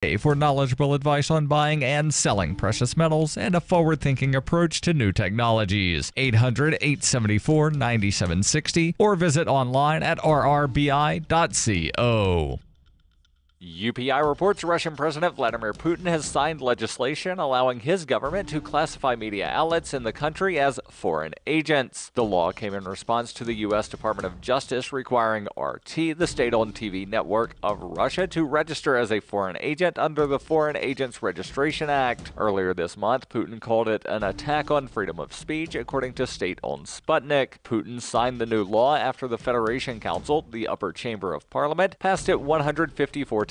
For knowledgeable advice on buying and selling precious metals and a forward-thinking approach to new technologies. 800-874-9760 or visit online at rrbi.co. UPI reports Russian President Vladimir Putin has signed legislation allowing his government to classify media outlets in the country as foreign agents. The law came in response to the U.S. Department of Justice requiring RT, the state-owned TV network of Russia, to register as a foreign agent under the Foreign Agents Registration Act. Earlier this month, Putin called it an attack on freedom of speech, according to state-owned Sputnik. Putin signed the new law after the Federation Council, the upper chamber of parliament, passed it 154-0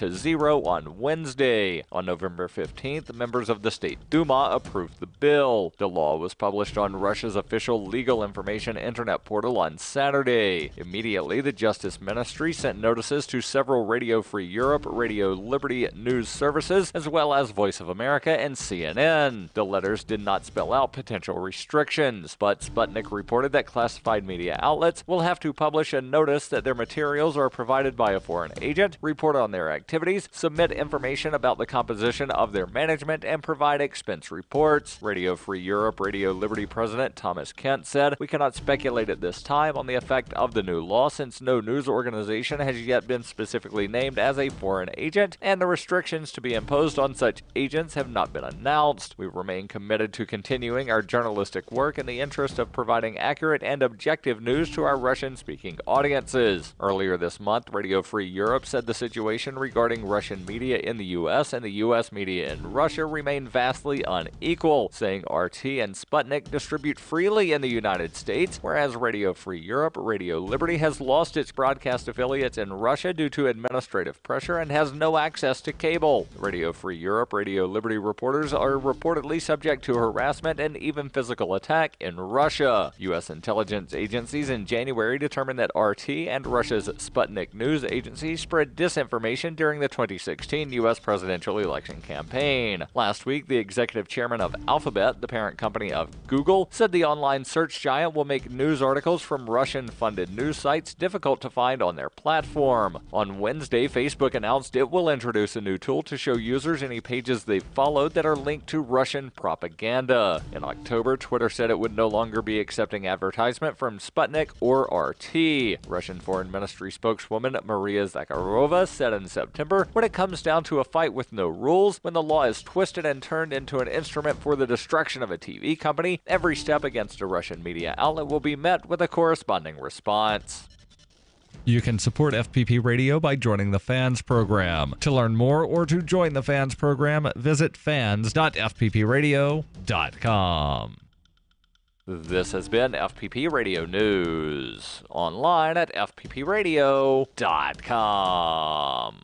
on Wednesday. On November 15th, members of the State Duma approved the bill. The law was published on Russia's official legal information internet portal on Saturday. Immediately, the Justice Ministry sent notices to several Radio Free Europe, Radio Liberty news services, as well as Voice of America and CNN. The letters did not spell out potential restrictions, but Sputnik reported that classified media outlets will have to publish a notice that their materials are provided by a foreign agent, report on their activities, submit information about the composition of their management, and provide expense reports. Radio Free Europe, Radio Liberty President Thomas Kent said, "We cannot speculate at this time on the effect of the new law since no news organization has yet been specifically named as a foreign agent, and the restrictions to be imposed on such agents have not been announced. We remain committed to continuing our journalistic work in the interest of providing accurate and objective news to our Russian-speaking audiences." Earlier this month, Radio Free Europe said the situation regarding Russian media in the U.S. and the U.S. media in Russia remain vastly unequal, saying RT and Sputnik distribute freely in the United States, whereas Radio Free Europe, Radio Liberty has lost its broadcast affiliates in Russia due to administrative pressure and has no access to cable. Radio Free Europe, Radio Liberty reporters are reportedly subject to harassment and even physical attack in Russia. U.S. intelligence agencies in January determined that RT and Russia's Sputnik news agency spread disinformation during the 2016 U.S. presidential election campaign. Last week, the executive chairman of Alphabet, the parent company of Google, said the online search giant will make news articles from Russian-funded news sites difficult to find on their platform. On Wednesday, Facebook announced it will introduce a new tool to show users any pages they've followed that are linked to Russian propaganda. In October, Twitter said it would no longer be accepting advertisement from Sputnik or RT. Russian Foreign Ministry spokeswoman Maria Zakharova said in September, "When it comes down to a fight with no rules, when the law is twisted and turned into an instrument for the destruction of a TV company, every step against a Russian media outlet will be met with a corresponding response." You can support FPP Radio by joining the Fans program. To learn more or to join the Fans program, visit fans.fppradio.com. This has been FPP Radio News, online at fppradio.com.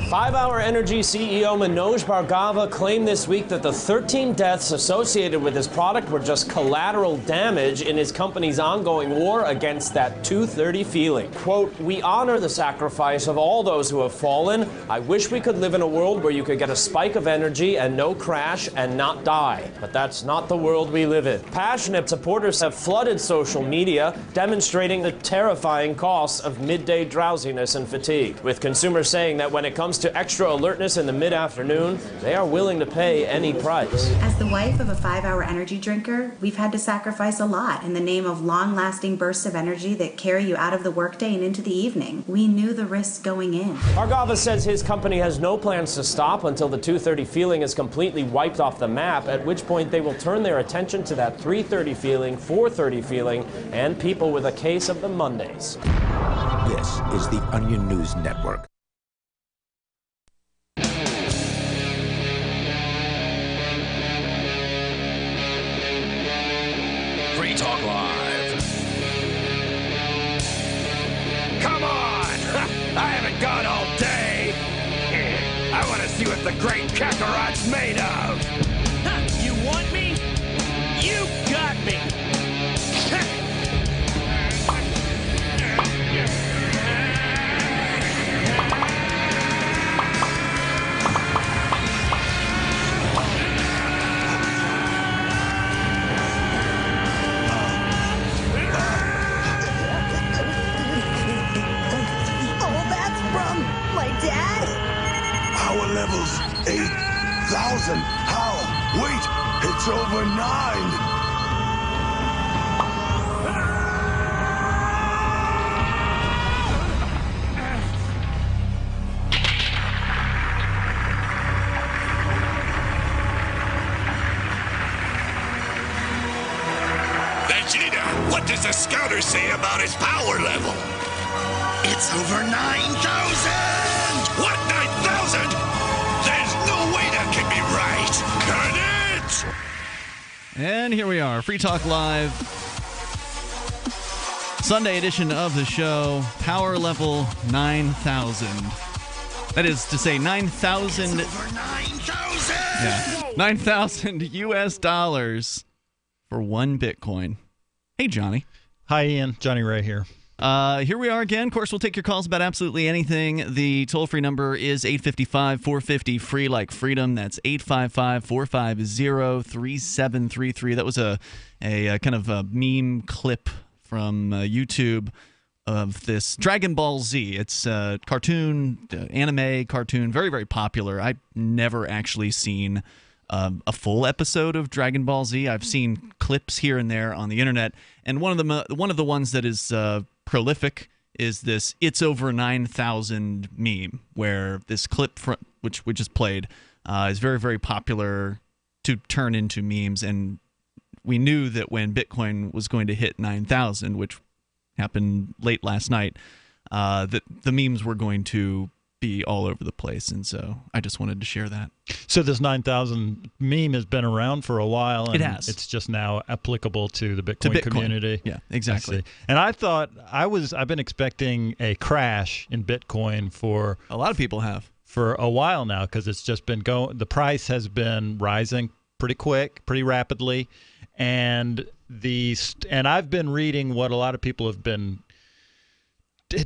5-Hour Energy CEO Manoj Bhargava claimed this week that the 13 deaths associated with his product were just collateral damage in his company's ongoing war against that 230 feeling. Quote, "We honor the sacrifice of all those who have fallen. I wish we could live in a world where you could get a spike of energy and no crash and not die. But that's not the world we live in." Passionate supporters have flooded social media, demonstrating the terrifying costs of midday drowsiness and fatigue, with consumers saying that when it comes to extra alertness in the mid-afternoon, they are willing to pay any price. As the wife of a 5-hour energy drinker, we've had to sacrifice a lot in the name of long-lasting bursts of energy that carry you out of the workday and into the evening. We knew the risks going in. Bhargava says his company has no plans to stop until the 230 feeling is completely wiped off the map, at which point they will turn their attention to that 330 feeling, 430 feeling, and people with a case of the Mondays. This is the Onion News Network. Free Talk Live. Come on! I haven't gone all day. I want to see what the great Kakarot's made of. You want me? You got me. level's 8,000. How? Wait, it's over 9. What does the scouter say about his power level? It's over 9,000! What, 9,000? There's no way that can be right! Can it? And here we are, Free Talk Live. Sunday edition of the show, power level 9,000. That is to say 9,000... Over 9,000! Yeah, 9,000 US dollars for one Bitcoin. Hey, Johnny. Hi, Ian. Johnny Ray here. Here we are again. Of course, we'll take your calls about absolutely anything. The toll-free number is 855-450-FREE like freedom. That's 855-450-3733. That was a kind of a meme clip from YouTube of this Dragon Ball Z. It's a cartoon, anime cartoon, very, very popular. I've never actually seen a full episode of Dragon Ball Z. I've seen clips here and there on the internet, and one of the ones that is prolific is this "It's over 9,000" meme, where this clip which we just played is very, very popular to turn into memes. And we knew that when Bitcoin was going to hit 9,000, which happened late last night, that the memes were going to be all over the place, and so I just wanted to share that. So this 9,000 meme has been around for a while, and it has. It's just now applicable to the Bitcoin community. Yeah, exactly. And I thought I've been expecting a crash in Bitcoin for a lot of people have for a while now, because it's just been going. The price has been rising pretty quick, pretty rapidly, and I've been reading what a lot of people have been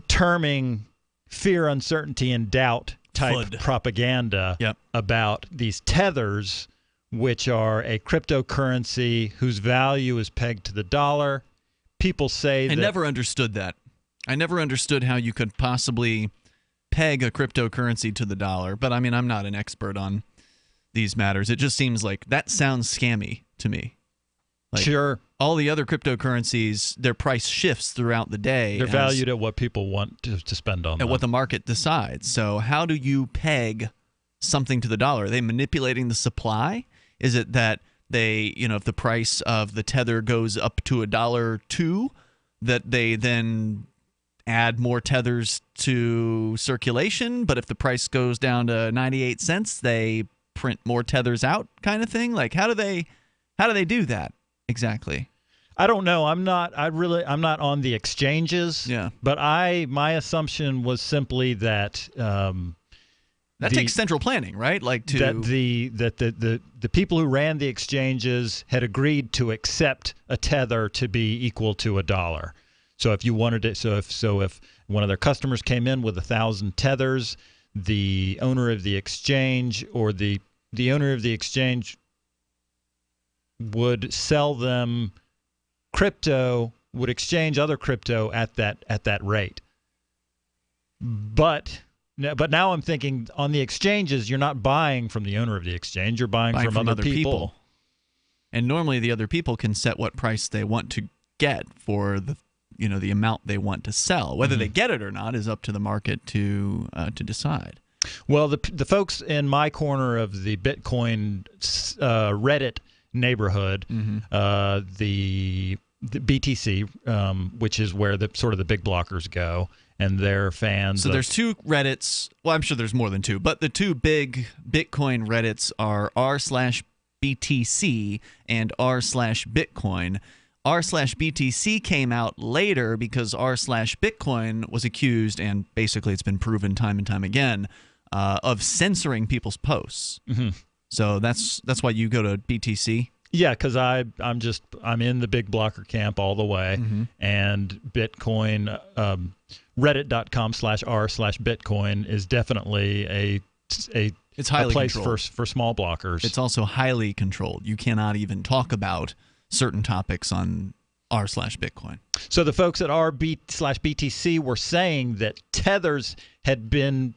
terming fear, uncertainty, and doubt type propaganda about these tethers, which are a cryptocurrency whose value is pegged to the dollar. People say I never understood that. I never understood how you could possibly peg a cryptocurrency to the dollar. But I mean, I'm not an expert on these matters. It just seems like that sounds scammy to me. Like, sure. All the other cryptocurrencies, their price shifts throughout the day. They're valued at what people want to spend on them. At what the market decides. So how do you peg something to the dollar? Are they manipulating the supply? Is it that they, if the price of the tether goes up to $1.02, that they then add more tethers to circulation? But if the price goes down to 98 cents, they print more tethers out, kind of thing? Like, how do they do that exactly? I don't know. I'm not on the exchanges. Yeah. But my assumption was simply that that takes central planning, right? Like that the people who ran the exchanges had agreed to accept a tether to be equal to $1. So if you wanted it, if one of their customers came in with 1,000 tethers, the owner of the exchange or the owner of the exchange would sell them crypto, would exchange other crypto at that rate. But now I'm thinking, on the exchanges, you're not buying from the owner of the exchange, you're buying from other people. And normally the other people can set what price they want to get for the amount they want to sell. Whether they get it or not is up to the market to decide. Well, the folks in my corner of the Bitcoin Reddit neighborhood, the BTC, which is where the sort of the big blockers go, and their fans. So there's two Reddits. Well, I'm sure there's more than two, but the two big Bitcoin Reddits are r/BTC and r/Bitcoin. r/BTC came out later because r/Bitcoin was accused, and basically it's been proven time and time again, of censoring people's posts. So that's why you go to BTC. Yeah, because I'm in the big blocker camp all the way, and Bitcoin, Reddit.com/r/Bitcoin is definitely it's highly a place controlled for small blockers. It's also highly controlled. You cannot even talk about certain topics on r/Bitcoin. So the folks at r/BTC were saying that tethers had been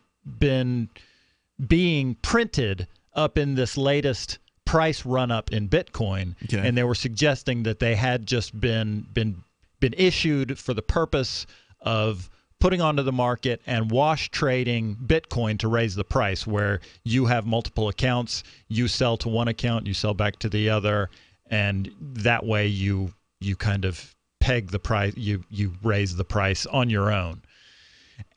being printed up in this latest price run-up in Bitcoin, and they were suggesting that they had just been issued for the purpose of putting onto the market and wash trading Bitcoin to raise the price, where you have multiple accounts, you sell to one account, you sell back to the other, and that way you kind of peg the price, you raise the price on your own.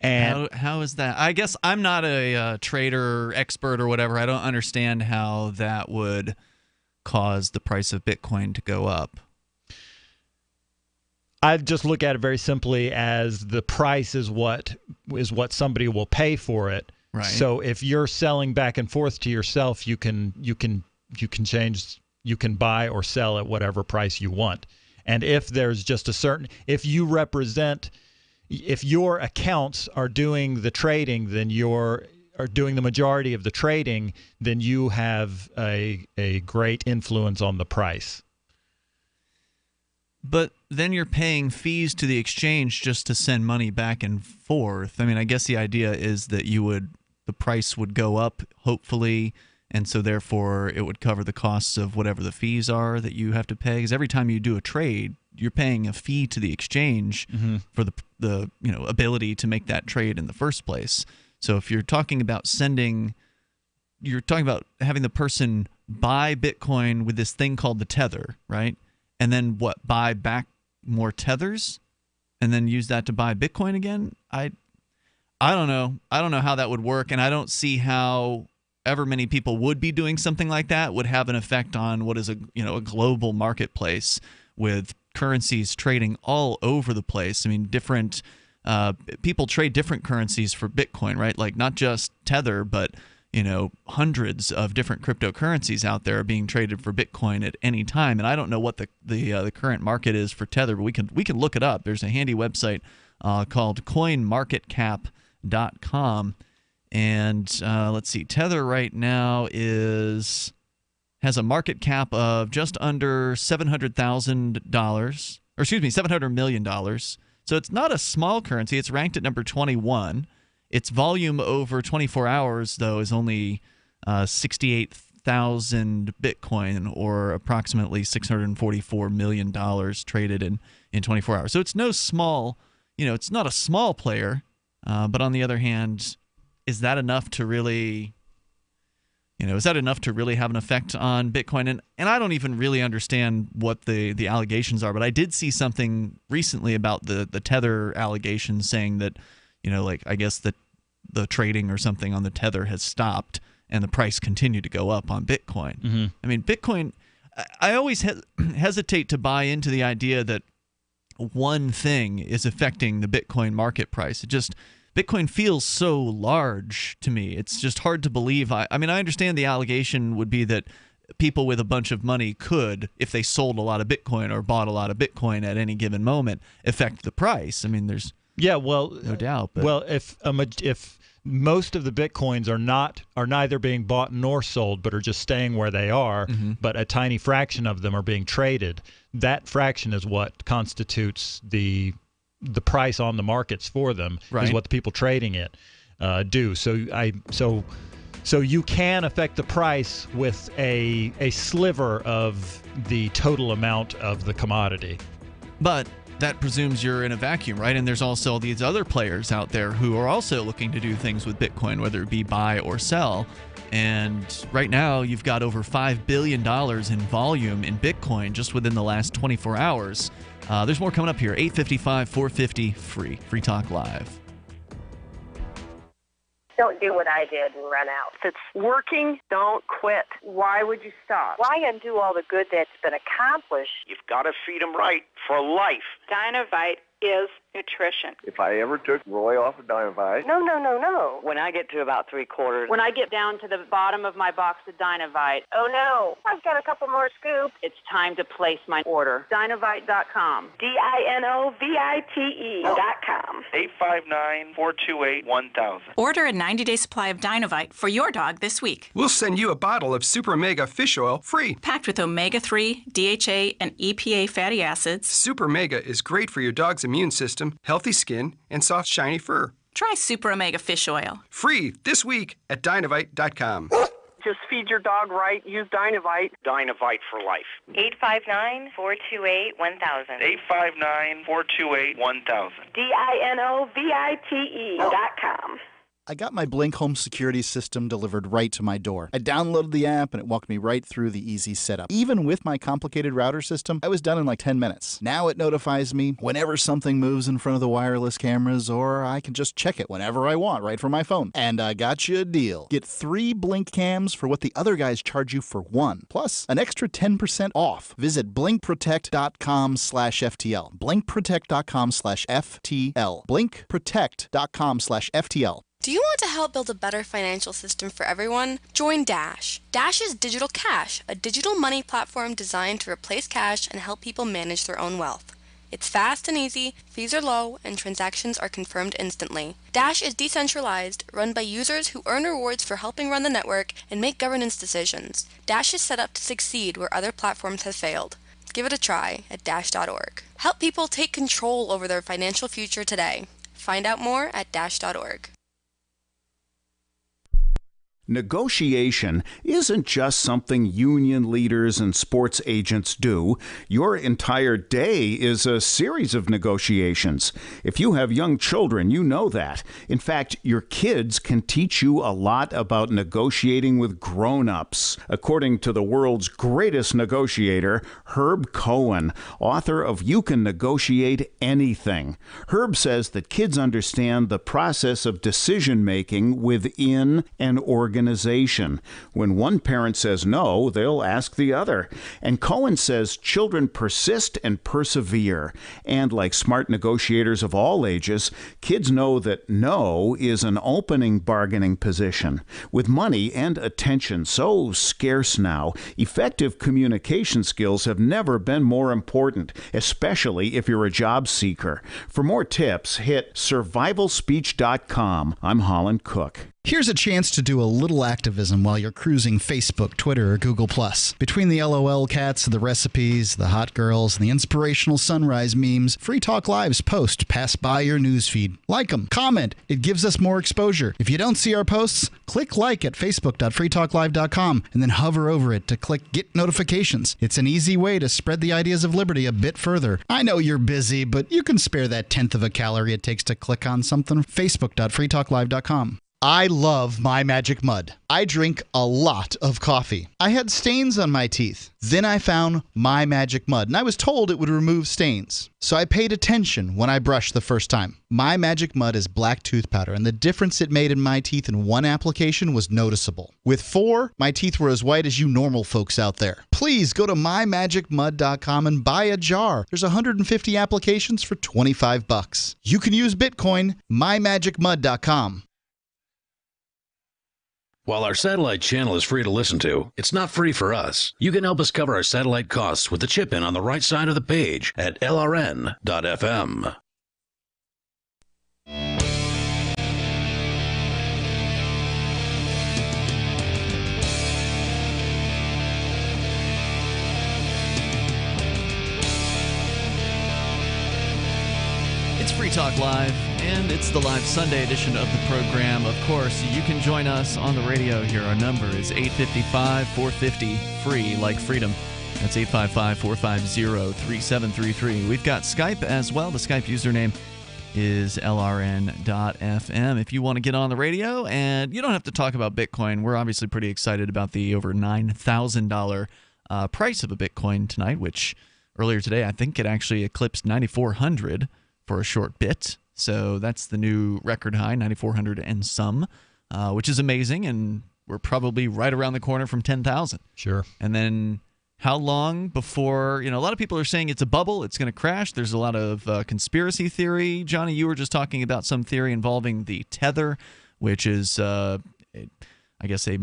And how is that? I guess I'm not a trader expert or whatever. I don't understand how that would cause the price of Bitcoin to go up. I just look at it very simply as the price is what somebody will pay for it. Right. So if you're selling back and forth to yourself, you can buy or sell at whatever price you want. And if there's just if your accounts are doing the trading, then are doing the majority of the trading, then you have a great influence on the price. But then you're paying fees to the exchange just to send money back and forth. I mean, I guess the idea is that the price would go up, hopefully, and so therefore it would cover the costs of whatever the fees are that you have to pay. Because every time you do a trade, you're paying a fee to the exchange for the ability to make that trade in the first place. So if you're talking about you're talking about having the person buy Bitcoin with this thing called the Tether, right? And then buy back more tethers and then use that to buy Bitcoin again? I don't know. I don't know how that would work, and I don't see how ever many people would be doing something like that would have an effect on what is a global marketplace with currencies trading all over the place. I mean, different people trade different currencies for Bitcoin, right? Like not just Tether, but hundreds of different cryptocurrencies out there are being traded for Bitcoin at any time. And I don't know what the current market is for Tether, but we can look it up. There's a handy website called coinmarketcap.com. And let's see, Tether right now has a market cap of just under $700,000, or excuse me, $700 million. So it's not a small currency. It's ranked at number 21. Its volume over 24 hours, though, is only 68,000 Bitcoin, or approximately $644 million traded in 24 hours. So it's no small, it's not a small player. But on the other hand, is that enough to really, have an effect on Bitcoin? And I don't even really understand what the allegations are, but I did see something recently about the Tether allegations saying that, I guess that the trading or something on the Tether has stopped and the price continued to go up on Bitcoin. Mm-hmm. I mean, Bitcoin, I always hesitate to buy into the idea that one thing is affecting the Bitcoin market price. Bitcoin feels so large to me. It's just hard to believe. I mean, I understand the allegation would be that people with a bunch of money could, if they sold a lot of Bitcoin or bought a lot of Bitcoin at any given moment, affect the price. I mean, there's no doubt. But. Well, if most of the Bitcoins are neither being bought nor sold, but are just staying where they are, but a tiny fraction of them are being traded, that fraction is what constitutes the price on the markets for them, right. Is what the people trading it do. So you can affect the price with a sliver of the total amount of the commodity. But that presumes you're in a vacuum, right? And there's also these other players out there who are also looking to do things with Bitcoin, whether it be buy or sell. And right now, you've got over $5 billion in volume in Bitcoin just within the last 24 hours. There's more coming up here. 855 450 free. Free Talk Live. Don't do what I did and run out. If it's working, don't quit. Why would you stop? Why undo all the good that's been accomplished? You've got to feed them right for life. Dynavite is nutrition. If I ever took Roy off of Dynavite... No. When I get to about 3/4... When I get down to the bottom of my box of Dynavite... Oh, no. I've got a couple more scoops. It's time to place my order. Dynavite.com. DINOVITE.com. 859-428-1000. Order a 90-day supply of Dynavite for your dog this week. We'll send you a bottle of Super Mega Fish Oil free. Packed with omega-3, DHA, and EPA fatty acids. Super Mega is great for your dog's immune system, healthy skin, and soft, shiny fur. Try Super Omega Fish Oil. Free this week at Dynavite.com. Just feed your dog right. Use Dynavite. Dynavite for life. 859-428-1000. 859-428-1000. DINOVITE.com. I got my Blink home security system delivered right to my door. I downloaded the app and it walked me right through the easy setup. Even with my complicated router system, I was done in like 10 minutes. Now it notifies me whenever something moves in front of the wireless cameras, or I can just check it whenever I want right from my phone. And I got you a deal. Get 3 Blink cams for what the other guys charge you for 1, plus an extra 10% off. Visit blinkprotect.com/FTL. blinkprotect.com/FTL. blinkprotect.com/FTL. Do you want to help build a better financial system for everyone? Join Dash. Dash is Digital Cash, a digital money platform designed to replace cash and help people manage their own wealth. It's fast and easy, fees are low, and transactions are confirmed instantly. Dash is decentralized, run by users who earn rewards for helping run the network and make governance decisions. Dash is set up to succeed where other platforms have failed. Give it a try at dash.org. Help people take control over their financial future today. Find out more at dash.org. Negotiation isn't just something union leaders and sports agents do. Your entire day is a series of negotiations. If you have young children, you know that. In fact, your kids can teach you a lot about negotiating with grown-ups. According to the world's greatest negotiator, Herb Cohen, author of You Can Negotiate Anything. Herb says that kids understand the process of decision-making within an organization. When one parent says no, they'll ask the other. And Cohen says children persist and persevere. And like smart negotiators of all ages, kids know that no is an opening bargaining position. With money and attention so scarce now, effective communication skills have never been more important, especially if you're a job seeker. For more tips, hit survivalspeech.com. I'm Holland Cook. Here's a chance to do a little activism while you're cruising Facebook, Twitter, or Google+. Between the LOL cats, the recipes, the hot girls, and the inspirational sunrise memes, Free Talk Live's posts pass by your newsfeed. Like them, comment. It gives us more exposure. If you don't see our posts, click like at facebook.freetalklive.com and then hover over it to click Get Notifications. It's an easy way to spread the ideas of liberty a bit further. I know you're busy, but you can spare that 1/10 of a calorie it takes to click on something. facebook.freetalklive.com. I love My Magic Mud. I drink a lot of coffee. I had stains on my teeth. Then I found My Magic Mud, and I was told it would remove stains. So I paid attention when I brushed the first time. My Magic Mud is black tooth powder, and the difference it made in my teeth in one application was noticeable. With 4, my teeth were as white as you normal folks out there. Please go to mymagicmud.com and buy a jar. There's 150 applications for $25. You can use Bitcoin. mymagicmud.com. While our satellite channel is free to listen to, it's not free for us. You can help us cover our satellite costs with the chip-in on the right side of the page at lrn.fm. It's Free Talk Live, and it's the live Sunday edition of the program. Of course, you can join us on the radio here. Our number is 855-450-FREE, like freedom. That's 855-450-3733. We've got Skype as well. The Skype username is lrn.fm. If you want to get on the radio, and you don't have to talk about Bitcoin, we're obviously pretty excited about the over $9,000 price of a Bitcoin tonight, which earlier today, I think it actually eclipsed 9,400 for a short bit. So that's the new record high, 9,400 and some, which is amazing. And we're probably right around the corner from 10,000. Sure. And then how long before, a lot of people are saying it's a bubble, it's going to crash. There's a lot of conspiracy theory. Johnny, you were just talking about some theory involving the Tether, which is, I guess, a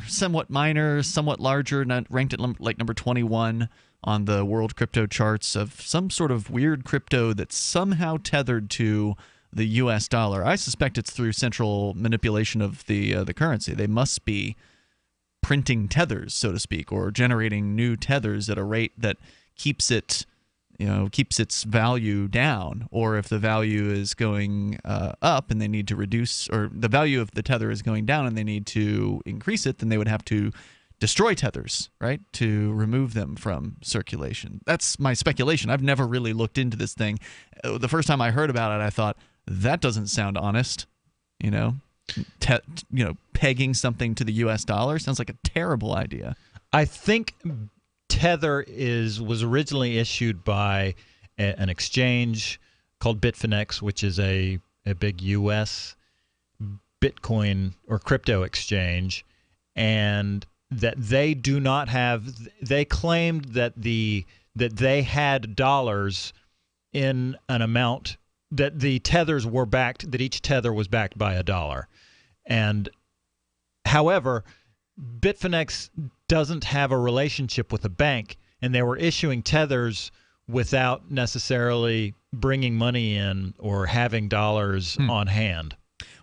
somewhat larger, ranked at like number 21 on the world crypto charts, of some sort of weird crypto that's somehow tethered to the U.S. dollar. I suspect it's through central manipulation of the currency. They must be printing tethers, so to speak, or generating new tethers at a rate that keeps it keeps its value down, or if the value is going up and they need to reduce, or the value of the tether is going down and they need to increase it, then they would have to destroy tethers, right, to remove them from circulation. That's my speculation. I've never really looked into this thing. The first time I heard about it, I thought, that doesn't sound honest. Pegging something to the U.S. dollar sounds like a terrible idea. I think Tether was originally issued by an exchange called Bitfinex, which is a big U.S. Bitcoin or crypto exchange, and that they do not have. They claimed that they had dollars in an amount that the tethers were backed. That each tether was backed by $1, and however, Bitfinex doesn't have a relationship with a bank, and they were issuing tethers without necessarily bringing money in or having dollars on hand.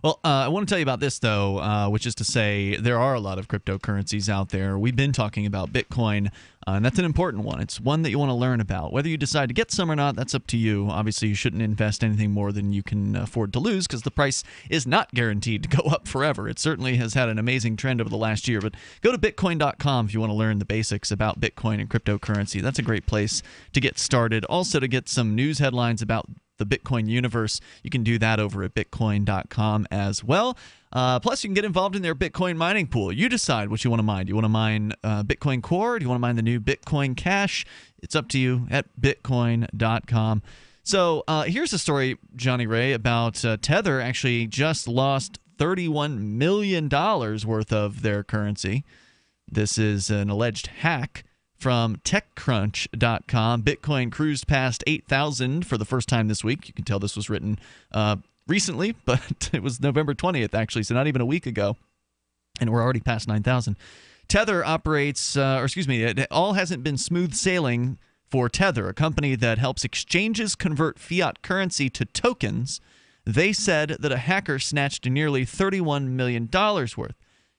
Well, I want to tell you about this, though, which is to say there are a lot of cryptocurrencies out there. We've been talking about Bitcoin, and that's an important one. It's one that you want to learn about. Whether you decide to get some or not, that's up to you. Obviously, you shouldn't invest anything more than you can afford to lose, because the price is not guaranteed to go up forever. It certainly has had an amazing trend over the last year. But go to Bitcoin.com if you want to learn the basics about Bitcoin and cryptocurrency. That's a great place to get started. Also, to get some news headlines about the Bitcoin universe, you can do that over at Bitcoin.com as well. Plus, you can get involved in their Bitcoin mining pool. You decide what you want to mine. Do you want to mine Bitcoin Core? Do you want to mine the new Bitcoin Cash? It's up to you at Bitcoin.com. So here's a story, Johnny Ray, about Tether actually just lost $31 million worth of their currency. This is an alleged hack from TechCrunch.com. Bitcoin cruised past 8,000 for the first time this week. You can tell this was written recently, but it was November 20th, actually, so not even a week ago. And we're already past 9,000. Tether operates, it all hasn't been smooth sailing for Tether, a company that helps exchanges convert fiat currency to tokens. They said that a hacker snatched nearly $31 million worth.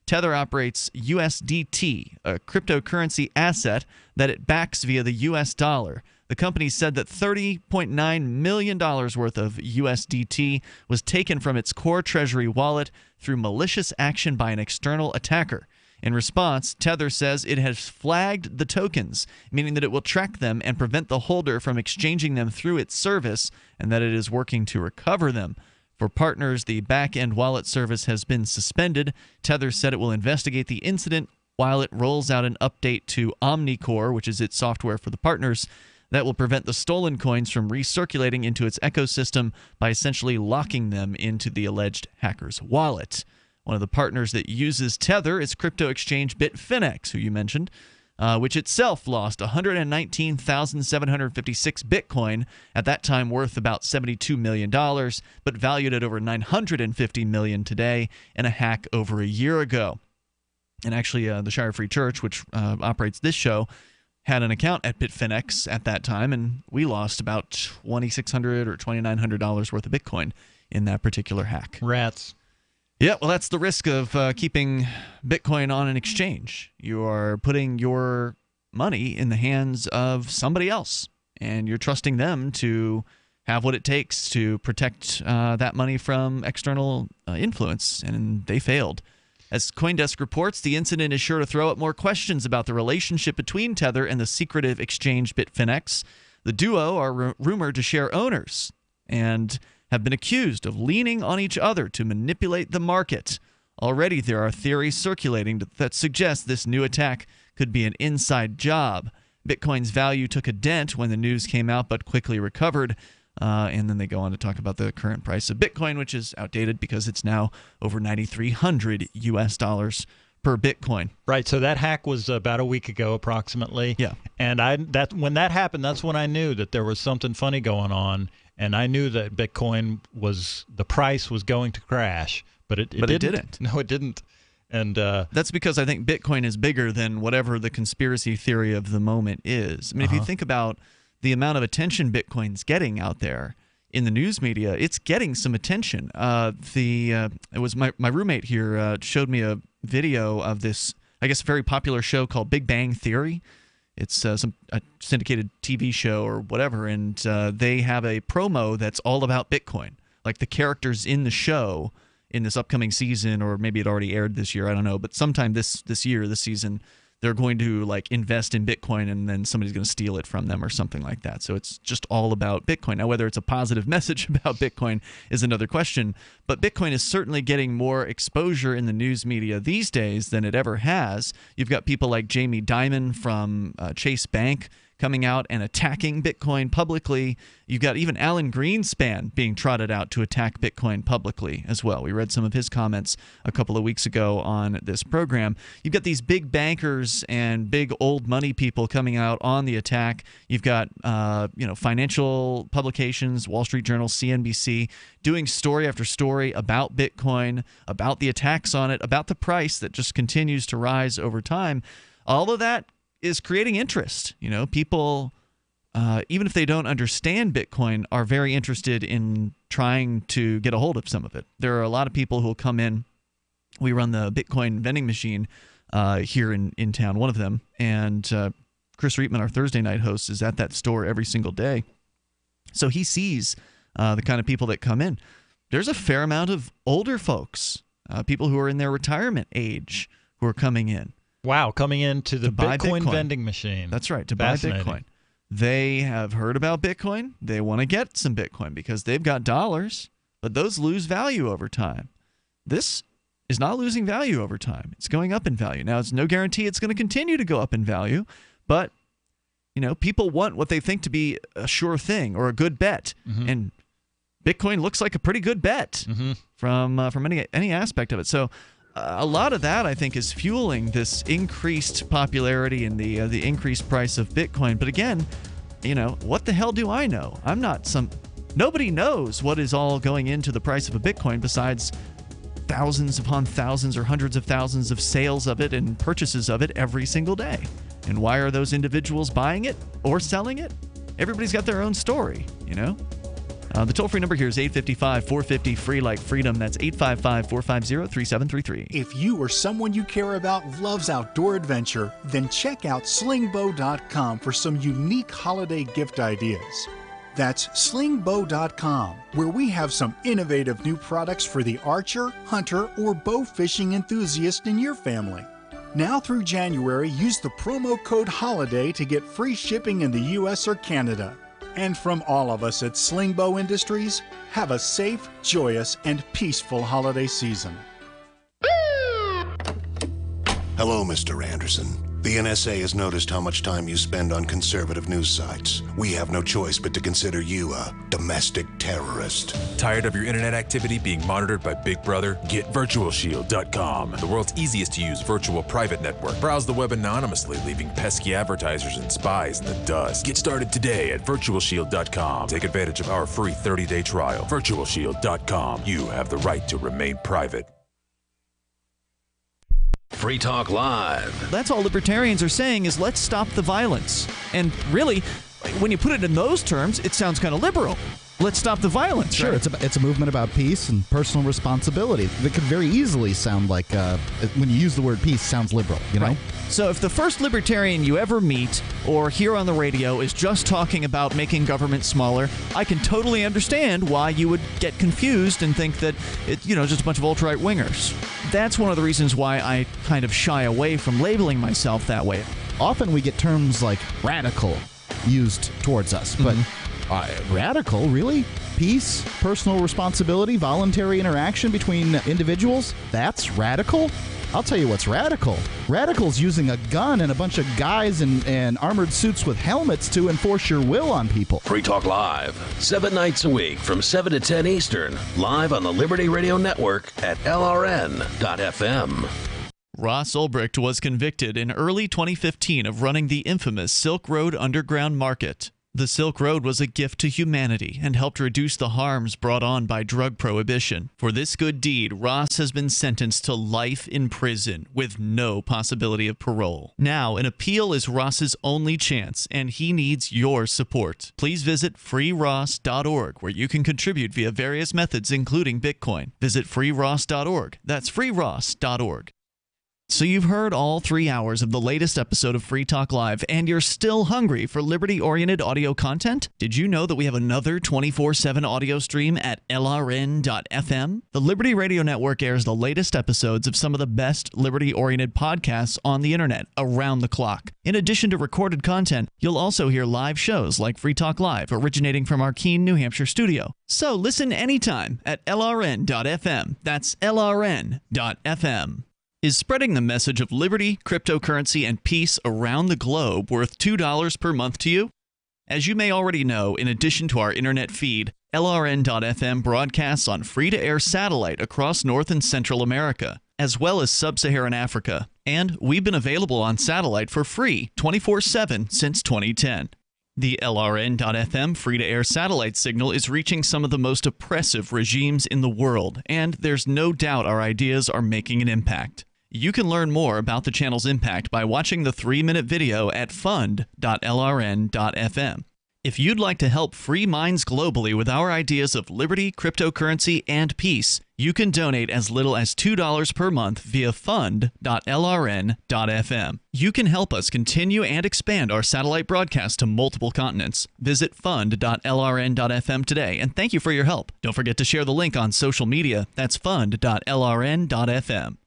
Tether operates USDT, a cryptocurrency asset that it backs via the U.S. dollar. The company said that $30.9 million worth of USDT was taken from its core treasury wallet through malicious action by an external attacker. In response, Tether says it has flagged the tokens, meaning that it will track them and prevent the holder from exchanging them through its service, and that it is working to recover them. For partners, the back-end wallet service has been suspended. Tether said it will investigate the incident while it rolls out an update to OmniCore, which is its software for the partners, that will prevent the stolen coins from recirculating into its ecosystem by essentially locking them into the alleged hacker's wallet. One of the partners that uses Tether is crypto exchange Bitfinex, who you mentioned, which itself lost 119,756 Bitcoin, at that time worth about $72 million, but valued at over $950 million today, in a hack over a year ago. And actually, the Shire Free Church, which operates this show, had an account at Bitfinex at that time, and we lost about $2,600 or $2,900 worth of Bitcoin in that particular hack. Rats. Yeah, well, that's the risk of keeping Bitcoin on an exchange. You are putting your money in the hands of somebody else, and you're trusting them to have what it takes to protect that money from external influence, and they failed. As CoinDesk reports, the incident is sure to throw up more questions about the relationship between Tether and the secretive exchange Bitfinex. The duo are rumored to share owners and have been accused of leaning on each other to manipulate the market. Already there are theories circulating that suggest this new attack could be an inside job. Bitcoin's value took a dent when the news came out, but quickly recovered. And then they go on to talk about the current price of Bitcoin, which is outdated because it's now over $9,300 US per Bitcoin. Right. So that hack was about a week ago, approximately. Yeah. And when that happened, that's when I knew that there was something funny going on, and I knew that Bitcoin the price was going to crash, but it didn't. No, it didn't. And that's because I think Bitcoin is bigger than whatever the conspiracy theory of the moment is. I mean, if you think about the amount of attention Bitcoin's getting out there in the news media, it's getting some attention. It was my roommate here showed me a video of this, I guess, very popular show called Big Bang Theory. It's a syndicated TV show or whatever, and they have a promo that's all about Bitcoin. Like the characters in the show in this upcoming season, or maybe it already aired this year, I don't know, but sometime this season, they're going to like invest in Bitcoin, and then somebody's going to steal it from them or something like that. So it's just all about Bitcoin. Now, whether it's a positive message about Bitcoin is another question, but Bitcoin is certainly getting more exposure in the news media these days than it ever has. You've got people like Jamie Dimon from Chase Bank coming out and attacking Bitcoin publicly. You've got even Alan Greenspan being trotted out to attack Bitcoin publicly as well. We read some of his comments a couple of weeks ago on this program. You've got these big bankers and big old money people coming out on the attack. You've got financial publications, Wall Street Journal, CNBC, doing story after story about Bitcoin, about the attacks on it, about the price that just continues to rise over time. All of that is creating interest. People, even if they don't understand Bitcoin, are very interested in trying to get a hold of some of it. There are a lot of people who will come in. We run the Bitcoin vending machine here in town, one of them, and Chris Reitman, our Thursday night host, is at that store every single day. So he sees the kind of people that come in. There's a fair amount of older folks, people who are in their retirement age, who are coming in. Wow, coming into the Bitcoin vending machine. That's right, to buy Bitcoin. They have heard about Bitcoin. They want to get some Bitcoin because they've got dollars, but those lose value over time. This is not losing value over time. It's going up in value. Now, it's no guarantee it's going to continue to go up in value, but people want what they think to be a sure thing or a good bet, and Bitcoin looks like a pretty good bet from any aspect of it. So a lot of that, I think, is fueling this increased popularity and the increased price of Bitcoin. But again, what the hell do I know? I'm not nobody knows what is all going into the price of a Bitcoin besides thousands upon thousands or hundreds of thousands of sales of it and purchases of it every single day. And why are those individuals buying it or selling it? Everybody's got their own story, The toll-free number here is 855-450-FREE like freedom. That's 855-450-3733. If you or someone you care about loves outdoor adventure, then check out slingbow.com for some unique holiday gift ideas. That's slingbow.com, where we have some innovative new products for the archer, hunter, or bow fishing enthusiast in your family. Now through January, use the promo code HOLIDAY to get free shipping in the U.S. or Canada. And from all of us at Slingbow Industries, have a safe, joyous, and peaceful holiday season. Hello, Mr. Anderson. The NSA has noticed how much time you spend on conservative news sites. We have no choice but to consider you a domestic terrorist. Tired of your internet activity being monitored by Big Brother? Get virtualshield.com, the world's easiest to use virtual private network. Browse the web anonymously, leaving pesky advertisers and spies in the dust. Get started today at virtualshield.com. Take advantage of our free 30-day trial. Virtualshield.com. You have the right to remain private. Free Talk Live. That's all libertarians are saying is let's stop the violence. And really, when you put it in those terms, it sounds kind of liberal. Let's stop the violence. Sure, right? it's a movement about peace and personal responsibility. That could very easily sound like, when you use the word peace, sounds liberal, you know? Right. So if the first libertarian you ever meet or hear on the radio is just talking about making government smaller, I can totally understand why you would get confused and think that it's just a bunch of alt-right wingers. That's one of the reasons why I kind of shy away from labeling myself that way. Often we get terms like radical used towards us, but radical, really? Peace, personal responsibility, voluntary interaction between individuals? That's radical? I'll tell you what's radical. Radical's using a gun and a bunch of guys in armored suits with helmets to enforce your will on people. Free Talk Live, 7 nights a week from 7 to 10 Eastern, live on the Liberty Radio Network at LRN.FM. Ross Ulbricht was convicted in early 2015 of running the infamous Silk Road Underground Market. The Silk Road was a gift to humanity and helped reduce the harms brought on by drug prohibition. For this good deed, Ross has been sentenced to life in prison with no possibility of parole. Now, an appeal is Ross's only chance, and he needs your support. Please visit freeross.org, where you can contribute via various methods, including Bitcoin. Visit freeross.org. That's freeross.org. So you've heard all 3 hours of the latest episode of Free Talk Live, and you're still hungry for liberty-oriented audio content? Did you know that we have another 24/7 audio stream at LRN.FM? The Liberty Radio Network airs the latest episodes of some of the best liberty-oriented podcasts on the internet around the clock. In addition to recorded content, you'll also hear live shows like Free Talk Live, originating from our Keene, New Hampshire studio. So listen anytime at LRN.FM. That's LRN.FM. Is spreading the message of liberty, cryptocurrency, and peace around the globe worth $2 per month to you? As you may already know, in addition to our internet feed, LRN.FM broadcasts on free-to-air satellite across North and Central America, as well as Sub-Saharan Africa. And we've been available on satellite for free 24/7 since 2010. The LRN.FM free-to-air satellite signal is reaching some of the most oppressive regimes in the world, and there's no doubt our ideas are making an impact. You can learn more about the channel's impact by watching the 3-minute video at fund.lrn.fm. If you'd like to help free minds globally with our ideas of liberty, cryptocurrency, and peace, you can donate as little as $2 per month via fund.lrn.fm. You can help us continue and expand our satellite broadcast to multiple continents. Visit fund.lrn.fm today, and thank you for your help. Don't forget to share the link on social media. That's fund.lrn.fm.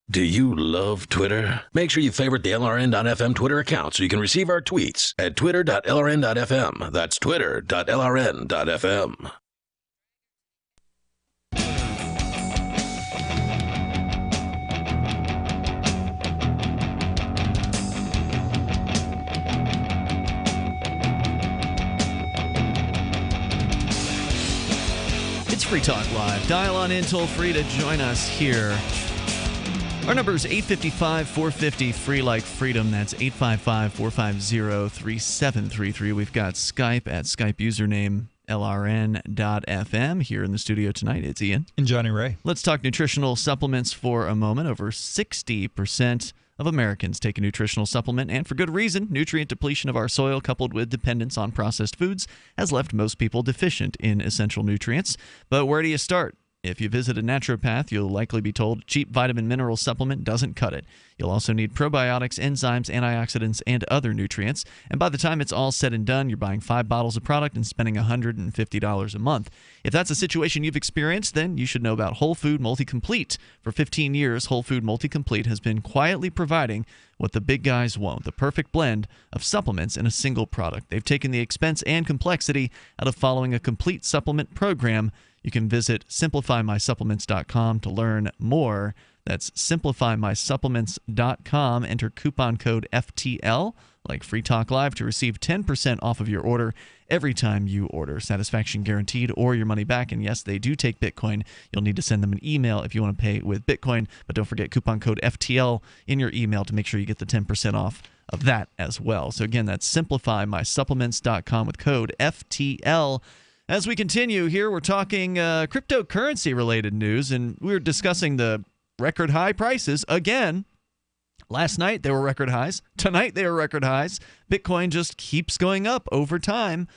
Do you love Twitter? Make sure you favorite the LRN.FM Twitter account so you can receive our tweets at twitter.lrn.fm. That's twitter.lrn.fm. It's Free Talk Live. Dial on in toll free to join us here. Our number is 855-450, free like freedom. That's 855-450-3733. We've got Skype at Skype username LRN.FM. Here in the studio tonight, it's Ian. And Johnny Ray. Let's talk nutritional supplements for a moment. Over 60% of Americans take a nutritional supplement, and for good reason. Nutrient depletion of our soil coupled with dependence on processed foods has left most people deficient in essential nutrients. But where do you start? If you visit a naturopath, you'll likely be told a cheap vitamin mineral supplement doesn't cut it. You'll also need probiotics, enzymes, antioxidants, and other nutrients. And by the time it's all said and done, you're buying 5 bottles of product and spending $150 a month. If that's a situation you've experienced, then you should know about Whole Food Multi-Complete. For 15 years, Whole Food Multi-Complete has been quietly providing what the big guys won't, the perfect blend of supplements in a single product. They've taken the expense and complexity out of following a complete supplement program. You can visit simplifymysupplements.com to learn more. That's simplifymysupplements.com. Enter coupon code FTL, like Free Talk Live, to receive 10% off of your order every time you order. Satisfaction guaranteed or your money back. And yes, they do take Bitcoin. You'll need to send them an email if you want to pay with Bitcoin. But don't forget coupon code FTL in your email to make sure you get the 10% off of that as well. So again, that's simplifymysupplements.com with code FTL. As we continue here, we're talking cryptocurrency-related news, and we're discussing the record high prices again. Last night, they were record highs. Tonight, they were record highs. Bitcoin just keeps going up over time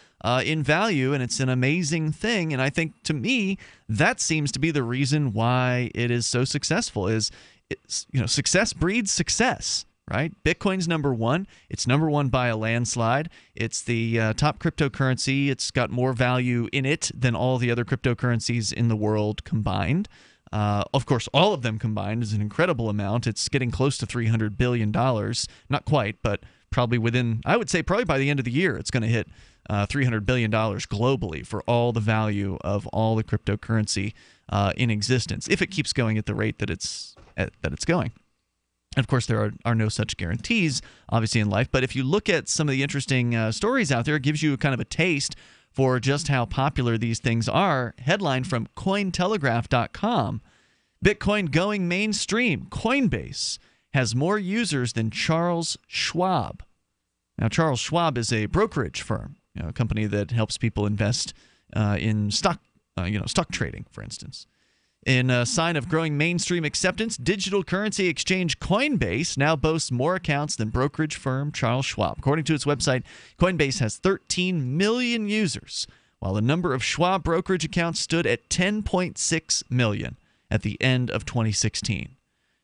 in value, and it's an amazing thing. And I think, to me, that seems to be the reason why it is so successful, is success breeds success. Right? Bitcoin's number one. It's number one by a landslide. It's the top cryptocurrency. It's got more value in it than all the other cryptocurrencies in the world combined. Of course, all of them combined is an incredible amount. It's getting close to $300 billion. Not quite, but probably within, I would say probably by the end of the year, it's going to hit $300 billion globally for all the value of all the cryptocurrency in existence, if it keeps going at the rate that it's going. Of course, there are no such guarantees, obviously, in life. But if you look at some of the interesting stories out there, it gives you kind of a taste for just how popular these things are. Headline from Cointelegraph.com. Bitcoin going mainstream. Coinbase has more users than Charles Schwab. Now, Charles Schwab is a brokerage firm, a company that helps people invest in stock trading, for instance. In a sign of growing mainstream acceptance, digital currency exchange Coinbase now boasts more accounts than brokerage firm Charles Schwab. According to its website, Coinbase has 13 million users, while the number of Schwab brokerage accounts stood at 10.6 million at the end of 2016.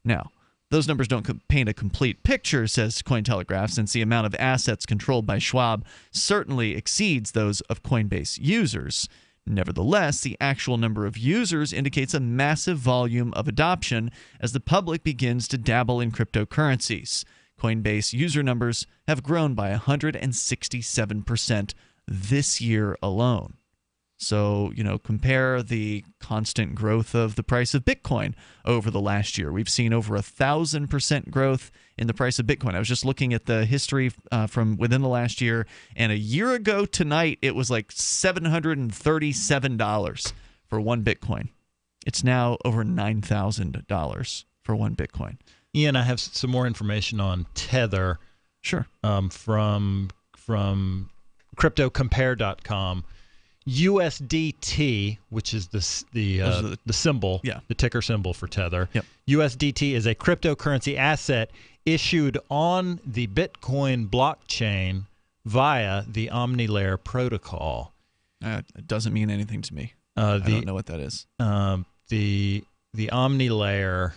Now, Those numbers don't paint a complete picture, says Cointelegraph, since the amount of assets controlled by Schwab certainly exceeds those of Coinbase users. Nevertheless, the actual number of users indicates a massive volume of adoption as the public begins to dabble in cryptocurrencies. Coinbase user numbers have grown by 167% this year alone. So, compare the constant growth of the price of Bitcoin over the last year. We've seen over 1,000% growth in the price of Bitcoin. I was just looking at the history from within the last year, and a year ago tonight, it was like $737 for one Bitcoin. It's now over $9,000 for one Bitcoin. Ian, I have some more information on Tether. Sure. From CryptoCompare.com. USDT, which is the symbol, the ticker symbol for Tether. Yep. USDT is a cryptocurrency asset issued on the Bitcoin blockchain via the OmniLayer protocol. It doesn't mean anything to me. I don't know what that is. The OmniLayer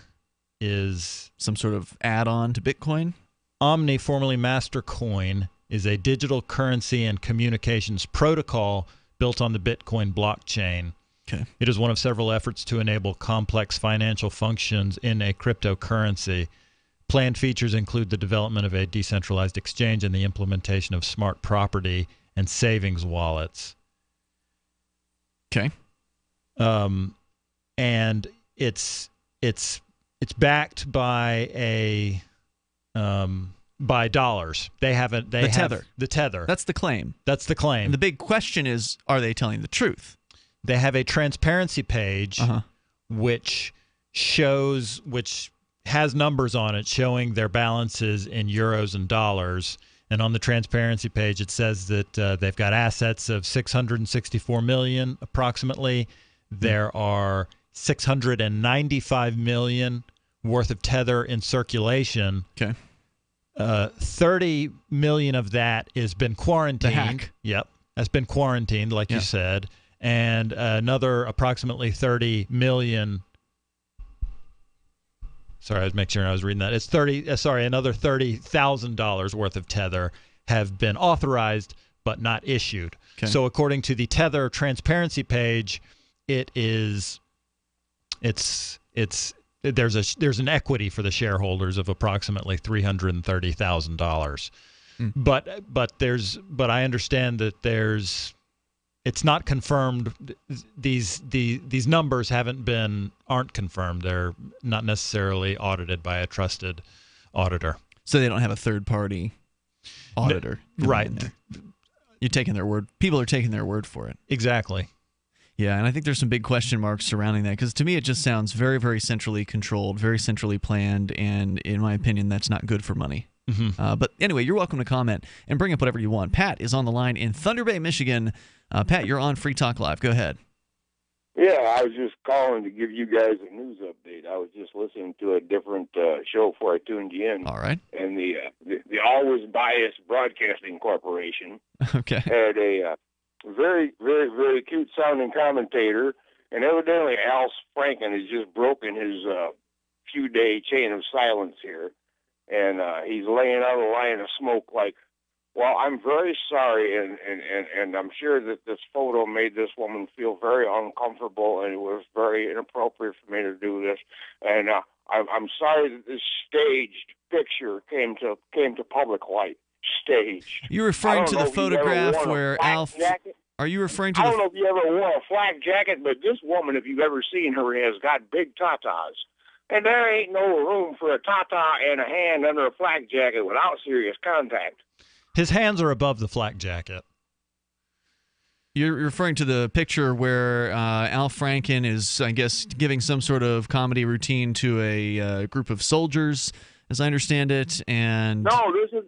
is some sort of add-on to Bitcoin. Omni, formerly Mastercoin, is a digital currency and communications protocol built on the Bitcoin blockchain. Okay. It is one of several efforts to enable complex financial functions in a cryptocurrency. Planned features include the development of a decentralized exchange and the implementation of smart property and savings wallets. Okay. And it's backed by by dollars. They haven't. They the have Tether. The Tether. That's the claim. That's the claim. And the big question is, are they telling the truth? They have a transparency page, which has numbers on it showing their balances in euros and dollars. And on the transparency page, it says that they've got assets of $664 million approximately. There are $695 million worth of Tether in circulation. Okay. 30 million of that has been quarantined. The hack. Yep. Has been quarantined, like you said. And another approximately 30 million. Sorry, I was making sure I was reading that. It's another $30,000 worth of Tether have been authorized but not issued. Okay. So according to the Tether transparency page, there's an equity for the shareholders of approximately $330,000. But I understand that it's not confirmed. These numbers aren't confirmed. They're not necessarily audited by a trusted auditor. So they don't have a third party auditor. Right. You're taking their word. People are taking their word for it. Exactly. Yeah, and I think there's some big question marks surrounding that because to me it just sounds very, very centrally controlled, very centrally planned, and in my opinion, that's not good for money. Mm-hmm. But anyway, you're welcome to comment and bring up whatever you want. Pat is on the line in Thunder Bay, Michigan. Pat, you're on Free Talk Live. Go ahead. Yeah, I was just calling to give you guys a news update. I was just listening to a different show before I tuned you in. All right. And the Always Biased Broadcasting Corporation okay. had a very, very, very cute sounding commentator, and evidently Al Franken has just broken his few-day chain of silence here, and he's laying out a line of smoke like, well, I'm very sorry, and I'm sure that this photo made this woman feel very uncomfortable, and it was very inappropriate for me to do this, and I'm sorry that this staged picture came to public light. Staged. You're referring to the photograph where Al... Are you referring to I don't know if you ever wore a flak jacket, but this woman, if you've ever seen her, has got big tatas. And there ain't no room for a tata and a hand under a flak jacket without serious contact. His hands are above the flak jacket. You're referring to the picture where Al Franken is, I guess, giving some sort of comedy routine to a group of soldiers, as I understand it, and no, this is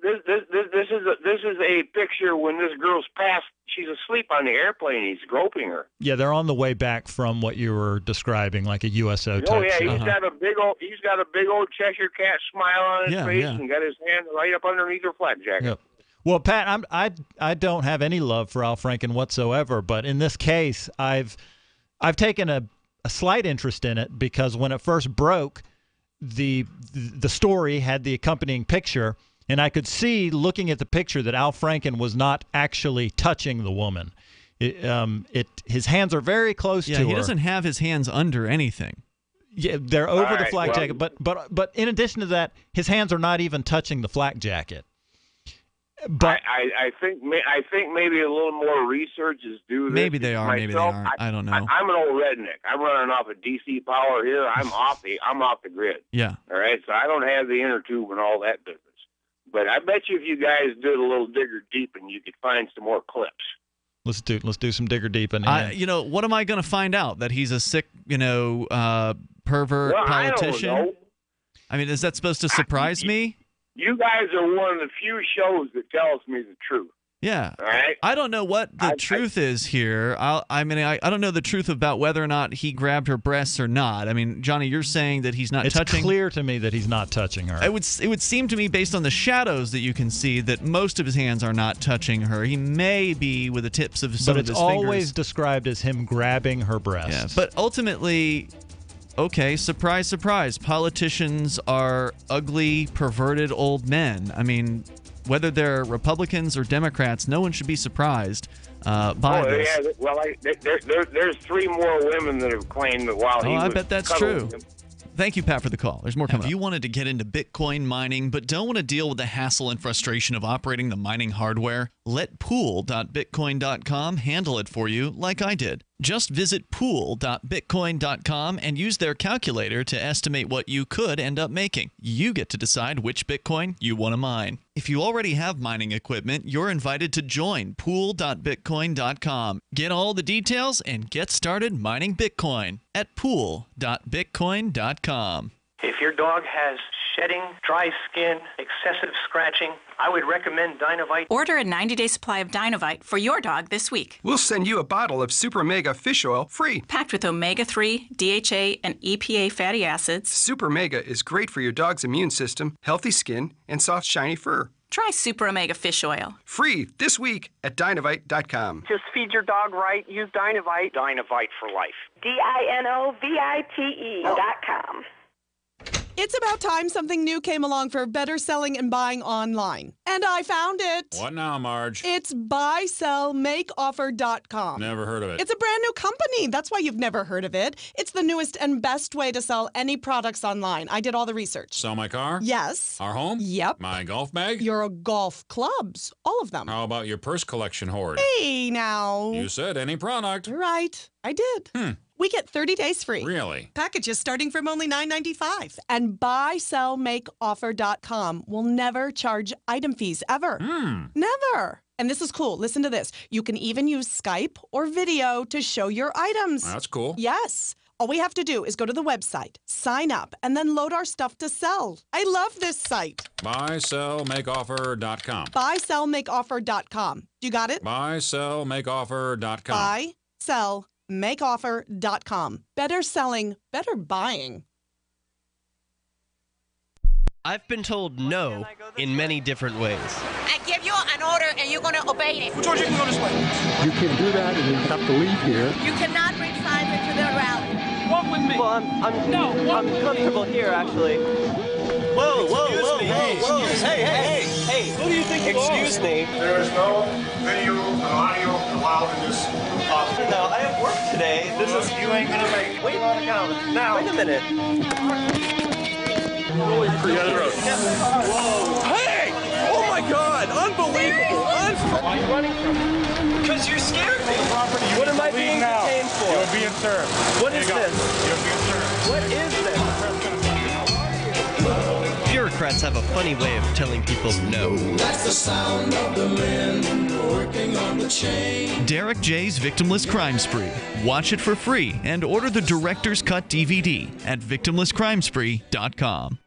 a picture when this girl's passed. She's asleep on the airplane. He's groping her. Yeah, they're on the way back from what you were describing, like a USO type. Oh yeah, he's got a big old Cheshire cat smile on his face, and got his hand right up underneath her flak jacket. Yep. Well, Pat, I don't have any love for Al Franken whatsoever, but in this case, I've taken a slight interest in it because when it first broke, the story had the accompanying picture, and I could see, looking at the picture, that Al Franken was not actually touching the woman. His hands are very close to her. Yeah, he doesn't have his hands under anything. Yeah, they're over the flak jacket, but in addition to that, his hands are not even touching the flak jacket. But I think maybe a little more research is due. Maybe they are. Maybe they aren't. I don't know. I'm an old redneck. I'm running off of DC power here. I'm off the grid. Yeah. All right. So I don't have the inner tube and all that business. But I bet you if you guys did a little digger deep, and you could find some more clips. Let's do some digger deeping. What am I going to find out? That he's a sick, pervert politician? I don't know. I mean, is that supposed to surprise me? You guys are one of the few shows that tells me the truth. Yeah. All right? I don't know what the truth is here. I don't know the truth about whether or not he grabbed her breasts or not. I mean, Johnny, you're saying that he's not touching. It's clear to me that he's not touching her. It would seem to me, based on the shadows that you can see, that most of his hands are not touching her. He may be with the tips of some of his fingers. But it's always described as him grabbing her breasts. Yeah, but ultimately, okay, surprise, surprise. Politicians are ugly, perverted old men. I mean, whether they're Republicans or Democrats, no one should be surprised by this. Yeah, well, there's 3 more women that have claimed that while he was I bet that's cuddling true. him. Thank you, Pat, for the call. There's more coming up. If you wanted to get into Bitcoin mining but don't want to deal with the hassle and frustration of operating the mining hardware, let pool.bitcoin.com handle it for you like I did. Just visit pool.bitcoin.com and use their calculator to estimate what you could end up making. You get to decide which Bitcoin you want to mine. If you already have mining equipment, you're invited to join pool.bitcoin.com. Get all the details and get started mining Bitcoin at pool.bitcoin.com. If your dog has shedding, dry skin, excessive scratching, I would recommend Dynavite. Order a 90-day supply of Dynavite for your dog this week. We'll send you a bottle of Super Mega Fish Oil free. Packed with omega-3, DHA, and EPA fatty acids. Super Mega is great for your dog's immune system, healthy skin, and soft, shiny fur. Try Super Omega Fish Oil. Free this week at Dynavite.com. Just feed your dog right. Use Dynavite. Dynavite for life. DINOVITE.com. It's about time something new came along for better selling and buying online. And I found it. What now, Marge? It's buysellmakeoffer.com. Never heard of it. It's a brand new company. That's why you've never heard of it. It's the newest and best way to sell any products online. I did all the research. Sell my car? Yes. Our home? Yep. My golf bag? Your golf clubs. All of them. How about your purse collection hoard? Hey, now. You said any product. Right. I did. We get 30 days free. Really? Packages starting from only $9.95. And buysellmakeoffer.com will never charge item fees ever. Never. And this is cool. Listen to this. You can even use Skype or video to show your items. That's cool. Yes. All we have to do is go to the website, sign up, and then load our stuff to sell. I love this site. Buysellmakeoffer.com. Buysellmakeoffer.com. You got it? Buysellmakeoffer.com. Buysellmakeoffer.com. Better selling, better buying. I've been told no in many different ways. I give you an order and you're going to obey it. George, you can go this way. You can do that and you have to leave here. You cannot bring signs into the rally. Walk with me. Well, I'm comfortable here, actually. Whoa. Hey. Who do you think you are? Excuse me. There is no video and audio allowed in this office. No, I have work today. You ain't gonna make it. Wait on account. Now. Wait a minute. Forget the road. Whoa. Hey! Oh my God! Unbelievable! Why are you running from me? Because you scared me. What am I being detained for? You're being served. What is this? You're being served. What is this? Bureaucrats have a funny way of telling people no. That's the sound of the men working on the chain. Derek J's Victimless Crime Spree. Watch it for free and order the Director's Cut DVD at victimlesscrimespree.com.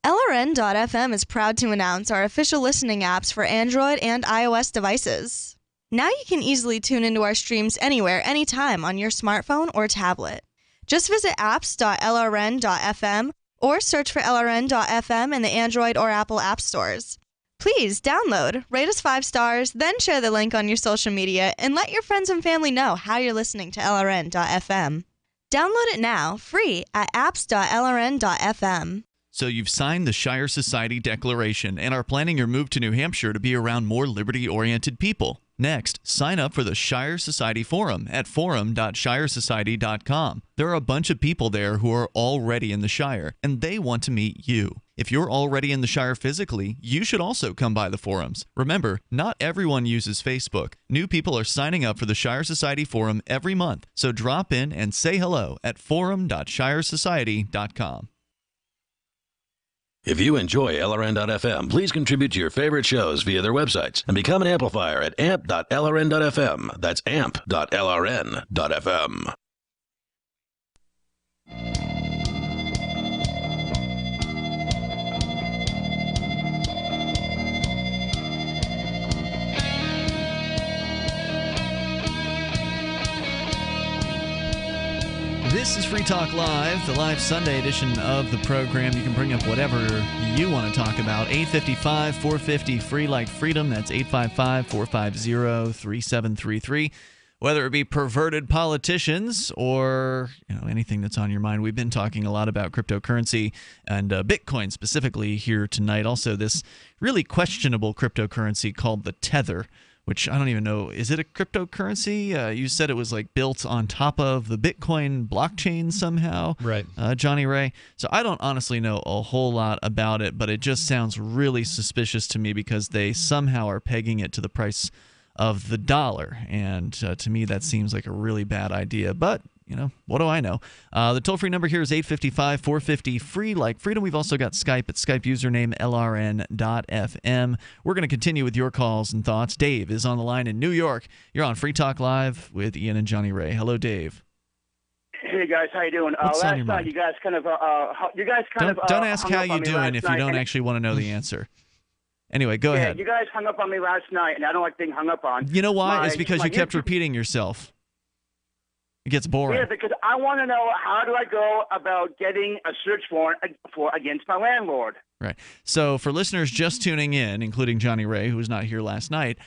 LRN.FM is proud to announce our official listening apps for Android and iOS devices. Now you can easily tune into our streams anywhere, anytime on your smartphone or tablet. Just visit apps.lrn.fm or search for LRN.FM in the Android or Apple app stores. Please download, rate us 5 stars, then share the link on your social media, and let your friends and family know how you're listening to LRN.FM. Download it now, free at apps.lrn.fm. So you've signed the Shire Society Declaration and are planning your move to New Hampshire to be around more liberty-oriented people. Next, sign up for the Shire Society Forum at forum.shiresociety.com. There are a bunch of people there who are already in the Shire, and they want to meet you. If you're already in the Shire physically, you should also come by the forums. Remember, not everyone uses Facebook. New people are signing up for the Shire Society Forum every month, so drop in and say hello at forum.shiresociety.com. If you enjoy LRN.FM, please contribute to your favorite shows via their websites and become an amplifier at amp.lrn.fm. That's amp.lrn.fm. This is Free Talk Live, the live Sunday edition of the program. You can bring up whatever you want to talk about. 855-450-FREE like freedom. That's 855-450-3733. Whether it be perverted politicians or anything that's on your mind. We've been talking a lot about cryptocurrency and Bitcoin specifically here tonight. Also, this really questionable cryptocurrency called the Tether, which I don't even know. Is it a cryptocurrency? You said it was like built on top of the Bitcoin blockchain somehow, right? Jonny Ray. So I don't honestly know a whole lot about it, but it just sounds really suspicious to me because they somehow are pegging it to the price of the dollar. And to me, that seems like a really bad idea. But what do I know? The toll-free number here is 855-450-FREE like freedom. We've also got Skype at Skype username LRN.FM. We're going to continue with your calls and thoughts. Dave is on the line in New York. You're on Free Talk Live with Ian and Jonny Ray. Hello, Dave. Hey guys, how you doing? What's on last your night, mind? you guys kind of Don't ask how you doing if you don't night. actually want to know the answer. Anyway, go ahead. You guys hung up on me last night, and I don't like being hung up on. You know why? It's because you kept YouTube- repeating yourself. It gets boring. Yeah, because I want to know how do I go about getting a search warrant against my landlord. Right. So for listeners just tuning in, including Jonny Ray, who was not here last night,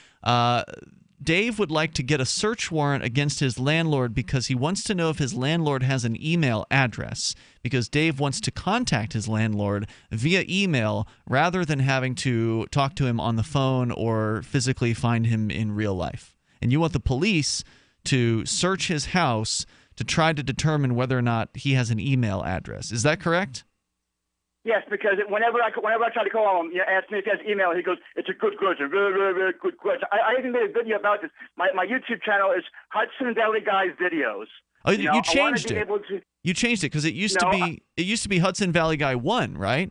Dave would like to get a search warrant against his landlord because he wants to know if his landlord has an email address, because Dave wants to contact his landlord via email rather than having to talk to him on the phone or physically find him in real life. And you want the police to search his house to try to determine whether or not he has an email address. Is that correct? Yes, because whenever I try to call him, ask me if he has email, he goes, "It's a good question, very, very, very good question." I even made a video about this. My YouTube channel is Hudson Valley Guys Videos. Oh, you changed it. You changed it because it used No, to be Hudson Valley Guy 1, right?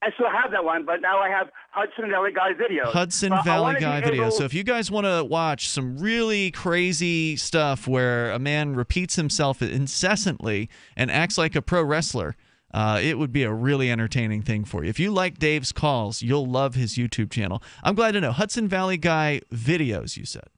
I still have that one, but now I have Hudson Valley Guy Videos. Hudson But I Valley wanna be Guy able- video. So if you guys want to watch some really crazy stuff where a man repeats himself incessantly and acts like a pro wrestler, it would be a really entertaining thing for you. If you like Dave's calls, you'll love his YouTube channel. I'm glad to know. Hudson Valley Guy Videos, you said.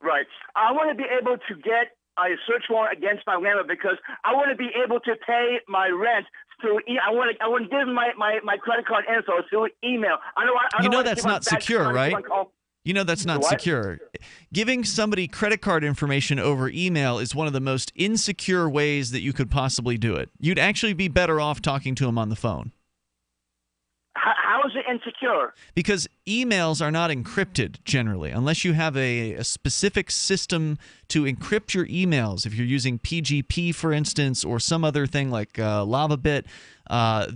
Right. I want to be able to get a search warrant against my landlord because I want to be able to pay my rent through. I want to give him my credit card info through email. I don't want That's not secure, right? You know that's not What? secure. Giving somebody credit card information over email is one of the most insecure ways that you could possibly do it. You'd actually be better off talking to him on the phone. How is it insecure? Because emails are not encrypted generally, unless you have a specific system to encrypt your emails. If you're using PGP, for instance, or some other thing like LavaBit,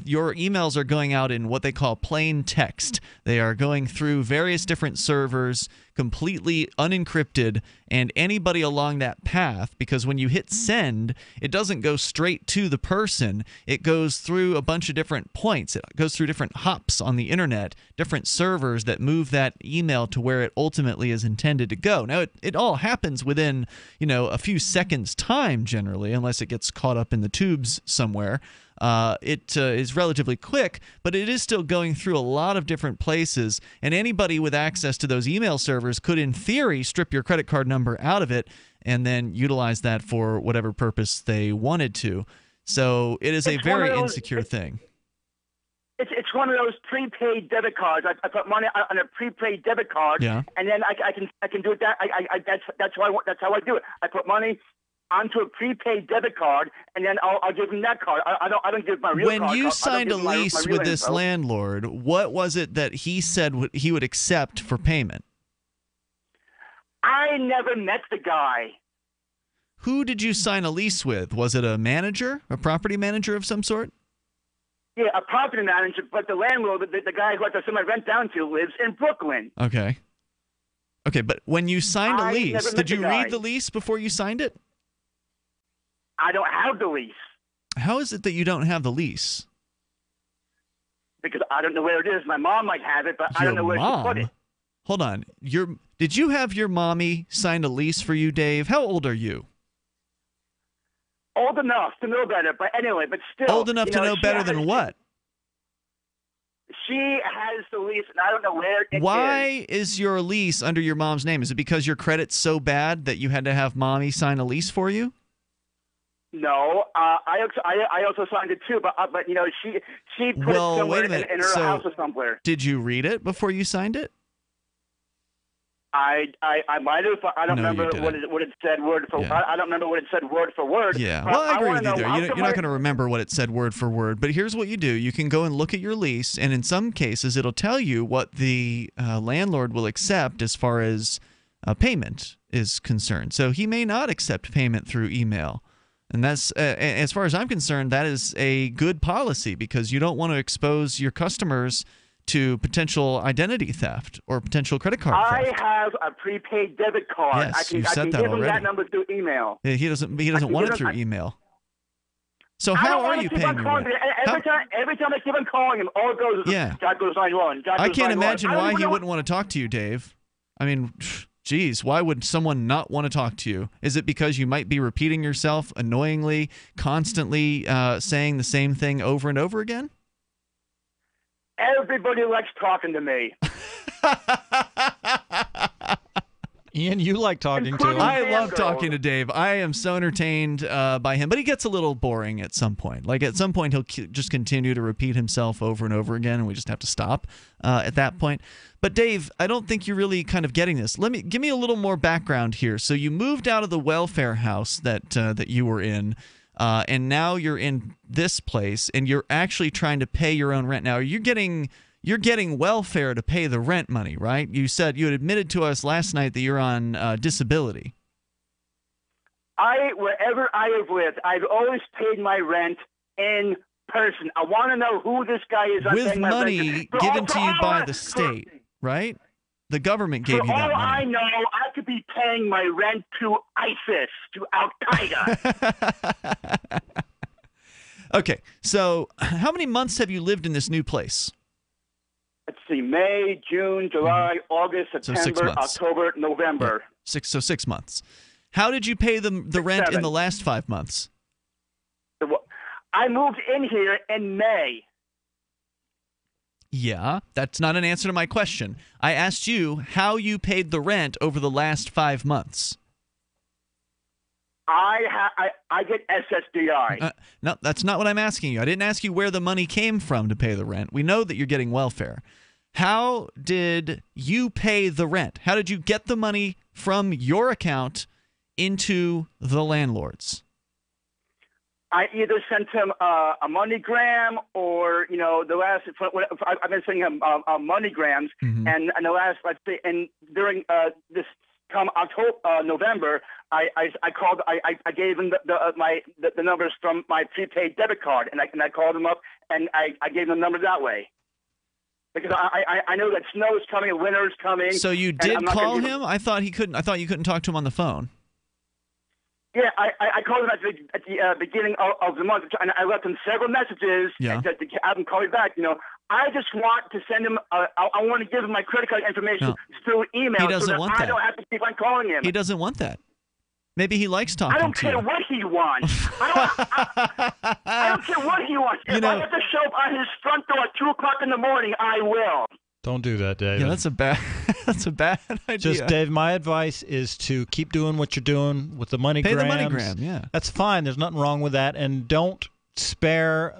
your emails are going out in what they call plain text. They are going through various different servers, completely unencrypted, and anybody along that path, because when you hit send, it doesn't go straight to the person. It goes through a bunch of different points. It goes through different hops on the internet, different servers that move that email to where it ultimately is intended to go. Now, it all happens within, a few seconds time generally, unless it gets caught up in the tubes somewhere. It is relatively quick, but it is still going through a lot of different places, and anybody with access to those email servers could, in theory, strip your credit card number out of it and then utilize that for whatever purpose they wanted to. So it is a very insecure thing. It's one of those prepaid debit cards. I put money on a prepaid debit card, Yeah. and then I can do it. That's how I do it. I put money onto a prepaid debit card, and then I'll give him that card. I don't give my real When card. you I signed a don't give my lease real with this info. landlord, what was it that he said he would accept for payment? I never met the guy. Who did you sign a lease with? Was it a manager, a property manager of some sort? Yeah, a property manager, but the landlord, the guy who I send my rent down to, lives in Brooklyn. Okay. Okay, but when you signed a I never lease, met did the you guy. read the lease before you signed it? I don't have the lease How is it that you don't have the lease? because I don't know where it is. My mom might have it, but I don't know where she put it. Hold on. Did you have your mommy sign a lease for you, Dave? How old are you? Old enough to know better, but anyway, but still. Old enough to know she better has- than what? She has the lease, and I don't know where it is. Why is your lease under your mom's name? Is it because your credit's so bad that you had to have mommy sign a lease for you? No, I also signed it too, but she put it Well, somewhere wait a minute. in her So, house or somewhere. Did you read it before you signed it? I might have. I don't No, you remember didn't. what it said word for. Yeah. I don't remember what it said word for word. Yeah, but well, I agree wanna with you know there. how You're come not going to remember what it said word for word, but here's what you do. You can go and look at your lease, and in some cases, it'll tell you what the landlord will accept as far as payment is concerned. So he may not accept payment through email. And that's, as far as I'm concerned, that is a good policy because you don't want to expose your customers to potential identity theft or potential credit card theft. I have a prepaid debit card. Yes, I you can said that give him already. that number through email. He doesn't I can want give it through him- email. So I how don't are wanna you keep paying on your calling rent? him. Every time I keep on calling him, all it goes is Yeah. God goes 911. God I goes can't 911. imagine I don't why even he know- wouldn't want to talk to you, Dave. I mean, geez, why would someone not want to talk to you? Is it because you might be repeating yourself annoyingly, constantly saying the same thing over and over again? Everybody likes talking to me. Ian, you like talking to him. I love talking to Dave. I am so entertained by him, but he gets a little boring at some point. Like at some point, he'll just continue to repeat himself over and over again, and we just have to stop at that point. But Dave, I don't think you're really kind of getting this. Give me a little more background here. So you moved out of the welfare house that you were in, and now you're in this place, and you're actually trying to pay your own rent. Now, you're getting welfare to pay the rent money, right? You said you had admitted to us last night that you're on disability. Wherever I have lived, I've always paid my rent in person. I want to know who this guy is. I'm With paying my money rent. given to you by the state, right? The government gave For you that all money. I know, I could be paying my rent to ISIS, to Al Qaeda. Okay, so how many months have you lived in this new place? Let's see, May, June, July, August, So 6 September, months. October, November. 6 months. How did you pay the rent in 7. the last 5 months? I moved in here in May. Yeah, that's not an answer to my question. I asked you how you paid the rent over the last 5 months. I get SSDI. No, that's not what I'm asking you. I didn't ask you where the money came from to pay the rent. We know that you're getting welfare. How did you pay the rent? How did you get the money from your account into the landlord's? I either sent him a MoneyGram or, the last, I've been sending him MoneyGrams, and the last, let's say, and during this come October, November, I called, I gave him the numbers from my prepaid debit card, and I called him up, and I gave him the numbers that way. Because I know that snow is coming and winter is coming. So you did call him? I thought you couldn't talk to him on the phone. Yeah, I called him at the beginning of the month, and I left him several messages to have him call me back. I just want to send him. I want to give him my credit card information through email. He doesn't so that want I that. don't have to keep on calling him. He doesn't want that. Maybe he likes talking I don't to care you. what he wants. I don't care what he wants. If I have to show up on his front door at 2:00 in the morning, I will. Don't do that, Dave. Yeah, that's a bad idea. Just, Dave, my advice is to keep doing what you're doing with the MoneyGrams. Pay the MoneyGram, yeah. That's fine. There's nothing wrong with that. And don't spare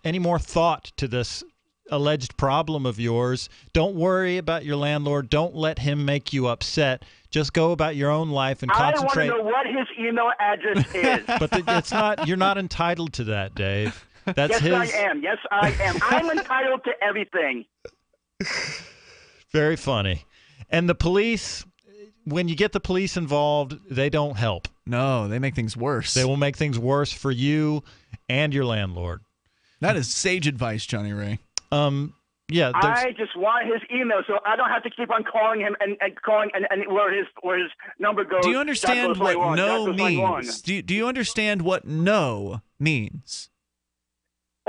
any more thought to this alleged problem of yours. Don't worry about your landlord. Don't let him make you upset. Just go about your own life and concentrate. I want to know what his email address is. But it's not. You're not entitled to that, Dave. That's yes, I am. Yes, I am. I'm entitled to everything. Very funny. And the police, when you get the police involved, they don't help. No, they make things worse. They will make things worse for you and your landlord. That is sage advice, Johnny Ray. Yeah, I just want his email so I don't have to keep on calling him and calling and where his number goes. Do you understand what no means? Do you understand what no means?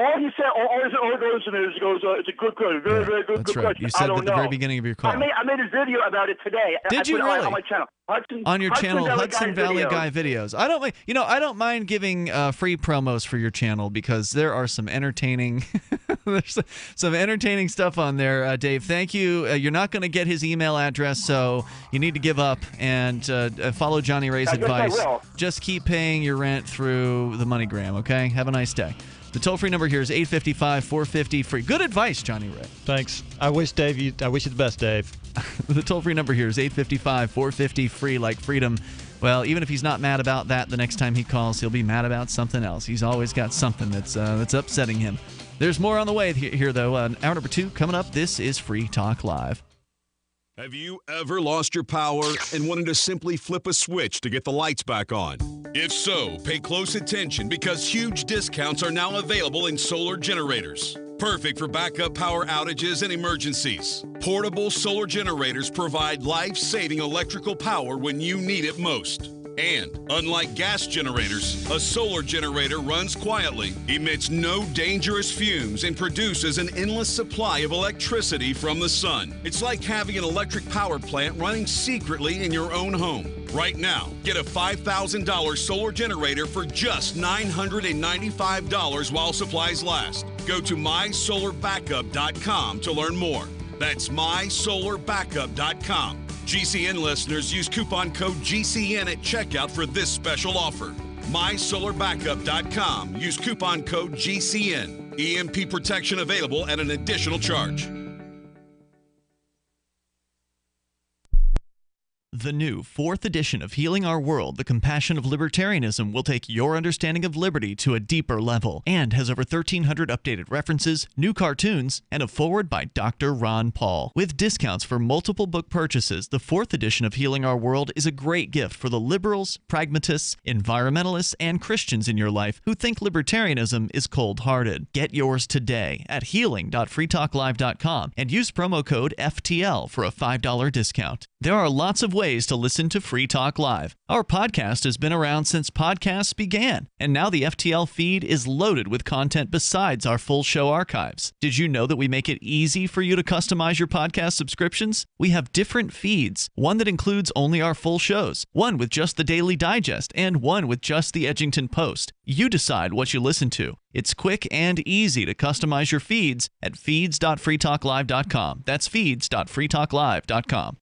All he said, all he goes it's a good question, very good That's right. question. You said I don't at the know. very beginning of your call. I made a video about it today. Did you really? On my channel. On your channel, Hudson Valley videos. Guy videos. I don't mind giving free promos for your channel because there are some entertaining, there's some entertaining stuff on there. Dave, thank you. You're not going to get his email address, so you need to give up and follow Johnny Ray's advice. Just keep paying your rent through the MoneyGram. Okay. Have a nice day. The toll-free number here is 855-450-FREE. Good advice, Johnny Ray. Thanks. I wish you the best, Dave. The toll-free number here is 855-450-FREE, like freedom. Well, even if he's not mad about that, the next time he calls, he'll be mad about something else. He's always got something that's upsetting him. There's more on the way here, though. Hour number 2 coming up. This is Free Talk Live. Have you ever lost your power and wanted to simply flip a switch to get the lights back on? If so, pay close attention because huge discounts are now available in solar generators. Perfect for backup power outages and emergencies. Portable solar generators provide life-saving electrical power when you need it most. And, unlike gas generators, a solar generator runs quietly, emits no dangerous fumes, and produces an endless supply of electricity from the sun. It's like having an electric power plant running secretly in your own home. Right now, get a $5,000 solar generator for just $995 while supplies last. Go to mysolarbackup.com to learn more. That's mysolarbackup.com. GCN listeners use coupon code GCN at checkout for this special offer. MySolarBackup.com. Use coupon code GCN. EMP protection available at an additional charge. The new 4th edition of Healing Our World, The Compassion of Libertarianism, will take your understanding of liberty to a deeper level and has over 1,300 updated references, new cartoons, and a foreword by Dr. Ron Paul. With discounts for multiple book purchases, the 4th edition of Healing Our World is a great gift for the liberals, pragmatists, environmentalists, and Christians in your life who think libertarianism is cold-hearted. Get yours today at healing.freetalklive.com and use promo code FTL for a $5 discount. There are lots of ways to listen to Free Talk Live. Our podcast has been around since podcasts began, and now the FTL feed is loaded with content besides our full show archives. Did you know that we make it easy for you to customize your podcast subscriptions? We have different feeds, one that includes only our full shows, one with just the Daily Digest, and one with just the Edgington Post. You decide what you listen to. It's quick and easy to customize your feeds at feeds.freetalklive.com. That's feeds.freetalklive.com.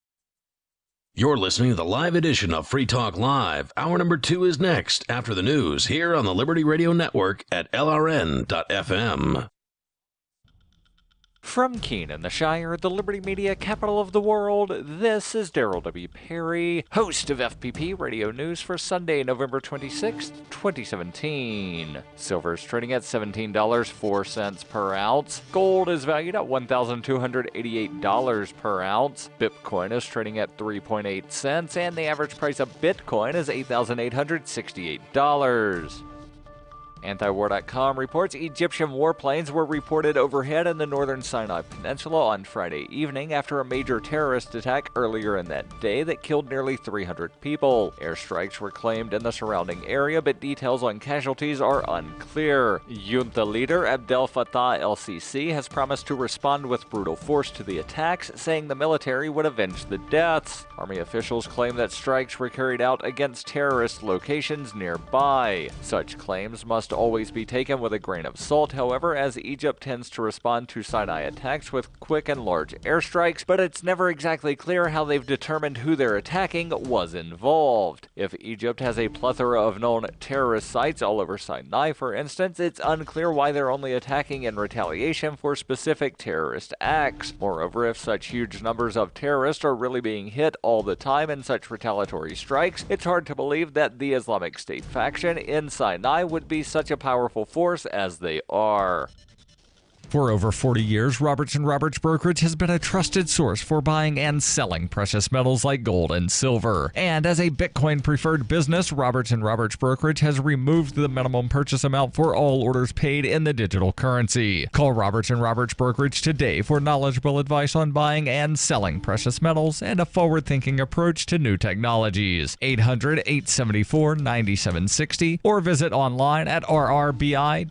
You're listening to the live edition of Free Talk Live. Hour number 2 is next after the news here on the Liberty Radio Network at LRN.FM. From Keene in the Shire, the Liberty Media capital of the world, this is Daryl W. Perry, host of FPP Radio News for Sunday, November 26th, 2017. Silver is trading at $17.04 per ounce. Gold is valued at $1,288 per ounce. Bitcoin is trading at 3.8 cents, and the average price of Bitcoin is $8,868. Antiwar.com reports Egyptian warplanes were reported overhead in the northern Sinai Peninsula on Friday evening after a major terrorist attack earlier in that day that killed nearly 300 people. Airstrikes were claimed in the surrounding area, but details on casualties are unclear. Junta leader Abdel Fattah el-Sisi has promised to respond with brutal force to the attacks, saying the military would avenge the deaths. Army officials claim that strikes were carried out against terrorist locations nearby. Such claims must always be taken with a grain of salt, however, as Egypt tends to respond to Sinai attacks with quick and large airstrikes, but it's never exactly clear how they've determined who they're attacking was involved. If Egypt has a plethora of known terrorist sites all over Sinai, for instance, it's unclear why they're only attacking in retaliation for specific terrorist acts. Moreover, if such huge numbers of terrorists are really being hit all the time in such retaliatory strikes, it's hard to believe that the Islamic State faction in Sinai would be such a powerful force as they are. For over 40 years, Roberts & Roberts Brokerage has been a trusted source for buying and selling precious metals like gold and silver. And as a Bitcoin-preferred business, Roberts & Roberts Brokerage has removed the minimum purchase amount for all orders paid in the digital currency. Call Roberts & Roberts Brokerage today for knowledgeable advice on buying and selling precious metals and a forward-thinking approach to new technologies. 800-874-9760 or visit online at rrbi.co.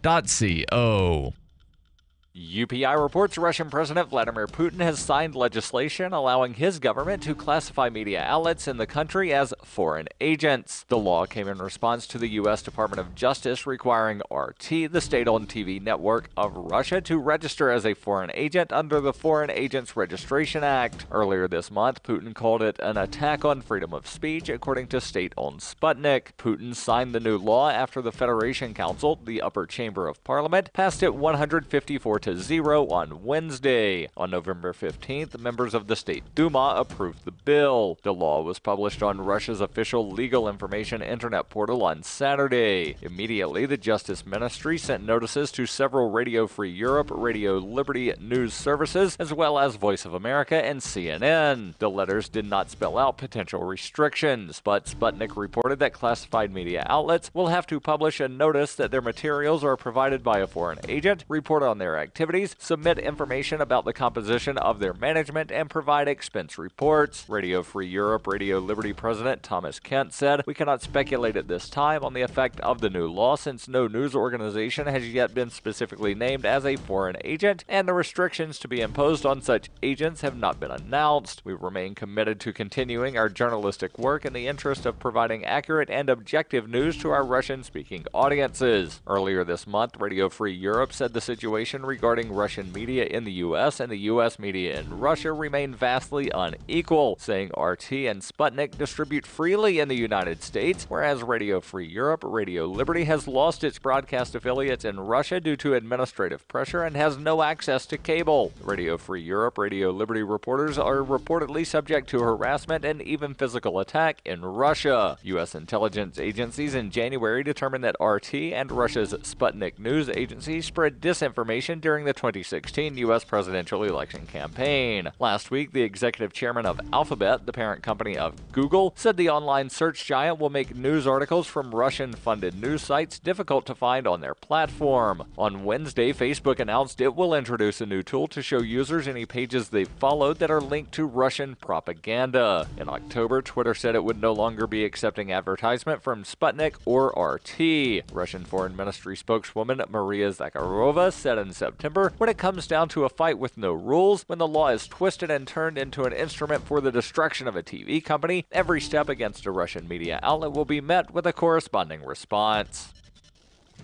UPI reports Russian President Vladimir Putin has signed legislation allowing his government to classify media outlets in the country as foreign agents. The law came in response to the U.S. Department of Justice requiring RT, the state-owned TV network of Russia, to register as a foreign agent under the Foreign Agents Registration Act. Earlier this month, Putin called it an attack on freedom of speech, according to state-owned Sputnik. Putin signed the new law after the Federation Council, the upper chamber of parliament, passed it 154-0 on Wednesday. On November 15th, members of the State Duma approved the bill. The law was published on Russia's official legal information internet portal on Saturday. Immediately, the Justice Ministry sent notices to several Radio Free Europe, Radio Liberty news services, as well as Voice of America and CNN. The letters did not spell out potential restrictions, but Sputnik reported that classified media outlets will have to publish a notice that their materials are provided by a foreign agent, report on their activities, submit information about the composition of their management, and provide expense reports. Radio Free Europe, Radio Liberty President Thomas Kent said, "We cannot speculate at this time on the effect of the new law since no news organization has yet been specifically named as a foreign agent, and the restrictions to be imposed on such agents have not been announced. We remain committed to continuing our journalistic work in the interest of providing accurate and objective news to our Russian-speaking audiences." Earlier this month, Radio Free Europe said the situation regarding Russian media in the U.S. and the U.S. media in Russia remain vastly unequal, saying RT and Sputnik distribute freely in the United States, whereas Radio Free Europe, Radio Liberty has lost its broadcast affiliates in Russia due to administrative pressure and has no access to cable. Radio Free Europe, Radio Liberty reporters are reportedly subject to harassment and even physical attack in Russia. U.S. intelligence agencies in January determined that RT and Russia's Sputnik news agency spread disinformation during the 2016 U.S. presidential election campaign. Last week, the executive chairman of Alphabet, the parent company of Google, said the online search giant will make news articles from Russian-funded news sites difficult to find on their platform. On Wednesday, Facebook announced it will introduce a new tool to show users any pages they've followed that are linked to Russian propaganda. In October, Twitter said it would no longer be accepting advertisement from Sputnik or RT. Russian Foreign Ministry spokeswoman Maria Zakharova said in September, "When it comes down to a fight with no rules, when the law is twisted and turned into an instrument for the destruction of a TV company, every step against a Russian media outlet will be met with a corresponding response."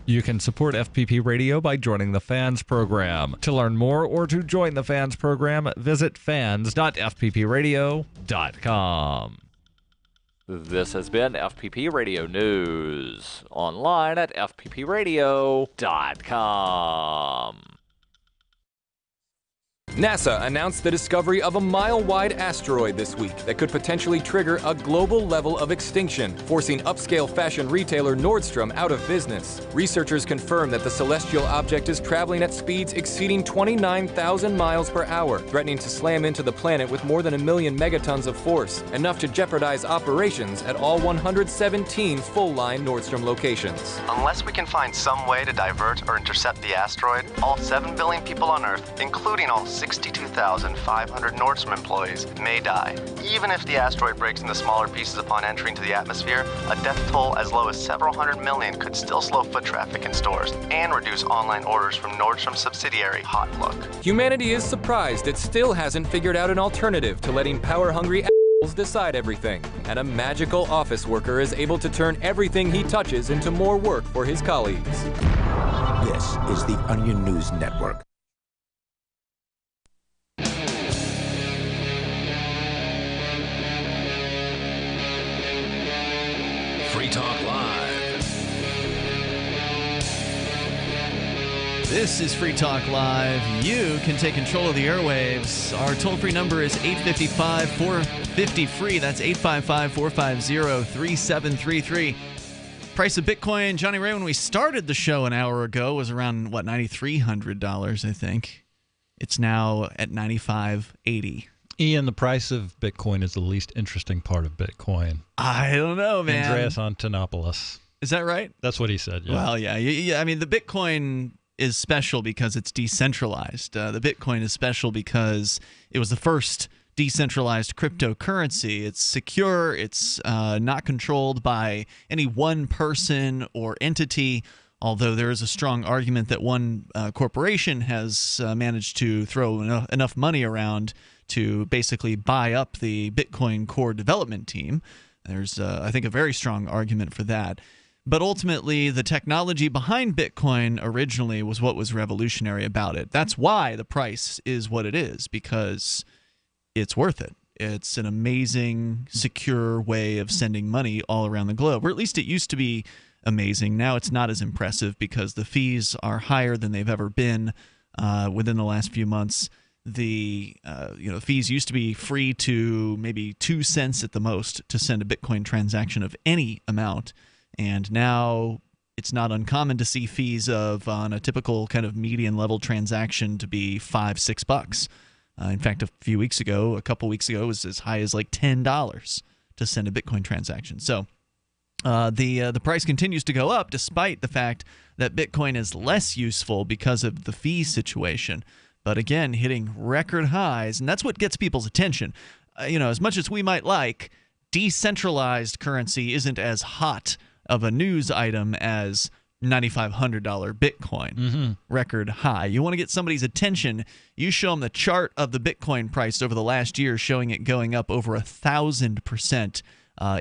You can support FPP Radio by joining the Fans program. To learn more or to join the Fans program, visit fans.fppradio.com. This has been FPP Radio News, online at fppradio.com. NASA announced the discovery of a mile-wide asteroid this week that could potentially trigger a global level of extinction, forcing upscale fashion retailer Nordstrom out of business. Researchers confirm that the celestial object is traveling at speeds exceeding 29,000 miles per hour, threatening to slam into the planet with more than 1 million megatons of force, enough to jeopardize operations at all 117 full-line Nordstrom locations. Unless we can find some way to divert or intercept the asteroid, all 7 billion people on Earth, including all 62,500 Nordstrom employees, may die. Even if the asteroid breaks into smaller pieces upon entering to the atmosphere, a death toll as low as several hundred million could still slow foot traffic in stores and reduce online orders from Nordstrom's subsidiary, Hot Look. Humanity is surprised it still hasn't figured out an alternative to letting power-hungry decide everything, and a magical office worker is able to turn everything he touches into more work for his colleagues. This is the Onion News Network. Free Talk Live. This is Free Talk Live. You can take control of the airwaves. Our toll-free number is 855-450-FREE. That's 855-450-3733. Price of Bitcoin, Johnny Ray, when we started the show an hour ago, was around, $9,300, I think. It's now at $9,580. Ian, the price of Bitcoin is the least interesting part of Bitcoin. I don't know, man. Andreas Antonopoulos. Is that right? That's what he said, yeah. Well, yeah. I mean, the Bitcoin is special because it's decentralized. The Bitcoin is special because it was the first decentralized cryptocurrency. It's secure. It's not controlled by any one person or entity, although there is a strong argument that one corporation has managed to throw enough money around to basically buy up the Bitcoin core development team. There's, I think, a very strong argument for that. But ultimately, the technology behind Bitcoin originally was what was revolutionary about it. That's why the price is what it is, because it's worth it. It's an amazing, secure way of sending money all around the globe, or at least it used to be amazing. Now it's not as impressive because the fees are higher than they've ever been within the last few months. The fees used to be free to maybe 2 cents at the most to send a Bitcoin transaction of any amount, and now it's not uncommon to see fees on a typical kind of median level transaction to be $5-6. In fact, a couple weeks ago, it was as high as like $10 to send a Bitcoin transaction. So the price continues to go up despite the fact that Bitcoin is less useful because of the fee situation. But again, hitting record highs, and that's what gets people's attention. As much as we might like, decentralized currency isn't as hot of a news item as $9,500 Bitcoin record high. You want to get somebody's attention, you show them the chart of the Bitcoin price over the last year, showing it going up over 1,000%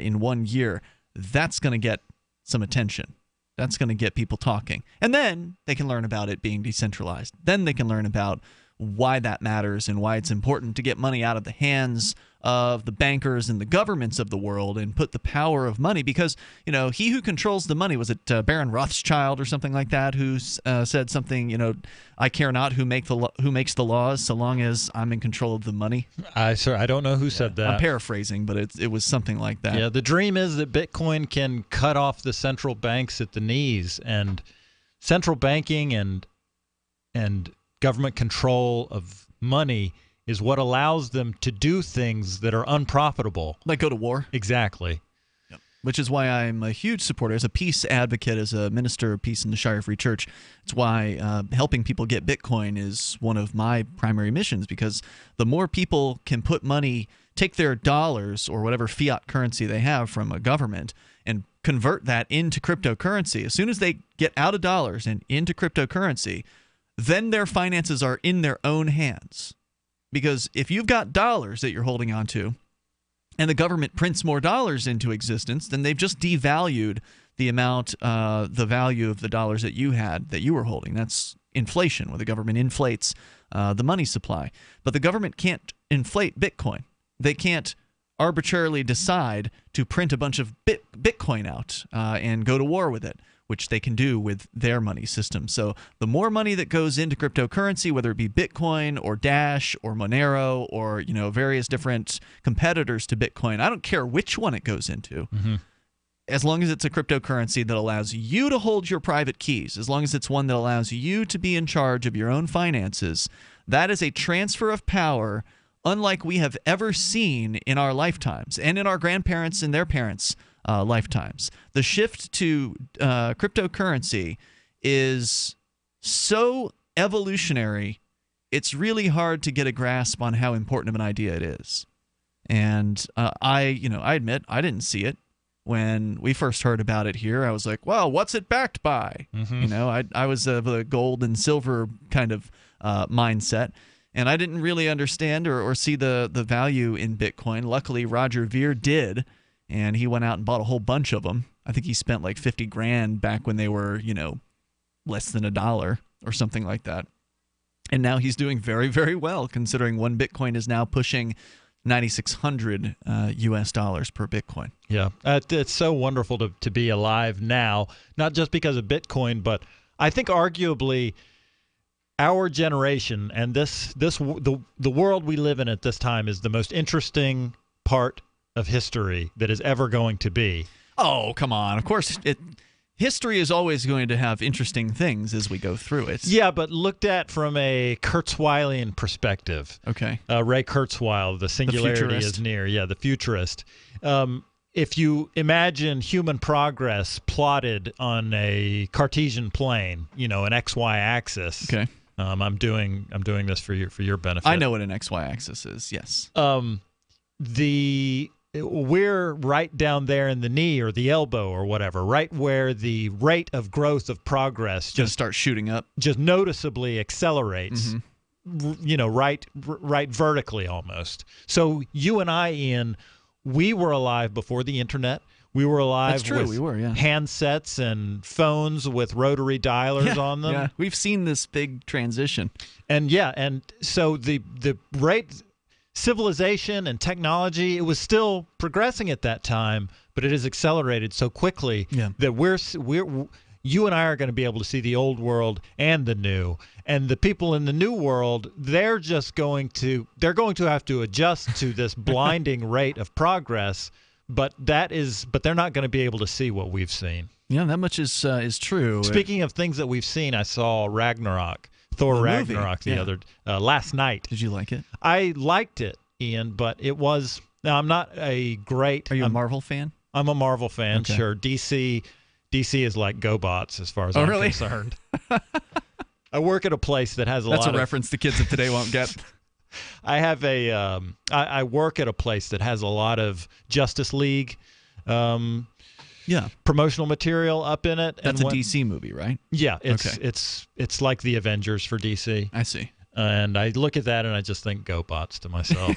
in 1 year. That's going to get some attention. That's going to get people talking. And then they can learn about it being decentralized. Then they can learn about why that matters and why it's important to get money out of the hands of the bankers and the governments of the world and put the power of money, because he who controls the money, was it Baron Rothschild or something like that, who said something, I care not who makes the laws so long as I'm in control of the money. I don't know who said that. I'm paraphrasing, but it was something like that. Yeah, the dream is that Bitcoin can cut off the central banks at the knees, and central banking and government control of money is what allows them to do things that are unprofitable. Like go to war? Exactly. Yep. Which is why I'm a huge supporter, as a peace advocate, as a minister of peace in the Shire Free Church. It's why helping people get Bitcoin is one of my primary missions, because the more people can put money, take their dollars or whatever fiat currency they have from a government and convert that into cryptocurrency. As soon as they get out of dollars and into cryptocurrency, then their finances are in their own hands. Because if you've got dollars that you're holding on to and the government prints more dollars into existence, then they've just devalued the amount, the value of the dollars that you were holding. That's inflation, where the government inflates the money supply. But the government can't inflate Bitcoin. They can't arbitrarily decide to print a bunch of Bitcoin out and go to war with it, which they can do with their money system. So the more money that goes into cryptocurrency, whether it be Bitcoin or Dash or Monero or various different competitors to Bitcoin, I don't care which one it goes into, as long as it's a cryptocurrency that allows you to hold your private keys, as long as it's one that allows you to be in charge of your own finances, that is a transfer of power unlike we have ever seen in our lifetimes and in our grandparents' and their parents' lifetimes. The shift to cryptocurrency is so evolutionary, it's really hard to get a grasp on how important of an idea it is. And I admit I didn't see it when we first heard about it here. I was like, well, what's it backed by? I was of a gold and silver kind of mindset. And I didn't really understand or see the value in Bitcoin. Luckily, Roger Ver did, and he went out and bought a whole bunch of them. I think he spent like $50,000 back when they were, less than $1 or something like that. And now he's doing very, very well, considering one Bitcoin is now pushing $9,600 US dollars per Bitcoin. Yeah, it's so wonderful to be alive now, not just because of Bitcoin, but I think arguably our generation and the world we live in at this time is the most interesting part of history that is ever going to be. Oh, come on. Of course, history is always going to have interesting things as we go through it. Yeah, but looked at from a Kurzweilian perspective. Okay. Ray Kurzweil, the singularity is near. Yeah, the futurist. If you imagine human progress plotted on a Cartesian plane, an XY axis. Okay. I'm doing this for your benefit. I know what an XY axis is. Yes. We're right down there in the knee or the elbow or whatever, right where the rate of growth of progress just starts shooting up, just noticeably accelerates. Right vertically almost. So you and I, Ian, we were alive before the internet. We were alive with handsets and phones with rotary dialers on them. Yeah, we've seen this big transition. And so the rate, civilization and technology, it was still progressing at that time, but it has accelerated so quickly that you and I are going to be able to see the old world and the new. And the people in the new world, they're going to have to adjust to this blinding rate of progress. But they're not going to be able to see what we've seen. Yeah, that much is true. Speaking of things that we've seen, I saw Ragnarok, Thor Ragnarok last night. Did you like it? I liked it, Ian, but it was. Now I'm not a great. Are you a Marvel fan? I'm a Marvel fan. Okay. Sure. DC is like GoBots as far as I'm concerned. I work at a place that has That's a reference the kids of today won't get. I have I work at a place that has a lot of Justice League promotional material up in it. That's a DC movie, right? Yeah, it's like the Avengers for DC. I see. And I look at that and I just think GoBots to myself.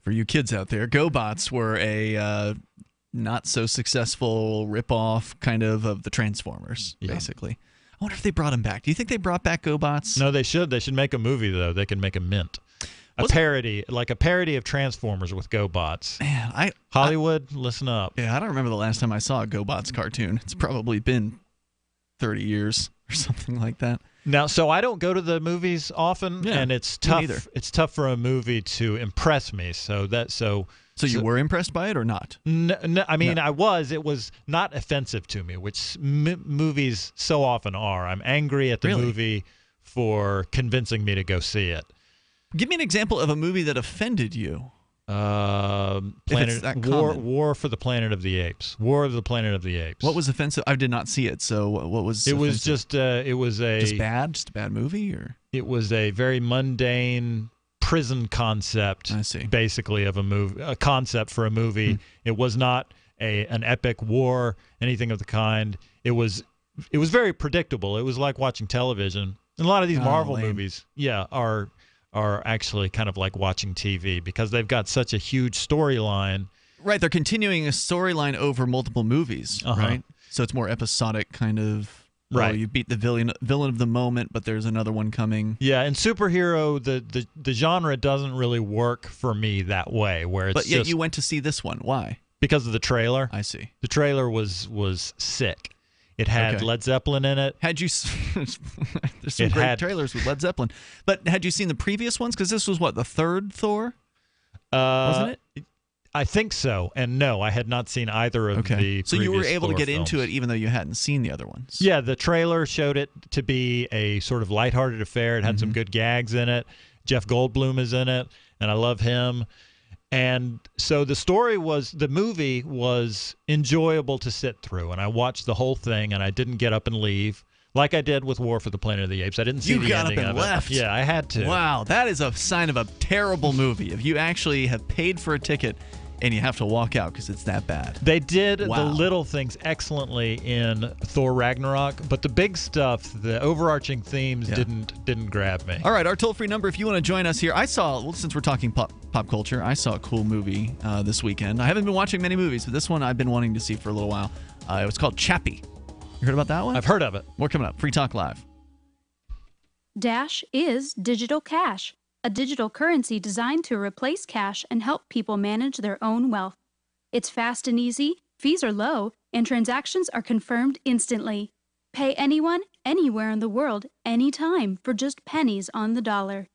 For you kids out there, GoBots were a not so successful ripoff kind of the Transformers, basically. I wonder if they brought them back. Do you think they brought back GoBots? No, they should. They should make a movie, though. They can make a mint. A parody of Transformers with GoBots. Man, Hollywood, listen up. Yeah, I don't remember the last time I saw a GoBots cartoon. It's probably been 30 years or something like that. Now, so I don't go to the movies often, and it's tough. It's tough for a movie to impress me. So you were impressed by it or not? No, I mean, I was. It was not offensive to me, which movies so often are. I'm angry at the movie for convincing me to go see it. Give me an example of a movie that offended you. War for the Planet of the Apes. War of the Planet of the Apes. What was offensive? I did not see it. So what was? It was just. It was just bad. Just a bad movie, or it was a very mundane prison concept. I see. Basically, of a movie, a concept for a movie. It was not an epic war, anything of the kind. It was very predictable. It was like watching television. And a lot of these Marvel movies, are actually kind of like watching TV because they've got such a huge storyline. Right, they're continuing a storyline over multiple movies, right? So it's more episodic kind of. Right, you beat the villain of the moment, but there's another one coming. Yeah, and superhero, the genre doesn't really work for me that way. But yet you went to see this one. Why? Because of the trailer. I see. The trailer was sick. It had Led Zeppelin in it. Had you? There's some great trailers with Led Zeppelin. But had you seen the previous ones? Because this was the third Thor, wasn't it? I think so. And no, I had not seen either of the previous So you were able to get films. into it even though you hadn't seen the other ones. Yeah, the trailer showed it to be a sort of lighthearted affair. It had some good gags in it. Jeff Goldblum is in it, and I love him. And so the movie was enjoyable to sit through, and I watched the whole thing, and I didn't get up and leave like I did with War for the Planet of the Apes. I didn't see the ending of it. You got up and left. Yeah, I had to. Wow, that is a sign of a terrible movie. If you actually have paid for a ticket and you have to walk out because it's that bad. They did Wow. the little things excellently in Thor Ragnarok, but the big stuff, the overarching themes, didn't grab me. All right, our toll-free number, if you want to join us here. I saw, well, since we're talking pop culture, I saw a cool movie this weekend. I haven't been watching many movies, but this one I've been wanting to see for a little while. It was called Chappie. You heard about that one? I've heard of it. More coming up. Free Talk Live. Dash is digital cash, a digital currency designed to replace cash and help people manage their own wealth. It's fast and easy, fees are low, and transactions are confirmed instantly. Pay anyone, anywhere in the world, anytime for just pennies on the dollar.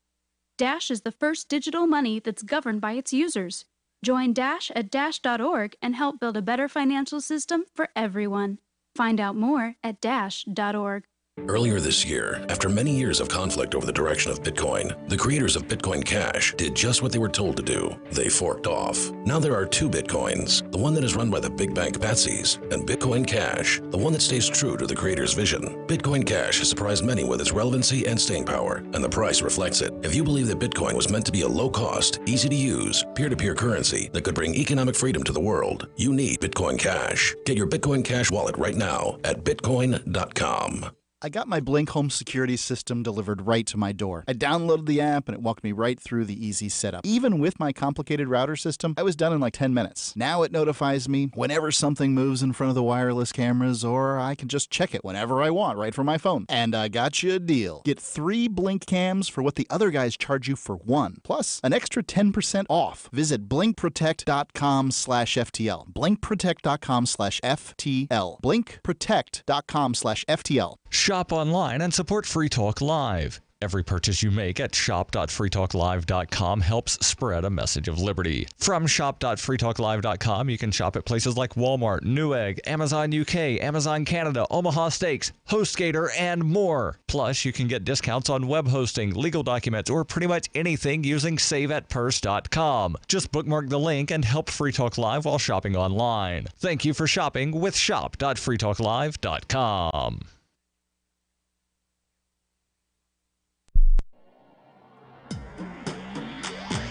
Dash is the first digital money that's governed by its users. Join Dash at dash.org and help build a better financial system for everyone. Find out more at dash.org. Earlier this year, after many years of conflict over the direction of Bitcoin, the creators of Bitcoin Cash did just what they were told to do. They forked off. Now there are two Bitcoins, the one that is run by the big bank patsies, and Bitcoin Cash, the one that stays true to the creator's vision. Bitcoin Cash has surprised many with its relevancy and staying power, and the price reflects it. If you believe that Bitcoin was meant to be a low-cost, easy-to-use, peer-to-peer currency that could bring economic freedom to the world, you need Bitcoin Cash. Get your Bitcoin Cash wallet right now at bitcoin.com. I got my Blink home security system delivered right to my door. I downloaded the app and it walked me right through the easy setup. Even with my complicated router system, I was done in like 10 minutes. Now it notifies me whenever something moves in front of the wireless cameras, or I can just check it whenever I want right from my phone. And I got you a deal. Get 3 Blink cams for what the other guys charge you for 1, plus an extra 10% off. Visit blinkprotect.com/FTL. blinkprotect.com/FTL. blinkprotect.com/FTL. Shop online and support Free Talk Live. Every purchase you make at shop.freetalklive.com helps spread a message of liberty. From shop.freetalklive.com, you can shop at places like Walmart, Newegg, Amazon UK, Amazon Canada, Omaha Steaks, HostGator, and more. Plus, you can get discounts on web hosting, legal documents, or pretty much anything using saveatpurse.com. Just bookmark the link and help Free Talk Live while shopping online. Thank you for shopping with shop.freetalklive.com.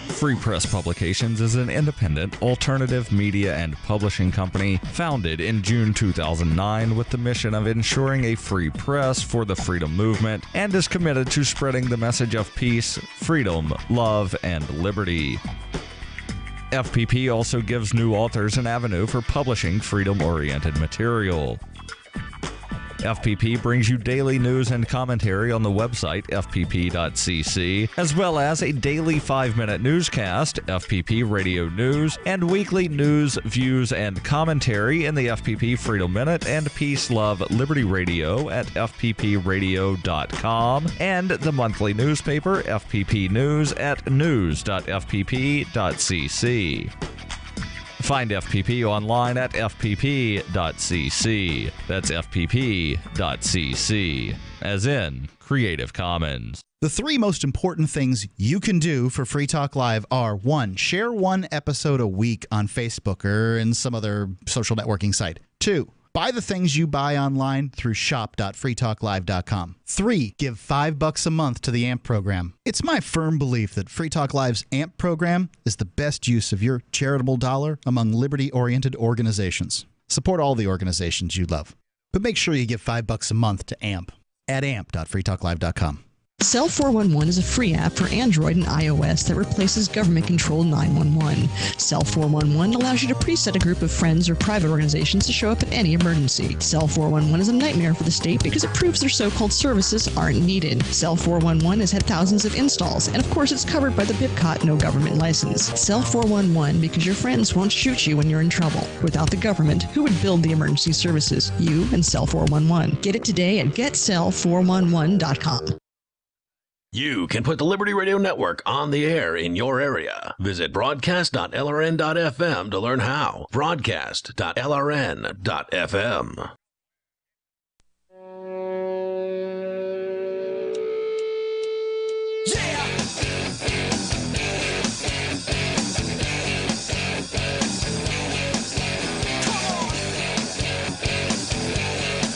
Free Press Publications is an independent, alternative media and publishing company founded in June 2009 with the mission of ensuring a free press for the freedom movement and is committed to spreading the message of peace, freedom, love, and liberty. FPP also gives new authors an avenue for publishing freedom-oriented material. FPP brings you daily news and commentary on the website fpp.cc, as well as a daily 5-minute newscast, FPP Radio News, and weekly news, views, and commentary in the FPP Freedom Minute and Peace, Love, Liberty Radio at fppradio.com, and the monthly newspaper FPP News at news.fpp.cc. Find FPP online at fpp.cc. That's fpp.cc, as in Creative Commons. The 3 most important things you can do for Free Talk Live are: 1, share 1 episode a week on Facebook or in some other social networking site. 2, buy the things you buy online through shop.freetalklive.com. 3, give $5 a month to the AMP program. It's my firm belief that Free Talk Live's AMP program is the best use of your charitable dollar among liberty-oriented organizations. Support all the organizations you love, but make sure you give $5 a month to AMP at amp.freetalklive.com. Cell 411 is a free app for Android and iOS that replaces government-controlled 911. Cell 411 allows you to preset a group of friends or private organizations to show up at any emergency. Cell 411 is a nightmare for the state because it proves their so-called services aren't needed. Cell 411 has had thousands of installs, and of course it's covered by the BIPCOT no government license. Cell 411 because your friends won't shoot you when you're in trouble. Without the government, who would build the emergency services? You and Cell 411. Get it today at getcell411.com. You can put the Liberty Radio Network on the air in your area. Visit broadcast.lrn.fm to learn how. Broadcast.lrn.fm.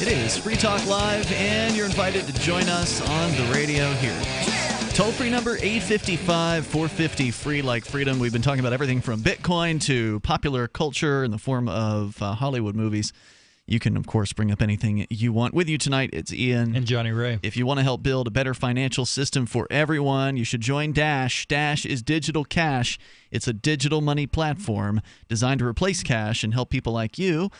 It is Free Talk Live, and you're invited to join us on the radio here. Toll-free number 855-450-FREE like freedom. We've been talking about everything from Bitcoin to popular culture in the form of Hollywood movies. You can, of course, bring up anything you want. With you tonight, it's Ian. And Johnny Ray. If you want to help build a better financial system for everyone, you should join Dash. Dash is digital cash. It's a digital money platform designed to replace cash and help people like you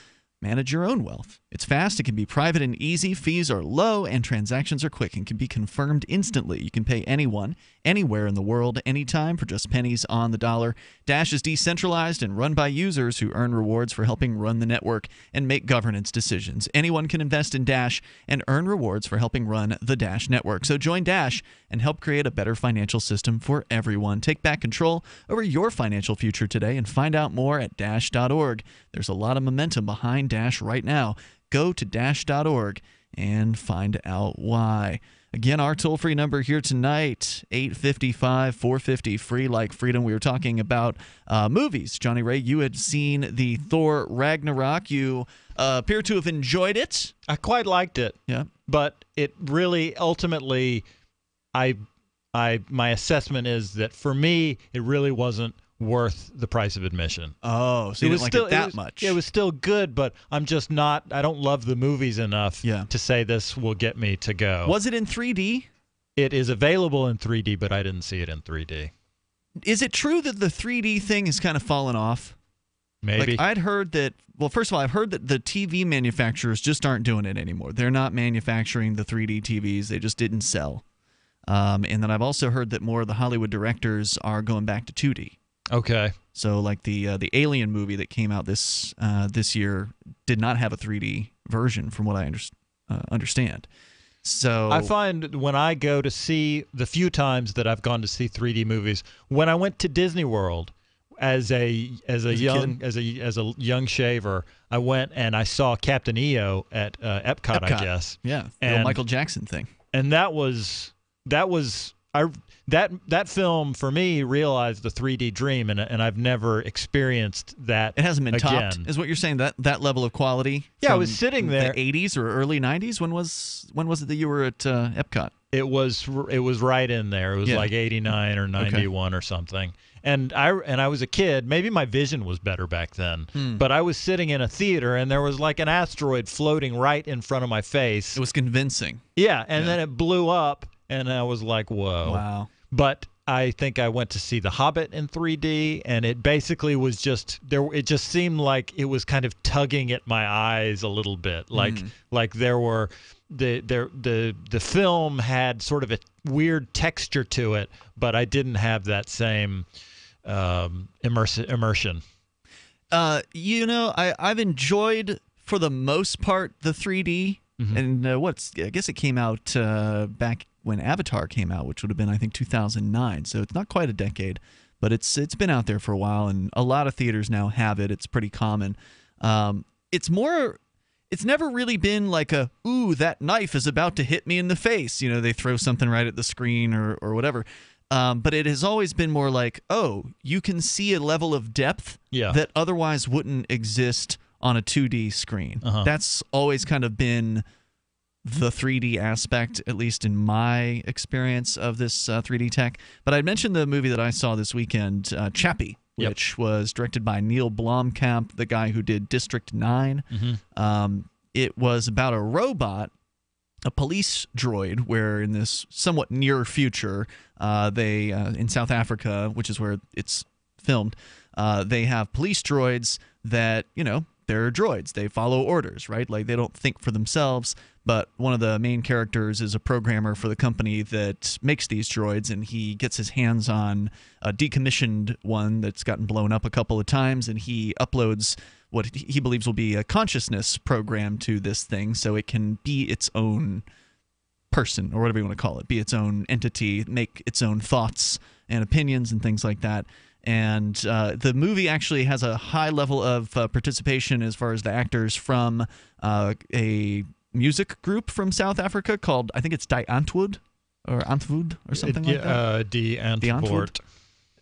manage your own wealth. It's fast, it can be private and easy, fees are low, and transactions are quick and can be confirmed instantly. You can pay anyone, anywhere in the world, anytime for just pennies on the dollar. Dash is decentralized and run by users who earn rewards for helping run the network and make governance decisions. Anyone can invest in Dash and earn rewards for helping run the Dash network. So join Dash and help create a better financial system for everyone. Take back control over your financial future today and find out more at Dash.org. There's a lot of momentum behind Dash right now. Go to Dash.org and find out why. Again, our toll-free number here tonight, 855-450-FREE like freedom. We were talking about movies. Johnny Ray, you had seen the Thor Ragnarok. You appear to have enjoyed it. I quite liked it. Yeah. But it really, ultimately, my assessment is that for me, it really wasn't worth the price of admission. Oh, so you didn't like it that much. It was still good, but I'm just not, I don't love the movies enough to say this will get me to go. Was it in 3D? It is available in 3D, but I didn't see it in 3D. Is it true that the 3D thing has kind of fallen off? Maybe. Like, I'd heard that, well, first of all, I've heard that the TV manufacturers just aren't doing it anymore. They're not manufacturing the 3D TVs. They just didn't sell. And then I've also heard that more of the Hollywood directors are going back to 2D. Okay. So, like the Alien movie that came out this year did not have a 3D version, from what I understand. So I find when I go to see, the few times that I've gone to see 3D movies, when I went to Disney World as a young shaver, I went and I saw Captain EO at Epcot, I guess. Yeah, the old Michael Jackson thing. And that film for me realized the 3D dream, and I've never experienced that. It hasn't been again. topped, is what you're saying? That level of quality. Yeah, I was sitting there. The 80s or early 90s. When was it that you were at Epcot? It was right in there. It was like 89 or 91 or something. And I was a kid. Maybe my vision was better back then. But I was sitting in a theater, and there was like an asteroid floating right in front of my face. It was convincing. Yeah, and then it blew up, and I was like, whoa. Wow. But I think I went to see The Hobbit in 3D, and it basically was just there. It just seemed like it was kind of tugging at my eyes a little bit, like there were the film had sort of a weird texture to it, but I didn't have that same immersion. I've enjoyed for the most part the 3D, and I guess it came out back when Avatar came out, which would have been, I think, 2009. So it's not quite a decade, but it's been out there for a while, and a lot of theaters now have it. It's pretty common. It's never really been like ooh, that knife is about to hit me in the face. You know, they throw something right at the screen or whatever. But it has always been more like, oh, you can see a level of depth that otherwise wouldn't exist on a 2D screen. That's always kind of been the 3D aspect, at least in my experience of this 3D tech. But I mentioned the movie that I saw this weekend, Chappie, which was directed by Neil Blomkamp, the guy who did District 9. It was about a robot, a police droid, where in this somewhat near future, they in South Africa, which is where it's filmed, they have police droids that, they're droids. They follow orders, right? Like, they don't think for themselves. But one of the main characters is a programmer for the company that makes these droids, and he gets his hands on a decommissioned one that's gotten blown up a couple of times, and he uploads what he believes will be a consciousness program to this thing so it can be its own person, or whatever you want to call it, be its own entity, make its own thoughts and opinions and things like that. And the movie actually has a high level of participation as far as the actors from a music group from South Africa called, I think it's Die Antwoord or something like that. Die Antwoord.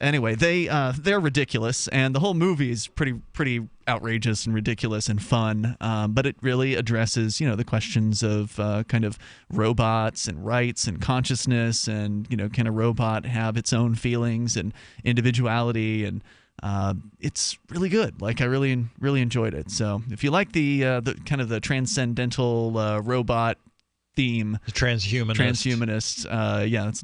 Anyway, they're ridiculous, and the whole movie is pretty outrageous and ridiculous and fun. But it really addresses, the questions of kind of robots and rights and consciousness, and can a robot have its own feelings and individuality? And it's really good. Like, I really enjoyed it. So if you like the kind of the transcendental robot theme, the transhumanist,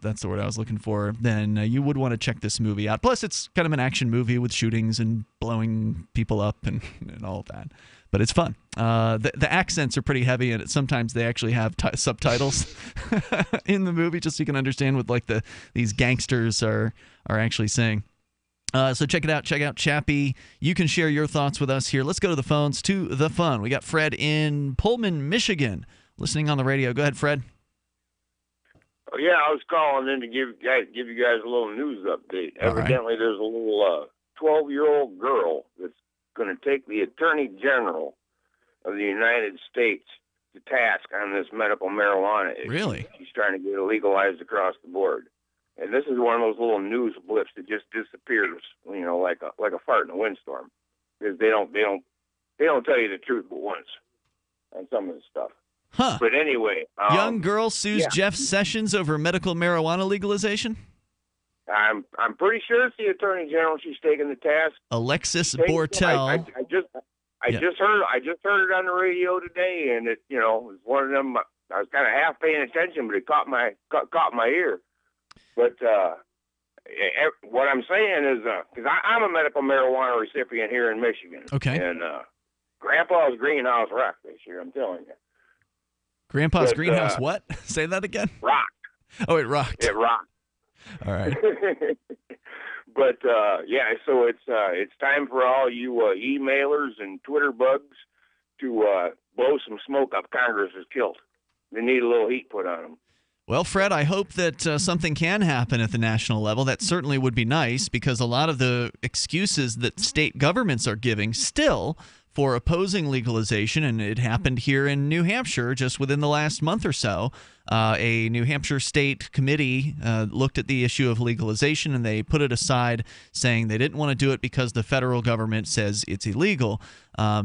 that's the word I was looking for, then you would want to check this movie out. Plus, it's kind of an action movie with shootings and blowing people up and all of that. But it's fun. The accents are pretty heavy, and sometimes they actually have subtitles in the movie, just so you can understand what these gangsters are actually saying. So check it out. Check out Chappie. You can share your thoughts with us here. Let's go to the phones, to the fun. We got Fred in Pullman, Michigan, listening on the radio. Go ahead, Fred. Oh, yeah, I was calling in to give you guys a little news update. Evidently, there's a little 12-year-old girl that's going to take the Attorney General of the United States to task on this medical marijuana issue. Really? She's trying to get it legalized across the board. And this is one of those little news blips that just disappears, like a fart in a windstorm, because they don't tell you the truth but once on some of this stuff. Huh. But anyway, young girl sues Jeff Sessions over medical marijuana legalization. I'm pretty sure it's the Attorney General she's taking the task. Alexis Bortel. I just heard it on the radio today, and it was one of them. I was kind of half paying attention, but it caught my ear. But what I'm saying is, because I'm a medical marijuana recipient here in Michigan. Okay. And Grandpa's greenhouse rocked this year, I'm telling you. Grandpa's greenhouse what? Say that again? Rocked. Oh, it rocked. It rocked. All right. But, so it's time for all you emailers and Twitter bugs to blow some smoke up Congress's kilt. They need a little heat put on them. Well, Fred, I hope that something can happen at the national level. That certainly would be nice, because a lot of the excuses that state governments are giving still for opposing legalization, and it happened here in New Hampshire just within the last month or so. A New Hampshire state committee looked at the issue of legalization, and they put it aside, saying they didn't want to do it because the federal government says it's illegal,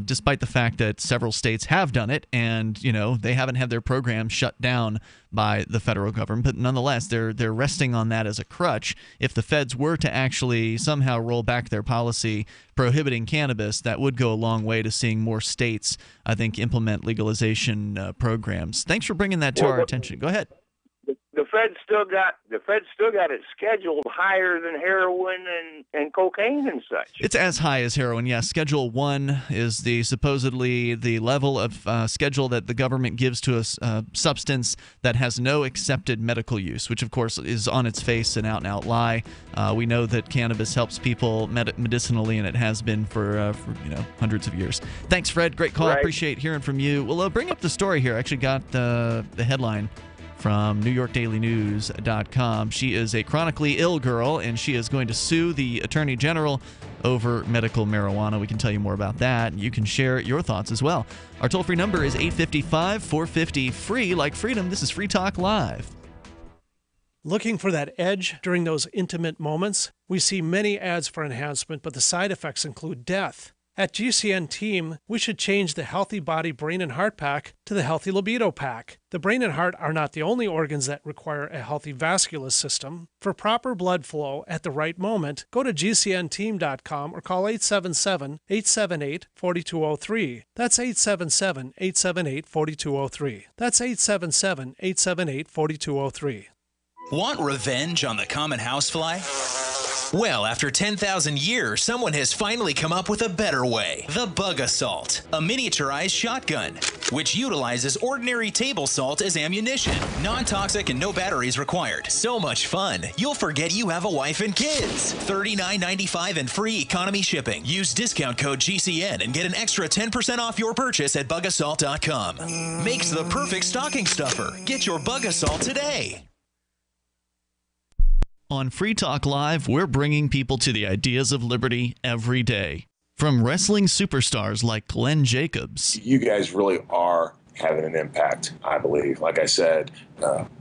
despite the fact that several states have done it, and they haven't had their program shut down by the federal government. But nonetheless, they're resting on that as a crutch. If the feds were to actually somehow roll back their policy prohibiting cannabis, that would go a long way to seeing more states, I think, implement legalization programs. Thanks for bringing that to our attention. Go ahead. The Feds still got it scheduled higher than heroin and cocaine and such. It's as high as heroin, yes. Schedule 1 is supposedly the level of schedule that the government gives to a substance that has no accepted medical use, which of course is on its face an out-and-out lie. We know that cannabis helps people medicinally, and it has been for hundreds of years. Thanks, Fred. Great call. Right. Appreciate hearing from you. We'll bring up the story here. I actually got the headline from NewYorkDailyNews.com. She is a chronically ill girl, and she is going to sue the Attorney General over medical marijuana. We can tell you more about that. You can share your thoughts as well. Our toll-free number is 855-450-FREE, like freedom. This is Free Talk Live. Looking for that edge during those intimate moments? We see many ads for enhancement, but the side effects include death. At GCN Team, we should change the Healthy Body, Brain, and Heart Pack to the Healthy Libido Pack. The brain and heart are not the only organs that require a healthy vascular system. For proper blood flow at the right moment, go to GCNteam.com or call 877-878-4203. That's 877-878-4203. That's 877-878-4203. Want revenge on the common housefly? Well, after 10,000 years, someone has finally come up with a better way. The Bug Assault, a miniaturized shotgun, which utilizes ordinary table salt as ammunition. Non-toxic and no batteries required. So much fun, you'll forget you have a wife and kids. $39.95 and free economy shipping. Use discount code GCN and get an extra 10% off your purchase at bugassault.com. Makes the perfect stocking stuffer. Get your Bug Assault today. On Free Talk Live, we're bringing people to the ideas of liberty every day. From wrestling superstars like Glenn Jacobs. You guys really are having an impact, I believe. Like I said,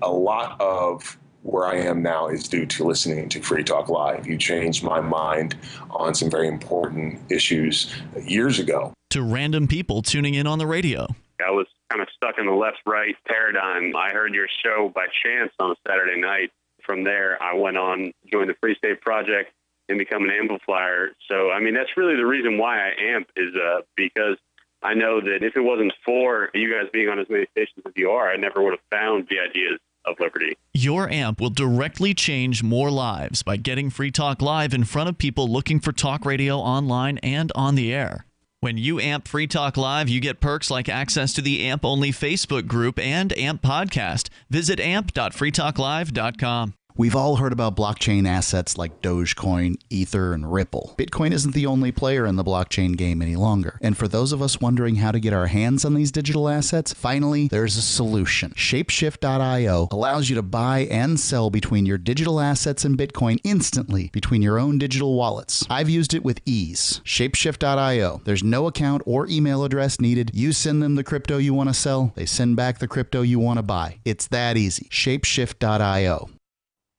a lot of where I am now is due to listening to Free Talk Live. You changed my mind on some very important issues years ago. To random people tuning in on the radio. I was kind of stuck in the left-right paradigm. I heard your show by chance on a Saturday night. From there, I went on, joined the Free State Project, and become an amplifier. So, I mean, that's really the reason why I amp is because I know that if it wasn't for you guys being on as many stations as you are, I never would have found the ideas of liberty. Your amp will directly change more lives by getting Free Talk Live in front of people looking for talk radio online and on the air. When you amp Free Talk Live, you get perks like access to the AMP-only Facebook group and AMP podcast. Visit amp.freetalklive.com. We've all heard about blockchain assets like Dogecoin, Ether, and Ripple. Bitcoin isn't the only player in the blockchain game any longer. And for those of us wondering how to get our hands on these digital assets, finally, there's a solution. Shapeshift.io allows you to buy and sell between your digital assets and Bitcoin instantly between your own digital wallets. I've used it with ease. Shapeshift.io. There's no account or email address needed. You send them the crypto you want to sell. They send back the crypto you want to buy. It's that easy. Shapeshift.io.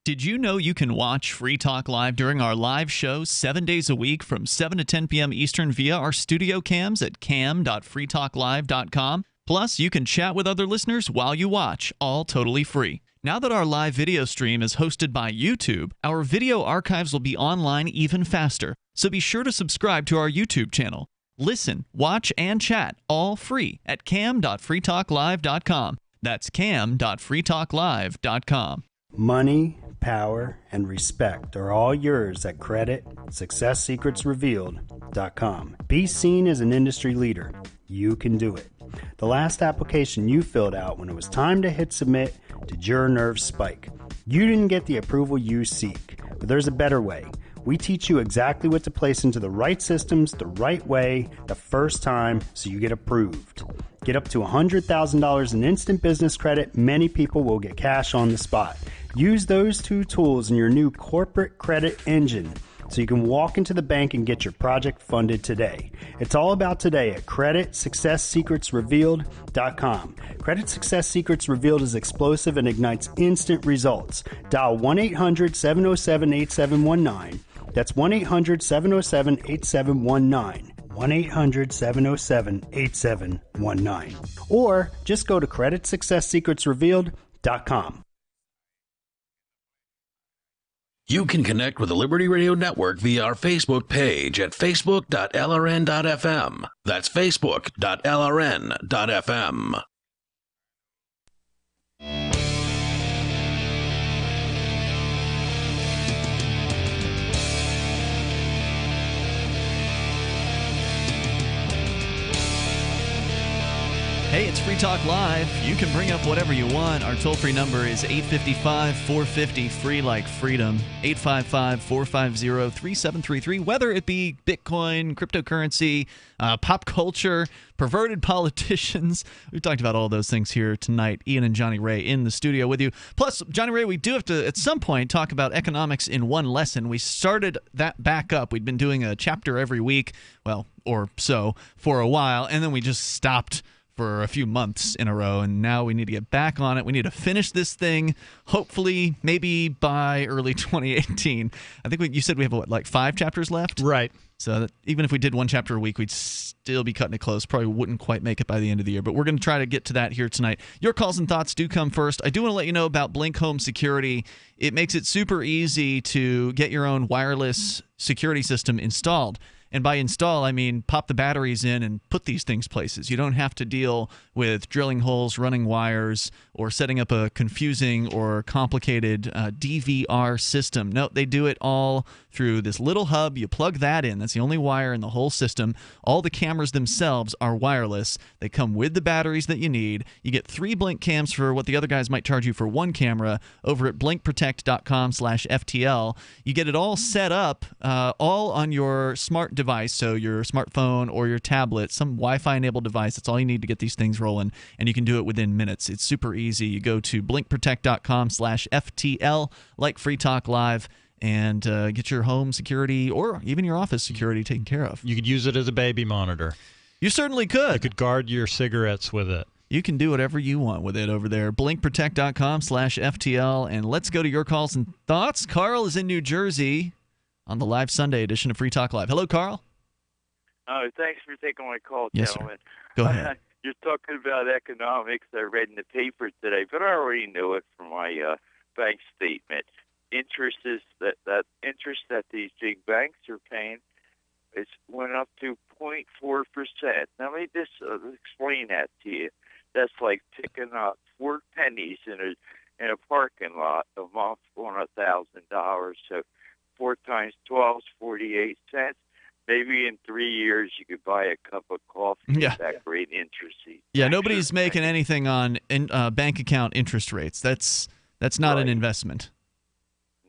Did you know you can watch Free Talk Live during our live show 7 days a week from 7 to 10 p.m. Eastern via our studio cams at cam.freetalklive.com? Plus, you can chat with other listeners while you watch, all totally free. Now that our live video stream is hosted by YouTube, our video archives will be online even faster, so be sure to subscribe to our YouTube channel. Listen, watch, and chat all free at cam.freetalklive.com. That's cam.freetalklive.com. Money, power, and respect are all yours at creditsuccesssecretsrevealed.com. Be seen as an industry leader. You can do it. The last application you filled out when it was time to hit submit did your nerves spike. You didn't get the approval you seek, but there's a better way. We teach you exactly what to place into the right systems the right way the first time so you get approved. Get up to $100,000 in instant business credit. Many people will get cash on the spot. Use those two tools in your new corporate credit engine so you can walk into the bank and get your project funded today. It's all about today at creditsuccesssecretsrevealed.com. Credit Success Secrets Revealed is explosive and ignites instant results. Dial 1-800-707-8719. That's 1-800-707-8719. 1-800-707-8719. Or just go to creditsuccesssecretsrevealed.com. You can connect with the Liberty Radio Network via our Facebook page at facebook.lrn.fm. That's facebook.lrn.fm. Hey, it's Free Talk Live. You can bring up whatever you want. Our toll-free number is 855-450, free like freedom, 855-450-3733. Whether it be Bitcoin, cryptocurrency, pop culture, perverted politicians. We've talked about all those things here tonight. Ian and Johnny Ray in the studio with you. Plus, Johnny Ray, we do have to, at some point, talk about economics in one lesson. We started that back up. We'd been doing a chapter every week, well, or so, for a while, and then we just stopped for a few months in a row, and now we need to get back on it. We need to finish this thing, hopefully, maybe by early 2018. I think you said we have, what, like 5 chapters left? Right. So that even if we did one chapter a week, we'd still be cutting it close. Probably wouldn't quite make it by the end of the year, but we're going to try to get to that here tonight. Your calls and thoughts do come first. I do want to let you know about Blink Home Security. It makes it super easy to get your own wireless security system installed. And by install, I mean pop the batteries in and put these things places. You don't have to deal with drilling holes, running wires, or setting up a confusing or complicated DVR system. No, they do it all through this little hub. You plug that in. That's the only wire in the whole system. All the cameras themselves are wireless. They come with the batteries that you need. You get 3 Blink cams for what the other guys might charge you for 1 camera over at blinkprotect.com/FTL. You get it all set up, all on your smart device, so your smartphone or your tablet, some Wi-Fi enabled device. That's all you need to get these things rolling, and you can do it within minutes. It's super easy. You go to blinkprotect.com/FTL, like Free Talk Live, and get your home security or even your office security taken care of. You could use it as a baby monitor. You certainly could. You could guard your cigarettes with it. You can do whatever you want with it over there. blinkprotect.com/FTL. And let's go to your calls and thoughts. Carl is in New Jersey on the live Sunday edition of Free Talk Live. Hello, Carl. Oh, thanks for taking my call, Yes, gentlemen. Sir. Go ahead. You're talking about economics. I read in the paper today, but I already knew it from my bank statement. Interest is that interest that these big banks are paying. It went up to 0.4%. Now, let me just explain that to you. That's like picking up 4 pennies in a parking lot a month on $1,000. So 4 times 12 is 48 cents. Maybe in 3 years you could buy a cup of coffee with that great interest. Yeah, nobody's making anything on bank account interest rates. That's not an investment.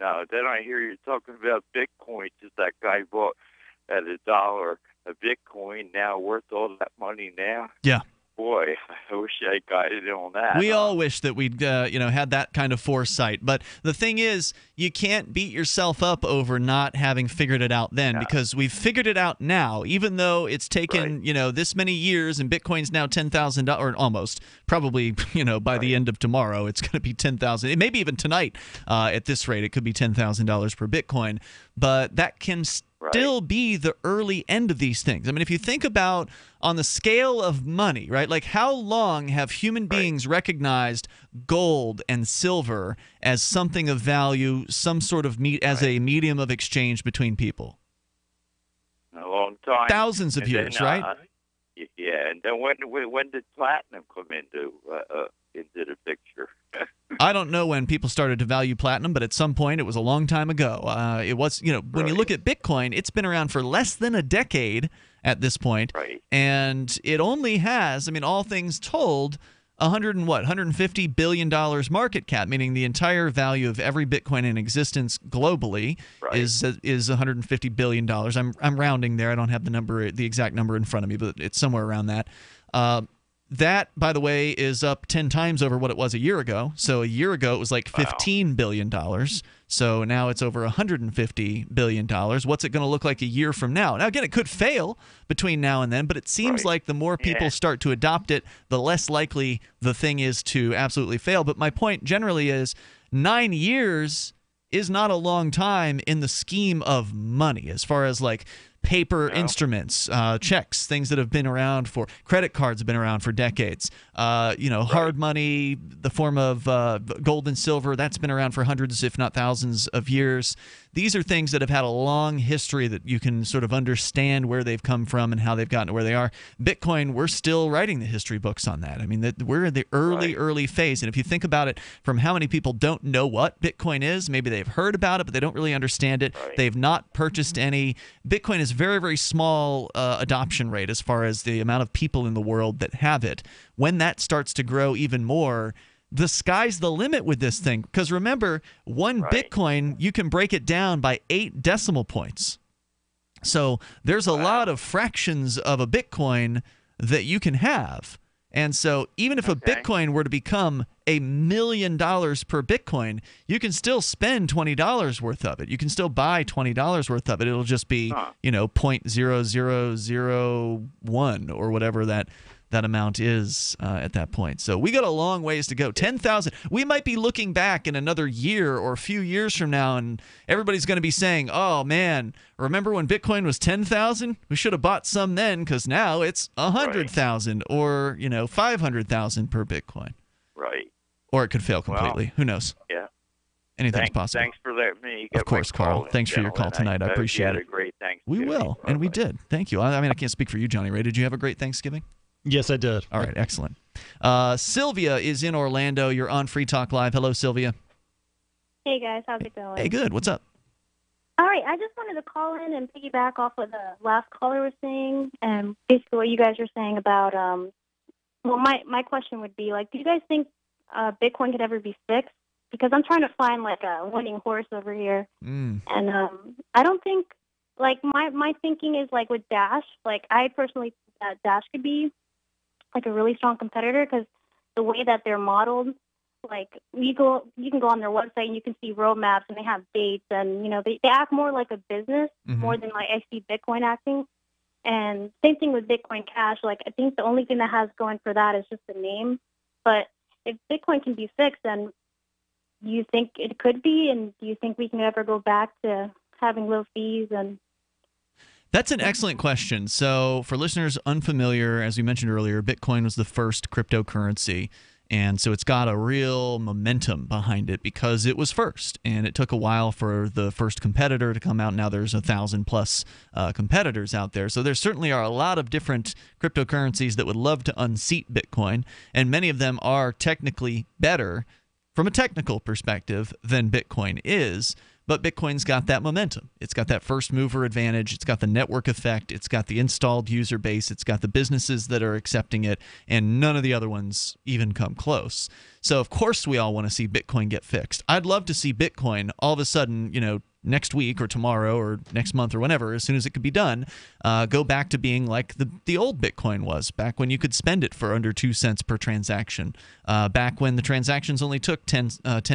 No, then I hear you talking about Bitcoin. Just that guy bought at $1 a Bitcoin, now worth all that money now. Yeah. Boy, I wish I got it on that. We all wish that we'd had that kind of foresight. But the thing is, you can't beat yourself up over not having figured it out then, because we've figured it out now, even though it's taken this many years, and Bitcoin's now $10,000 or almost. Probably by the end of tomorrow, it's going to be $10,000. Maybe even tonight, at this rate, it could be $10,000 per Bitcoin. But that can still be the early end of these things. I mean, if you think about on the scale of money, right? Like, how long have human beings recognized gold and silver as something of value, some sort of as a medium of exchange between people? A long time. Thousands of years, right? Yeah, and then when did platinum come into the picture? I don't know when people started to value platinum, but at some point, it was a long time ago. It was, when you look at Bitcoin, it's been around for less than a decade at this point, and it only has, all things told, $150 billion market cap, meaning the entire value of every Bitcoin in existence globally is $150 billion. I'm rounding there. I don't have the exact number in front of me, but it's somewhere around that. That, by the way, is up 10 times over what it was a year ago. So a year ago, it was like $15 billion. So now it's over $150 billion. What's it going to look like a year from now? Now, again, it could fail between now and then, but it seems like the more people start to adopt it, the less likely the thing is to absolutely fail. But my point generally is 9 years is not a long time in the scheme of money, as far as like paper instruments, checks, things that have been around for credit cards have been around for decades. Hard money, the form of gold and silver, that's been around for hundreds, if not thousands of years. These are things that have had a long history that you can sort of understand where they've come from and how they've gotten to where they are. Bitcoin, we're still writing the history books on that. I mean, we're in the early phase. And if you think about it from how many people don't know what Bitcoin is, maybe they've heard about it, but they don't really understand it. They've not purchased any. Bitcoin is very, very small adoption rate as far as the amount of people in the world that have it. When that starts to grow even more, the sky's the limit with this thing. Because remember, one Bitcoin, you can break it down by 8 decimal points. So there's a lot of fractions of a Bitcoin that you can have. And so even if a Bitcoin were to become $1 million per Bitcoin, you can still spend $20 worth of it. You can still buy $20 worth of it. It'll just be, 0.0001 or whatever that amount is at that point. So we got a long ways to go. 10,000. We might be looking back in another year or a few years from now, and everybody's going to be saying, oh, man, remember when Bitcoin was 10,000? We should have bought some then, because now it's 100,000 or, 500,000 per Bitcoin. Right. Or it could fail completely. Who knows? Yeah. Anything's possible. Thanks for letting me get Of course, Carl. Thanks for your call tonight. I appreciate it. You had a great Thanksgiving. We will, and we did. Thank you. I mean, I can't speak for you, Johnny Ray. Did you have a great Thanksgiving? Yes, I did. All right, excellent. Sylvia is in Orlando. You're on Free Talk Live. Hello, Sylvia. Hey, guys. How's it going? Hey, good. What's up? All right. I just wanted to call in and piggyback off what the last caller was saying, and basically what you guys were saying about, my question would be, do you guys think Bitcoin could ever be fixed? Because I'm trying to find, a winning horse over here. And I don't think, my thinking is, with Dash, I personally think that Dash could be, a really strong competitor, because the way that they're modeled, you can go on their website and you can see roadmaps, and they have dates, and, they act more like a business more than, I see Bitcoin acting. And same thing with Bitcoin Cash. Like, I think the only thing that has going for that is just the name. But if Bitcoin can be fixed, then do you think it could be? And do you think we can ever go back to having low fees? And that's an excellent question. So for listeners unfamiliar, as we mentioned earlier, Bitcoin was the first cryptocurrency. And so it's got a real momentum behind it because it was first. And it took a while for the first competitor to come out. Now there's 1,000+ competitors out there. So there certainly are a lot of different cryptocurrencies that would love to unseat Bitcoin. And many of them are technically better from a technical perspective than Bitcoin is. But Bitcoin's got that momentum. It's got that first mover advantage. It's got the network effect. It's got the installed user base. It's got the businesses that are accepting it. And none of the other ones even come close. So, of course, we all want to see Bitcoin get fixed. I'd love to see Bitcoin all of a sudden, next week or tomorrow or next month or whenever, as soon as it could be done, go back to being like the old Bitcoin was, back when you could spend it for under 2 cents per transaction, back when the transactions only took 10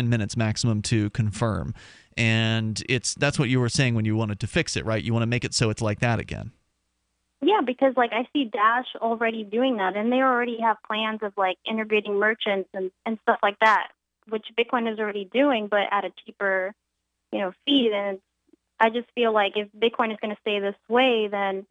minutes maximum to confirm. And that's what you were saying when you wanted to fix it, right? You want to make it so it's like that again. yeah, because like I see Dash already doing that, and they already have plans of like integrating merchants and stuff like that, which Bitcoin is already doing, but at a cheaper, fee. And I just feel like if Bitcoin is going to stay this way, then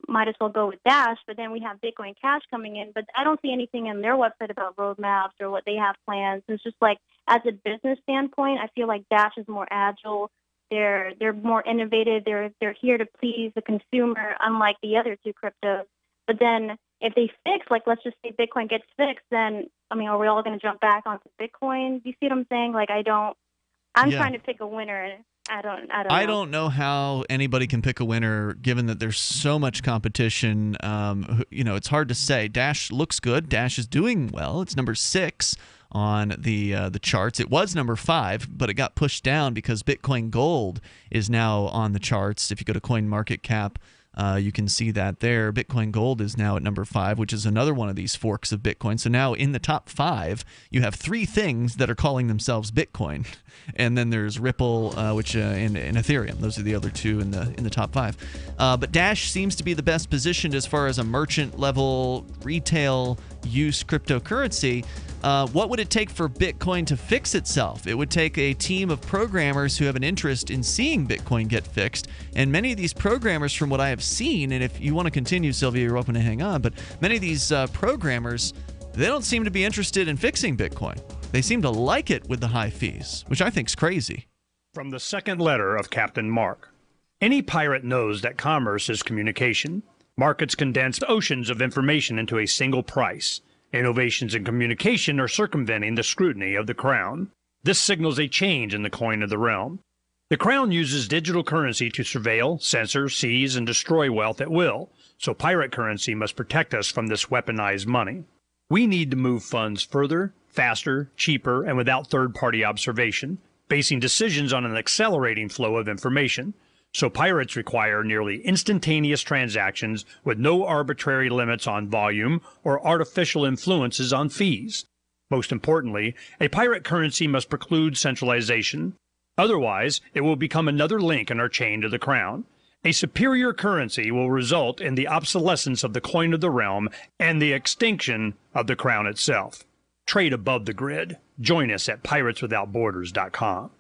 might as well go with Dash. But then we have Bitcoin Cash coming in, but I don't see anything in their website about roadmaps or what they have plans. It's just like, as a business standpoint, I feel like Dash is more agile. They're more innovative. They're here to please the consumer, unlike the other two cryptos. But then if they fix, like let's just say Bitcoin gets fixed, then are we all going to jump back onto Bitcoin? Do you see what I'm saying? Like I'm trying to pick a winner. I don't know. I don't know how anybody can pick a winner given that there's so much competition. It's hard to say. Dash looks good. Dash is doing well. It's number 6 on the charts. It was number 5, but it got pushed down because Bitcoin Gold is now on the charts. If you go to CoinMarketCap, you can see that there. Bitcoin Gold is now at number 5, which is another one of these forks of Bitcoin. So now in the top 5, you have 3 things that are calling themselves Bitcoin, and then there's Ripple, which and Ethereum. Those are the other 2 in the top 5. But Dash seems to be the best positioned as far as a merchant level retail use cryptocurrency. What would it take for Bitcoin to fix itself? It would take a team of programmers who have an interest in seeing Bitcoin get fixed. And many of these programmers, from what I have seen, and if you want to continue, Sylvia, you're welcome to hang on, but many of these programmers, they don't seem to be interested in fixing Bitcoin. They seem to like it with the high fees, which I think is crazy. From the second letter of Captain Mark. Any pirate knows that commerce is communication. Markets condense oceans of information into a single price. Innovations in communication are circumventing the scrutiny of the Crown. This signals a change in the coin of the realm. The Crown uses digital currency to surveil, censor, seize, and destroy wealth at will, so pirate currency must protect us from this weaponized money. We need to move funds further, faster, cheaper, and without third-party observation, basing decisions on an accelerating flow of information. So pirates require nearly instantaneous transactions with no arbitrary limits on volume or artificial influences on fees. Most importantly, a pirate currency must preclude centralization. Otherwise, it will become another link in our chain to the Crown. A superior currency will result in the obsolescence of the coin of the realm and the extinction of the Crown itself. Trade above the grid. Join us at pirateswithoutborders.com.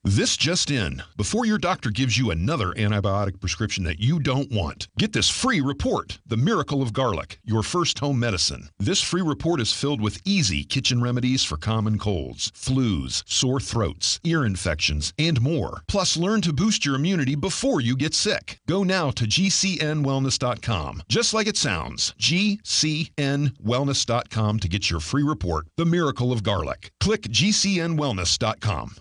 This just in. Before your doctor gives you another antibiotic prescription that you don't want, get this free report, The Miracle of Garlic, your first home medicine. This free report is filled with easy kitchen remedies for common colds, flus, sore throats, ear infections, and more. Plus, learn to boost your immunity before you get sick. Go now to gcnwellness.com. Just like it sounds, gcnwellness.com to get your free report, The Miracle of Garlic. Click gcnwellness.com.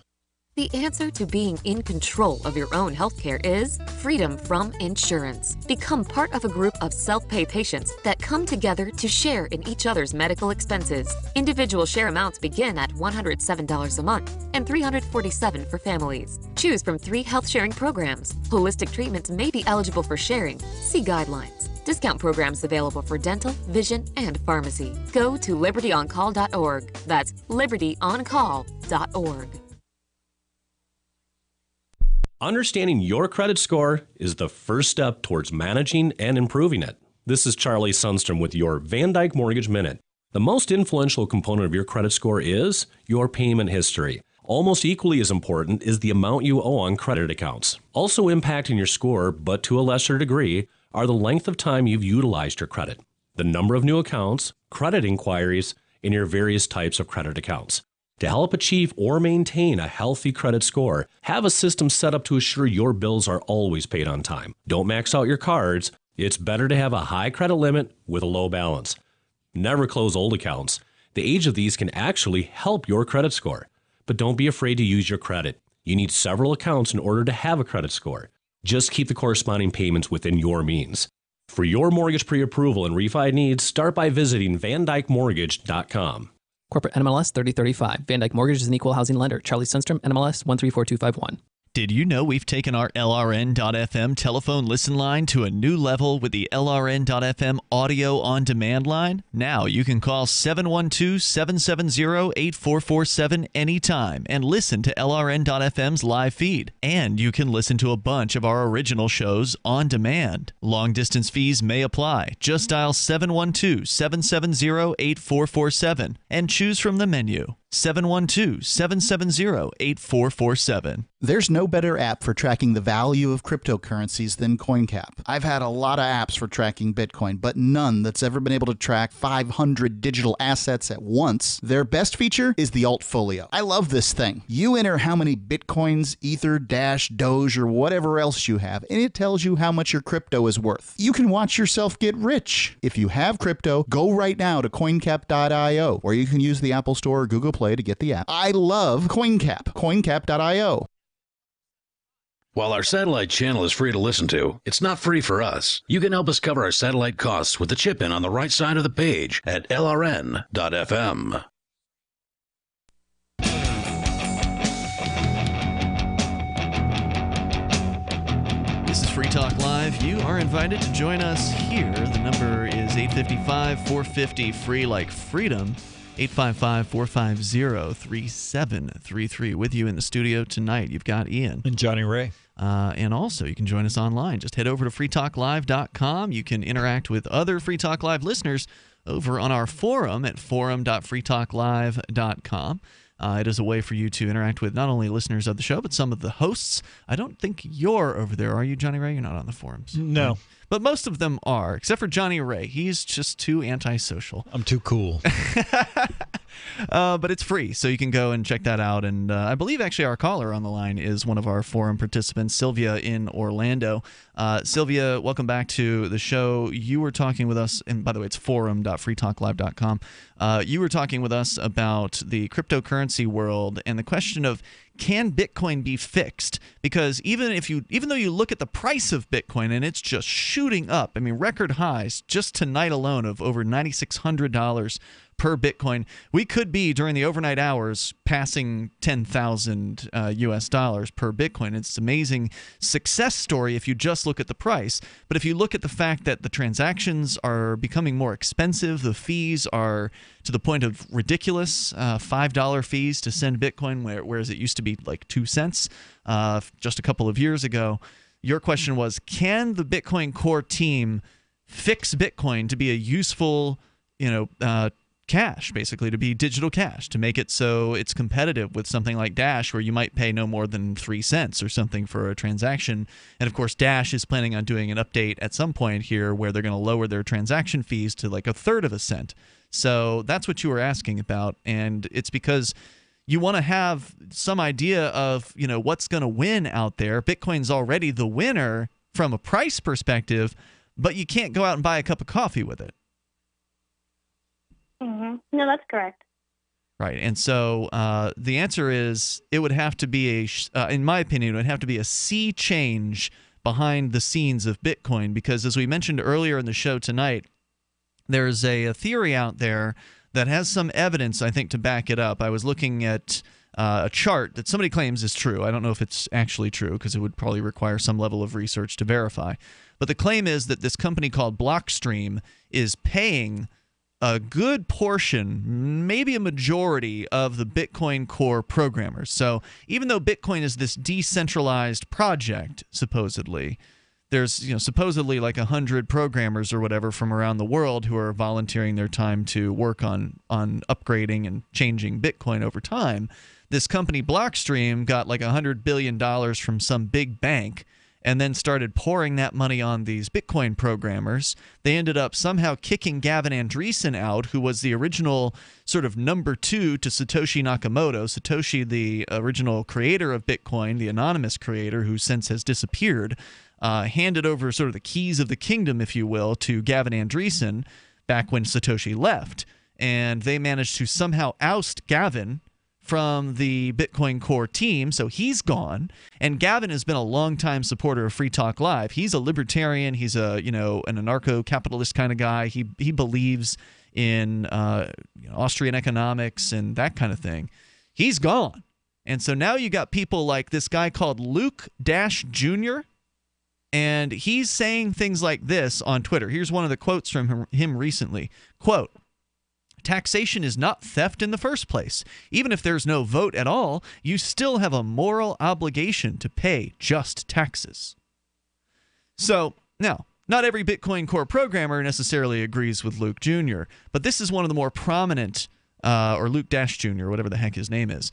The answer to being in control of your own healthcare is freedom from insurance. Become part of a group of self-pay patients that come together to share in each other's medical expenses. Individual share amounts begin at $107 a month and $347 for families. Choose from 3 health-sharing programs. Holistic treatments may be eligible for sharing. See guidelines. Discount programs available for dental, vision, and pharmacy. Go to libertyoncall.org. That's libertyoncall.org. Understanding your credit score is the first step towards managing and improving it. This is Charlie Sundstrom with your Van Dyke Mortgage Minute. The most influential component of your credit score is your payment history. Almost equally as important is the amount you owe on credit accounts. Also impacting your score, but to a lesser degree, are the length of time you've utilized your credit, the number of new accounts, credit inquiries, and your various types of credit accounts. To help achieve or maintain a healthy credit score, have a system set up to assure your bills are always paid on time. Don't max out your cards. It's better to have a high credit limit with a low balance. Never close old accounts. The age of these can actually help your credit score. But don't be afraid to use your credit. You need several accounts in order to have a credit score. Just keep the corresponding payments within your means. For your mortgage pre-approval and refi needs, start by visiting VanDykeMortgage.com. Corporate NMLS 3035. Van Dyke Mortgage is an equal housing lender. Charlie Sundstrom, NMLS 134251. Did you know we've taken our LRN.FM telephone listen line to a new level with the LRN.FM audio on demand line? Now you can call 712-770-8447 anytime and listen to LRN.FM's live feed. And you can listen to a bunch of our original shows on demand. Long distance fees may apply. Just dial 712-770-8447 and choose from the menu. 712-770-8447. There's no better app for tracking the value of cryptocurrencies than CoinCap. I've had a lot of apps for tracking Bitcoin, but none that's ever been able to track 500 digital assets at once. Their best feature is the Altfolio. I love this thing. You enter how many Bitcoins, Ether, Dash, Doge, or whatever else you have, and it tells you how much your crypto is worth. You can watch yourself get rich. If you have crypto, go right now to coincap.io, or you can use the Apple Store or Google Play to get the app. I love CoinCap. coincap.io. While our satellite channel is free to listen to, it's not free for us. You can help us cover our satellite costs with the chip-in on the right side of the page at lrn.fm. This is Free Talk Live. You are invited to join us here. The number is 855-450-FREE like freedom. 855-450-3733. With you in the studio tonight, you've got Ian. And Jonny Ray. And also, you can join us online. Just head over to freetalklive.com. You can interact with other Free Talk Live listeners over on our forum at forum.freetalklive.com. It is a way for you to interact with not only listeners of the show, but some of the hosts. I don't think you're over there, are you, Jonny Ray? You're not on the forums. No. Right? But most of them are, except for Jonny Ray. He's just too antisocial. I'm too cool. But it's free, so you can go and check that out. And I believe actually our caller on the line is one of our forum participants, Sylvia in Orlando. Sylvia, welcome back to the show. You were talking with us, and by the way, it's forum.freetalklive.com. You were talking with us about the cryptocurrency world and the question of, can Bitcoin be fixed? Because even though you look at the price of Bitcoin and it's just shooting up, I mean, record highs just tonight alone of over $9,600 per Bitcoin, we could be during the overnight hours passing 10,000 US dollars per Bitcoin. It's an amazing success story if you just look at the price. But if you look at the fact that the transactions are becoming more expensive, the fees are to the point of ridiculous, $5 fees to send Bitcoin, whereas it used to be like 2 cents just a couple of years ago. Your question was, can the Bitcoin Core team fix Bitcoin to be a useful, cash, basically, to be digital cash, to make it so it's competitive with something like Dash, where you might pay no more than 3 cents or something for a transaction. And of course, Dash is planning on doing an update at some point here where they're going to lower their transaction fees to like 1/3 of a cent. So that's what you were asking about, and it's because you want to have some idea of what's going to win out there. Bitcoin's already the winner from a price perspective, but you can't go out and buy a cup of coffee with it. Mm-hmm. No, that's correct. Right, and so the answer is it would have to be in my opinion, it would have to be a sea change behind the scenes of Bitcoin, because as we mentioned earlier in the show tonight, there's a theory out there that has some evidence, I think, to back it up. I was looking at a chart that somebody claims is true. I don't know if it's actually true because it would probably require some level of research to verify. But the claim is that this company called Blockstream is paying a good portion, maybe a majority of the Bitcoin Core programmers. So even though Bitcoin is this decentralized project, supposedly, there's supposedly like 100 programmers or whatever from around the world who are volunteering their time to work on upgrading and changing Bitcoin over time. This company Blockstream got like $100 billion from some big bank and then started pouring that money on these Bitcoin programmers. They ended up somehow kicking Gavin Andresen out, who was the original sort of number 2 to Satoshi Nakamoto. Satoshi, the original creator of Bitcoin, the anonymous creator who since has disappeared, handed over sort of the keys of the kingdom, if you will, to Gavin Andresen back when Satoshi left. And they managed to somehow oust Gavin from the Bitcoin Core team, so he's gone. And Gavin has been a longtime supporter of Free Talk Live. He's a libertarian. He's a an anarcho-capitalist kind of guy. He believes in Austrian economics and that kind of thing. He's gone, and so now you got people like this guy called Luke Dash Jr. And he's saying things like this on Twitter. Here's one of the quotes from him recently. Quote, "Taxation is not theft in the first place. Even if there's no vote at all, you still have a moral obligation to pay just taxes." So, now, not every Bitcoin Core programmer necessarily agrees with Luke Jr., but this is one of the more prominent, or Luke Dash Jr., whatever the heck his name is.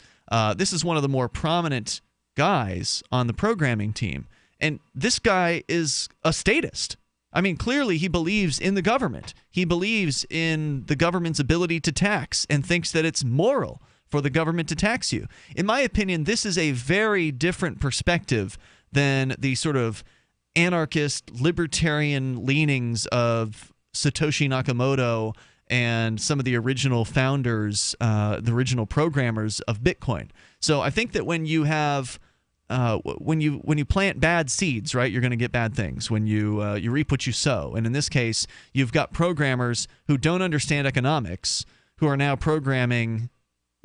This is one of the more prominent guys on the programming team. And this guy is a statist. I mean, clearly he believes in the government. He believes in the government's ability to tax and thinks that it's moral for the government to tax you. In my opinion, this is a very different perspective than the sort of anarchist, libertarian leanings of Satoshi Nakamoto and some of the original founders, the original programmers of Bitcoin. So I think that when you have when you plant bad seeds, right, you're going to get bad things. When you reap what you sow, and in this case, you've got programmers who don't understand economics who are now programming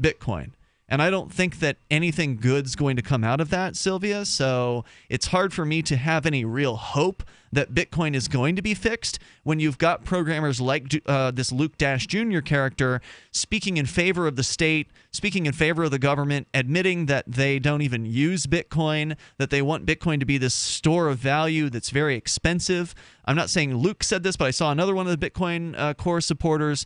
Bitcoin. And I don't think that anything good's going to come out of that, Sylvia. So it's hard for me to have any real hope that Bitcoin is going to be fixed when you've got programmers like this Luke Dash Jr. character speaking in favor of the state, speaking in favor of the government, admitting that they don't even use Bitcoin, that they want Bitcoin to be this store of value that's very expensive. I'm not saying Luke said this, but I saw another one of the Bitcoin Core supporters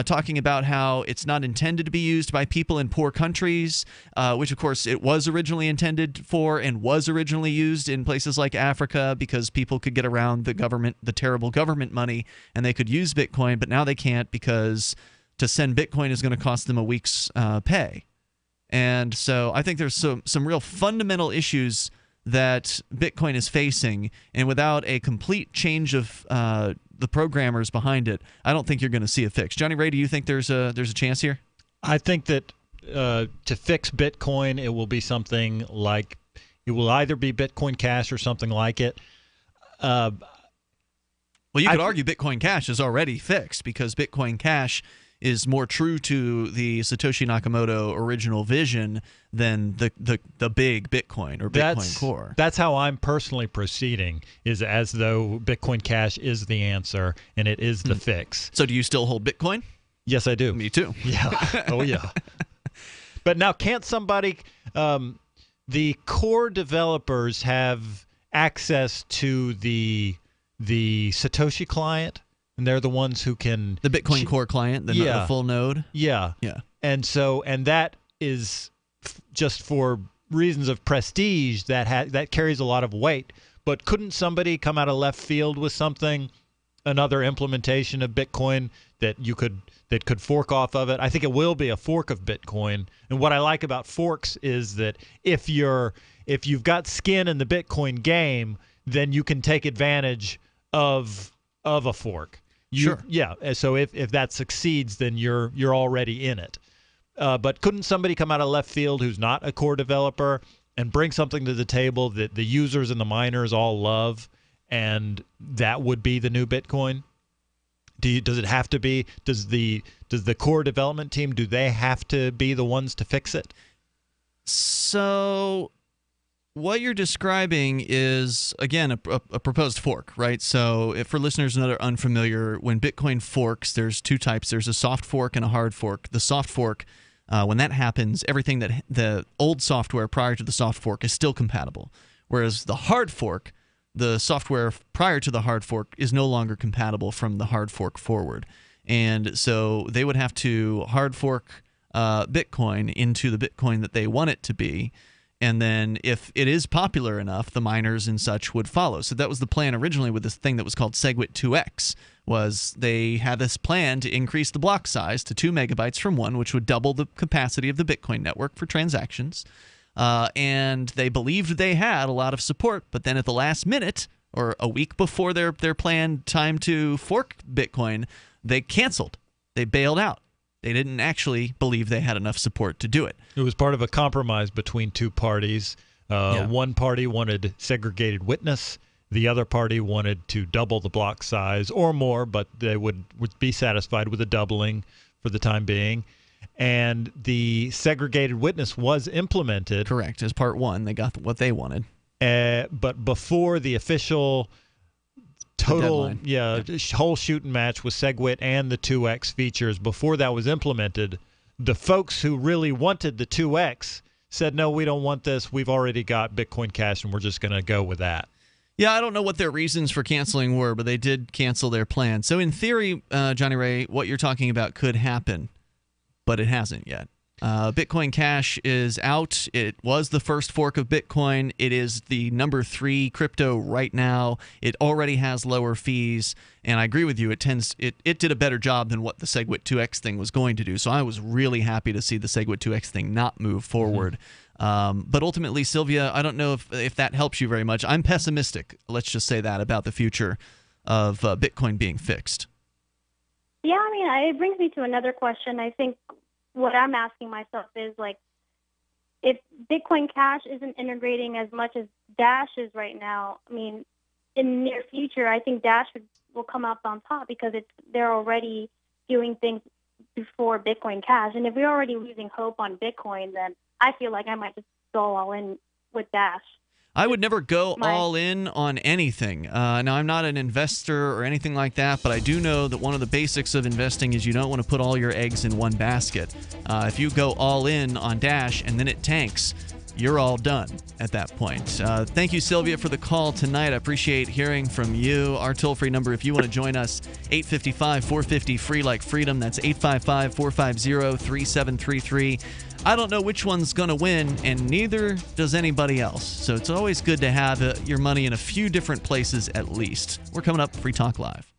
talking about how it's not intended to be used by people in poor countries, which, of course, it was originally intended for and was originally used in places like Africa because people could get around the government, the terrible government money, and they could use Bitcoin, but now they can't because to send Bitcoin is going to cost them a week's pay. And so I think there's some real fundamental issues that Bitcoin is facing, and without a complete change of the programmers behind it, I don't think you're going to see a fix. Johnny Ray, do you think there's a chance here? I think that to fix Bitcoin, it will be something like, it will either be Bitcoin Cash or something like it. Well, you could argue Bitcoin Cash is already fixed because Bitcoin Cash is more true to the Satoshi Nakamoto original vision than the big Bitcoin or Bitcoin Core. That's how I'm personally proceeding, is as though Bitcoin Cash is the answer and it is the fix. So do you still hold Bitcoin? Yes, I do. Me too. Yeah. Oh, yeah. But now, can't somebody, the core developers have access to the Satoshi client? And they're the ones who can... The Bitcoin Core client, the full node? Yeah. Yeah. And that is just for reasons of prestige that carries a lot of weight. But couldn't somebody come out of left field with something, another implementation of Bitcoin that could fork off of it? I think it will be a fork of Bitcoin. And what I like about forks is that if you've got skin in the Bitcoin game, then you can take advantage of a fork. Sure. Yeah. So if that succeeds, then you're already in it. But couldn't somebody come out of left field who's not a core developer and bring something to the table that the users and the miners all love, and that would be the new Bitcoin? Does it have to be? Does the core development team, do they have to be the ones to fix it? So what you're describing is, again, a proposed fork, right? So if for listeners that are unfamiliar, when Bitcoin forks, there's two types. There's a soft fork and a hard fork. The soft fork, when that happens, everything that the old software prior to the soft fork is still compatible. Whereas the hard fork, the software prior to the hard fork is no longer compatible from the hard fork forward. And so they would have to hard fork Bitcoin into the Bitcoin that they want it to be. And then if it is popular enough, the miners and such would follow. So that was the plan originally with this thing that was called SegWit 2x, was they had this plan to increase the block size to 2 megabytes from 1, which would double the capacity of the Bitcoin network for transactions. And they believed they had a lot of support, but then at the last minute, or a week before their planned time to fork Bitcoin, they canceled. They bailed out. They didn't actually believe they had enough support to do it. It was part of a compromise between two parties. One party wanted segregated witness. The other party wanted to double the block size or more, but they would be satisfied with a doubling for the time being. And the segregated witness was implemented. Correct. As part one, they got what they wanted. But before the official total whole shooting match with SegWit and the 2x features, before that was implemented, the folks who really wanted the 2x said, no, we don't want this. We've already got Bitcoin Cash, and we're just going to go with that. Yeah, I don't know what their reasons for canceling were, but they did cancel their plan. So in theory, Johnny Ray, what you're talking about could happen, but it hasn't yet. Bitcoin Cash is out. It was the first fork of Bitcoin. It is the number 3 crypto right now. It already has lower fees, and I agree with you. It did a better job than what the SegWit 2x thing was going to do. So I was really happy to see the SegWit 2x thing not move forward. But ultimately, Sylvia, I don't know if that helps you very much. I'm pessimistic, let's just say that, about the future of Bitcoin being fixed. Yeah, I mean, it brings me to another question. I think what I'm asking myself is, like, if Bitcoin Cash isn't integrating as much as Dash is right now, I mean, in the near future, I think Dash will come up on top because they're already doing things before Bitcoin Cash. And if we're already losing hope on Bitcoin, then I feel like I might just go all in with Dash. I would never go all in on anything. Now, I'm not an investor or anything like that, but I do know that one of the basics of investing is you don't want to put all your eggs in one basket. If you go all in on Dash and then it tanks, you're all done at that point. Thank you, Sylvia, for the call tonight. I appreciate hearing from you. Our toll-free number, if you want to join us, 855-450-FREE like freedom. That's 855-450-3733. I don't know which one's going to win, and neither does anybody else. So it's always good to have your money in a few different places at least. We're coming up, Free Talk Live.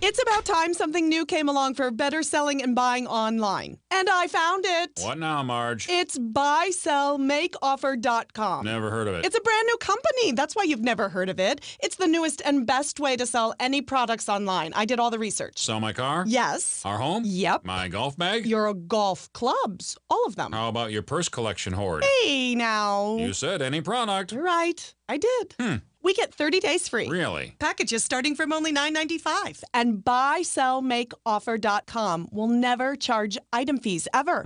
It's about time something new came along for better selling and buying online. And I found it. What now, Marge? It's buysellmakeoffer.com. Never heard of it. It's a brand new company. That's why you've never heard of it. It's the newest and best way to sell any products online. I did all the research. Sell my car? Yes. Our home? Yep. My golf bag? Your golf clubs. All of them. How about your purse collection hoard? Hey, now. You said any product. Right. I did. We get 30 days free. Really? Packages starting from only $9.95. And buysellmakeoffer.com will never charge item fees, ever.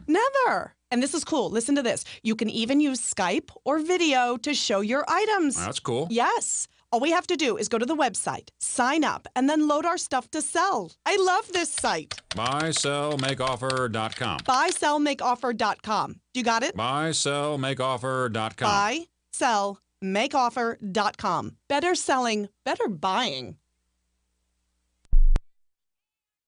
Never. And this is cool. Listen to this. You can even use Skype or video to show your items. That's cool. Yes. All we have to do is go to the website, sign up, and then load our stuff to sell. I love this site. Buysellmakeoffer.com. Buysellmakeoffer.com. You got it? Buysellmakeoffer.com. Buysellmakeoffer.com. Better selling, better buying.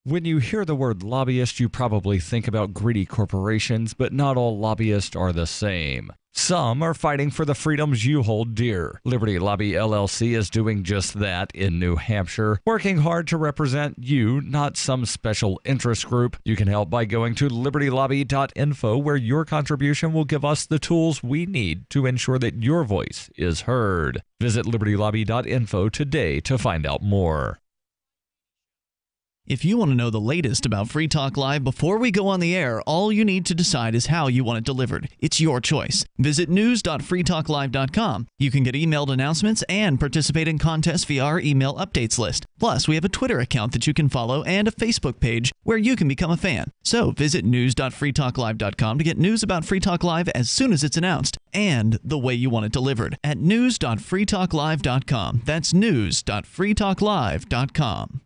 When you hear the word lobbyist, you probably think about greedy corporations, but not all lobbyists are the same. Some are fighting for the freedoms you hold dear. Liberty Lobby LLC is doing just that in New Hampshire, working hard to represent you, not some special interest group. You can help by going to libertylobby.info, where your contribution will give us the tools we need to ensure that your voice is heard. Visit libertylobby.info today to find out more. If you want to know the latest about Free Talk Live before we go on the air, all you need to decide is how you want it delivered. It's your choice. Visit news.freetalklive.com. You can get emailed announcements and participate in contests via our email updates list. Plus, we have a Twitter account that you can follow and a Facebook page where you can become a fan. So visit news.freetalklive.com to get news about Free Talk Live as soon as it's announced and the way you want it delivered at news.freetalklive.com. That's news.freetalklive.com.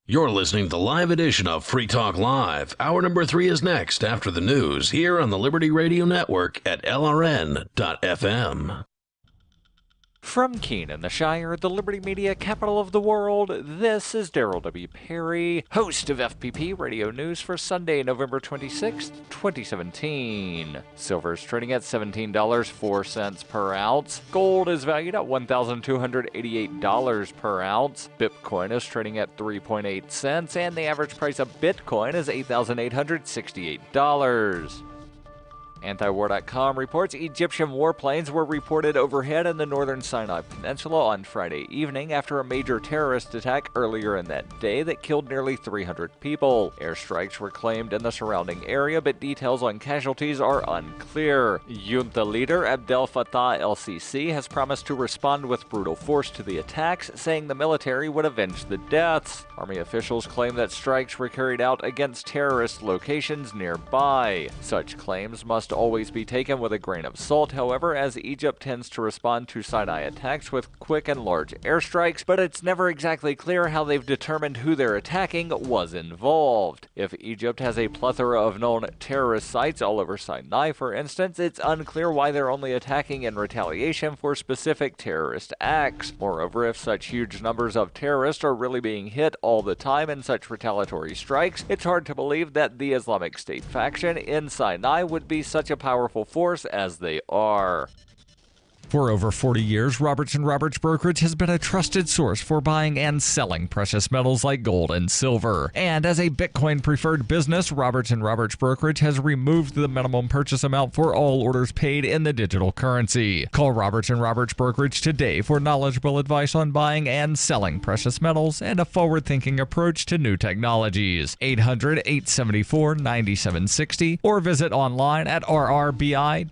You're listening to the live edition of Free Talk Live. Hour number 3 is next after the news here on the Liberty Radio Network at LRN.FM. From Keene in the Shire, the Liberty Media capital of the world, this is Daryl W. Perry, host of FPP Radio News for Sunday, November 26, 2017. Silver is trading at $17.04 per ounce. Gold is valued at $1,288 per ounce. Bitcoin is trading at 3.8 cents, and the average price of Bitcoin is $8,868. Antiwar.com reports Egyptian warplanes were reported overhead in the northern Sinai Peninsula on Friday evening after a major terrorist attack earlier in that day that killed nearly 300 people. Airstrikes were claimed in the surrounding area, but details on casualties are unclear. Junta leader Abdel Fattah el-Sisi has promised to respond with brutal force to the attacks, saying the military would avenge the deaths. Army officials claim that strikes were carried out against terrorist locations nearby. Such claims must always be taken with a grain of salt, however, as Egypt tends to respond to Sinai attacks with quick and large airstrikes, but it's never exactly clear how they've determined who they're attacking was involved. If Egypt has a plethora of known terrorist sites all over Sinai, for instance, it's unclear why they're only attacking in retaliation for specific terrorist acts. Moreover, if such huge numbers of terrorists are really being hit all the time in such retaliatory strikes, it's hard to believe that the Islamic State faction in Sinai would be such a powerful force as they are. For over 40 years, Roberts & Roberts Brokerage has been a trusted source for buying and selling precious metals like gold and silver. And as a Bitcoin-preferred business, Roberts & Roberts Brokerage has removed the minimum purchase amount for all orders paid in the digital currency. Call Roberts & Roberts Brokerage today for knowledgeable advice on buying and selling precious metals and a forward-thinking approach to new technologies. 800-874-9760 or visit online at rrbi.co.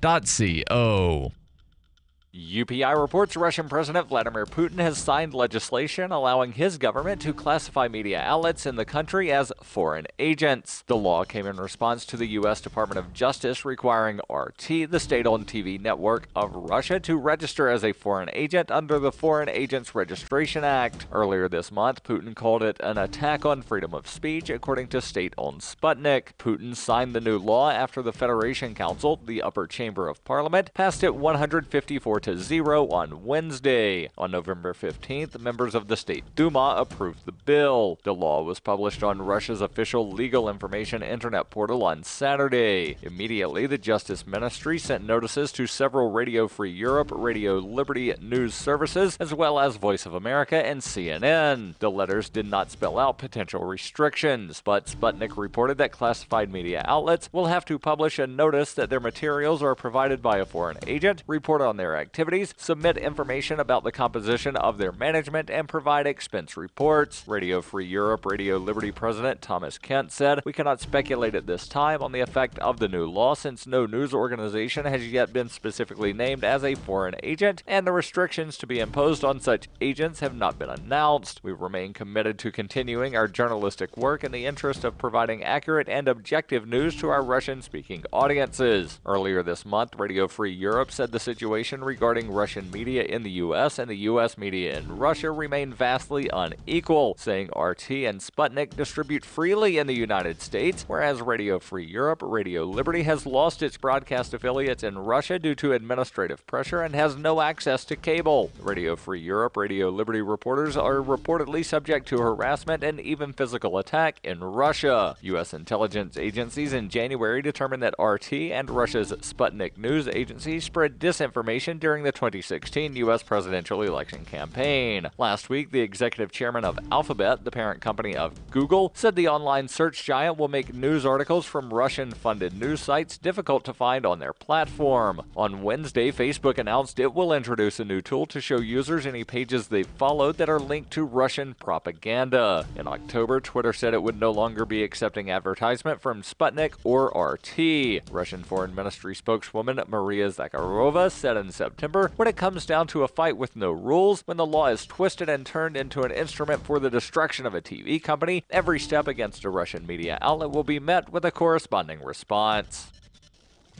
UPI reports Russian President Vladimir Putin has signed legislation allowing his government to classify media outlets in the country as foreign agents. The law came in response to the U.S. Department of Justice requiring RT, the state-owned TV network of Russia, to register as a foreign agent under the Foreign Agents Registration Act. Earlier this month, Putin called it an attack on freedom of speech, according to state-owned Sputnik. Putin signed the new law after the Federation Council, the upper chamber of parliament, passed it 154-0 on Wednesday. On November 15th, members of the State Duma approved the bill. The law was published on Russia's official legal information internet portal on Saturday. Immediately, the Justice Ministry sent notices to several Radio Free Europe, Radio Liberty news services, as well as Voice of America and CNN. The letters did not spell out potential restrictions, but Sputnik reported that classified media outlets will have to publish a notice that their materials are provided by a foreign agent, report on their activities, submit information about the composition of their management, and provide expense reports. Radio Free Europe, Radio Liberty President Thomas Kent said, "We cannot speculate at this time on the effect of the new law since no news organization has yet been specifically named as a foreign agent, and the restrictions to be imposed on such agents have not been announced. We remain committed to continuing our journalistic work in the interest of providing accurate and objective news to our Russian-speaking audiences." Earlier this month, Radio Free Europe said the situation regarding Russian media in the U.S. and the U.S. media in Russia remain vastly unequal, saying RT and Sputnik distribute freely in the United States, whereas Radio Free Europe, Radio Liberty has lost its broadcast affiliates in Russia due to administrative pressure and has no access to cable. Radio Free Europe, Radio Liberty reporters are reportedly subject to harassment and even physical attack in Russia. U.S. intelligence agencies in January determined that RT and Russia's Sputnik news agency spread disinformation during the 2016 U.S. presidential election campaign. Last week, the executive chairman of Alphabet, the parent company of Google, said the online search giant will make news articles from Russian-funded news sites difficult to find on their platform. On Wednesday, Facebook announced it will introduce a new tool to show users any pages they've followed that are linked to Russian propaganda. In October, Twitter said it would no longer be accepting advertisement from Sputnik or RT. Russian Foreign Ministry spokeswoman Maria Zakharova said in September, when it comes down to a fight with no rules, when the law is twisted and turned into an instrument for the destruction of a TV company, every step against a Russian media outlet will be met with a corresponding response.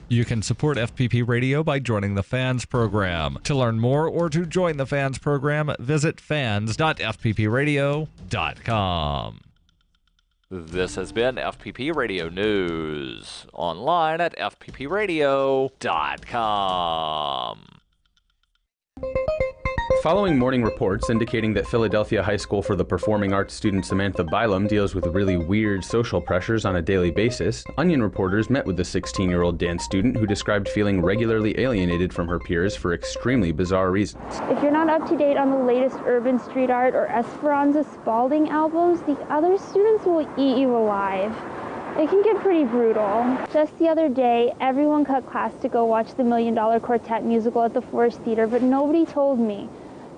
You can support FPP Radio by joining the Fans program. To learn more or to join the Fans program, visit fans.fppradio.com. This has been FPP Radio News, online at fppradio.com. Following morning reports indicating that Philadelphia High School for the Performing Arts student Samantha Bylum deals with really weird social pressures on a daily basis, Onion reporters met with the 16-year-old dance student who described feeling regularly alienated from her peers for extremely bizarre reasons. If you're not up to date on the latest urban street art or Esperanza Spalding albums, the other students will eat you alive. It can get pretty brutal. Just the other day, everyone cut class to go watch the $1 Million Quartet musical at the Forest Theater, but nobody told me.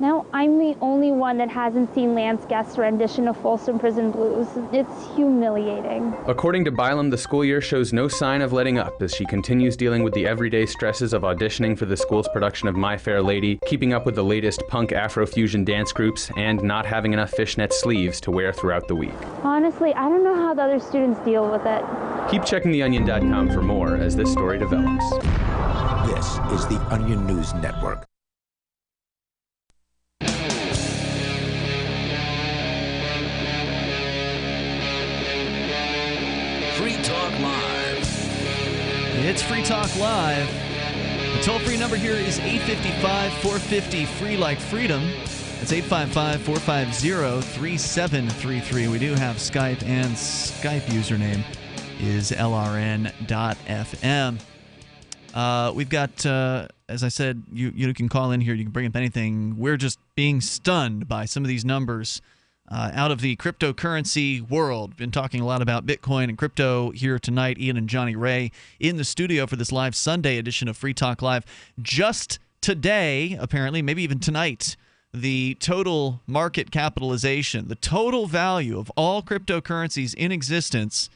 Now I'm the only one that hasn't seen Lance Guest's rendition of Folsom Prison Blues. It's humiliating. According to Bylum, the school year shows no sign of letting up as she continues dealing with the everyday stresses of auditioning for the school's production of My Fair Lady, keeping up with the latest punk Afrofusion dance groups, and not having enough fishnet sleeves to wear throughout the week. Honestly, I don't know how the other students deal with it. Keep checking theonion.com for more as this story develops. This is the Onion News Network. Free Talk Live. It's Free Talk Live. The toll-free number here is 855-450 free like freedom. That's 855-450-3733. We do have Skype, and Skype username is lrn.fm. We've got, as I said, you can call in here. You can bring up anything. We're just being stunned by some of these numbers out of the cryptocurrency world. Been talking a lot about Bitcoin and crypto here tonight. Ian and Jonny Ray in the studio for this live Sunday edition of Free Talk Live. Just today, apparently, maybe even tonight, the total market capitalization, the total value of all cryptocurrencies in existence,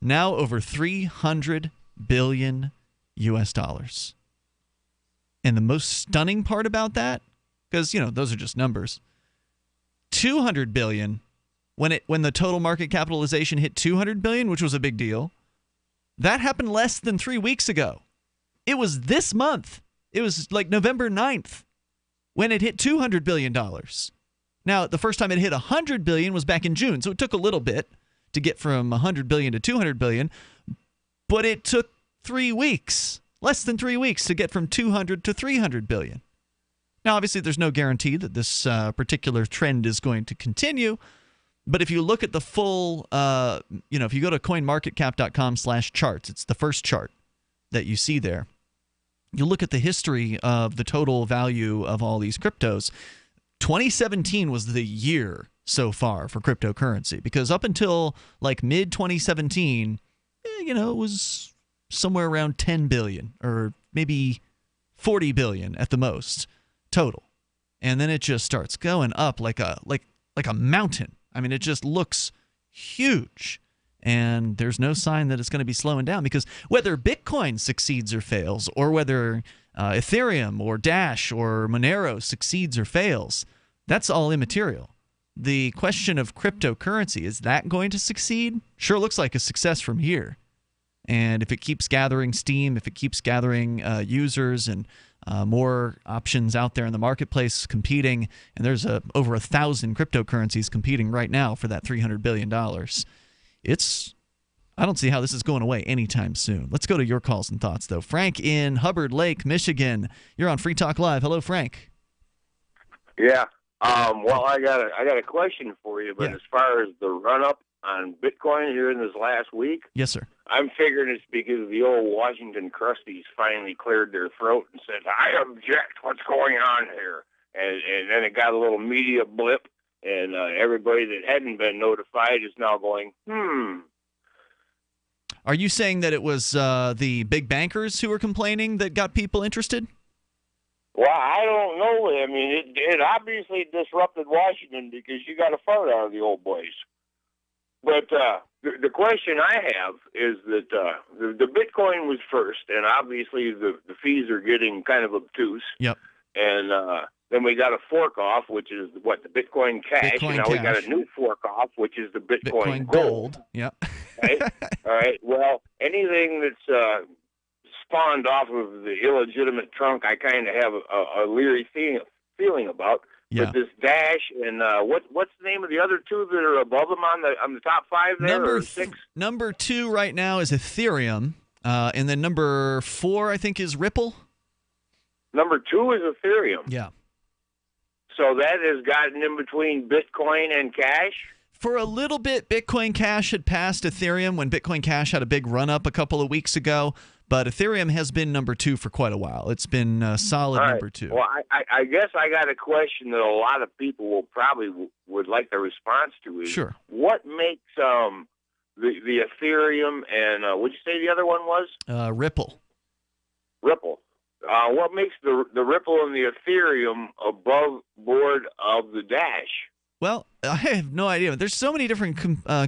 now over $300 billion US. And the most stunning part about that, because, those are just numbers, $200 billion, when the total market capitalization hit $200 billion, which was a big deal, that happened less than 3 weeks ago. It was this month. It was like November 9th when it hit $200 billion. Now, the first time it hit $100 billion was back in June, so it took a little bit to get from $100 billion to $200 billion, but it took 3 weeks, less than 3 weeks, to get from $200 to $300 billion. Now, obviously, there's no guarantee that this particular trend is going to continue, but if you look at the full, if you go to coinmarketcap.com/charts, it's the first chart that you see there. You look at the history of the total value of all these cryptos. 2017 was the year so far for cryptocurrency, because up until like mid-2017, it was somewhere around 10 billion or maybe 40 billion at the most total. And then it just starts going up like a mountain. I mean, it just looks huge. And there's no sign that it's going to be slowing down, because whether Bitcoin succeeds or fails, or whether Ethereum or Dash or Monero succeeds or fails, that's all immaterial. The question of cryptocurrency, is that going to succeed? Sure looks like a success from here. And if it keeps gathering steam, if it keeps gathering users and more options out there in the marketplace competing, and there's over 1,000 cryptocurrencies competing right now for that $300 billion. I don't see how this is going away anytime soon. Let's go to your calls and thoughts, though. Frank in Hubbard Lake, Michigan. You're on Free Talk Live. Hello, Frank. Yeah. Well, I got a question for you, but as far as the run-up on Bitcoin here in this last week, yes, sir. I'm figuring it's because the old Washington Crusties finally cleared their throat and said, I object, what's going on here? And then it got a little media blip, and everybody that hadn't been notified is now going, Are you saying that it was the big bankers who were complaining that got people interested? Well, I don't know. I mean, it obviously disrupted Washington because you got a fart out of the old boys. But the question I have is that the Bitcoin was first, and obviously the fees are getting kind of obtuse. Yep. And then we got a fork off, which is the Bitcoin Cash. Bitcoin and now Cash. we got a new fork off, which is the Bitcoin Gold. Yep. Right? All right. Well, anything that's spawned off of the illegitimate trunk, I kind of have a leery feeling about. Yeah. But this Dash and what's the name of the other two that are above them on the top five there? Or six? Number 2 right now is Ethereum, and then number 4 I think is Ripple. Number 2 is Ethereum. Yeah. So that has gotten in between Bitcoin and Cash. For a little bit, Bitcoin Cash had passed Ethereum when Bitcoin Cash had a big run-up a couple of weeks ago, but Ethereum has been number 2 for quite a while. It's been solid number 2. Well, I guess I got a question that a lot of people will probably would like a response to. Is Sure. What makes the Ethereum and what'd you say the other one was? Ripple. Ripple. What makes the Ripple and the Ethereum above board of the Dash? Well, I have no idea. There's so many different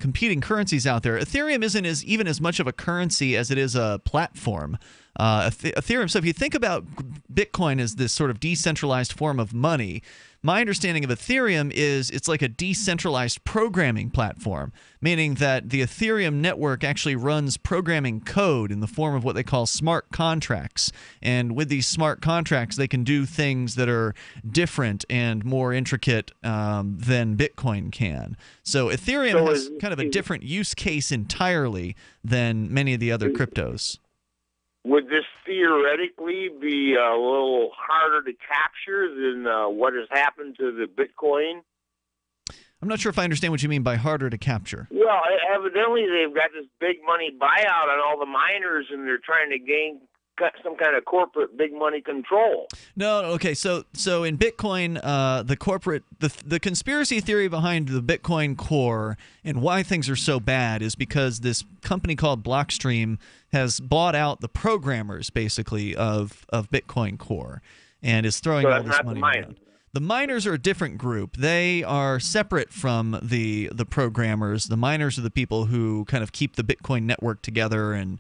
competing currencies out there. Ethereum isn't even as much of a currency as it is a platform. Ethereum. So if you think about Bitcoin as this sort of decentralized form of money, my understanding of Ethereum is it's like a decentralized programming platform, meaning that the Ethereum network actually runs programming code in the form of what they call smart contracts. And with these smart contracts, they can do things that are different and more intricate than Bitcoin can. So Ethereum has kind of a different use case entirely than many of the other cryptos. Would this theoretically be a little harder to capture than what has happened to the Bitcoin? I'm not sure if I understand what you mean by harder to capture. Well, evidently they've got this big money buyout on all the miners, and they're trying to gain some kind of corporate big money control. No, okay. So in Bitcoin, the conspiracy theory behind the Bitcoin core and why things are so bad is because this company called Blockstream has bought out the programmers basically of Bitcoin core and is throwing all this money around. The miners are a different group. They are separate from the programmers. The miners are the people who kind of keep the Bitcoin network together and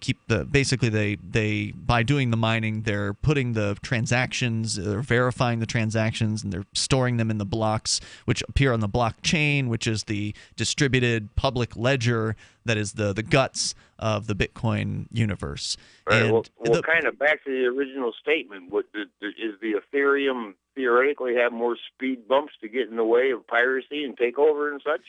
keep basically they by doing the mining, they're putting the transactions, they're verifying the transactions, and they're storing them in the blocks which appear on the blockchain, which is the distributed public ledger that is the guts of the Bitcoin universe. Right. And well, kind of back to the original statement. Is the Ethereum theoretically have more speed bumps to get in the way of piracy and takeover and such?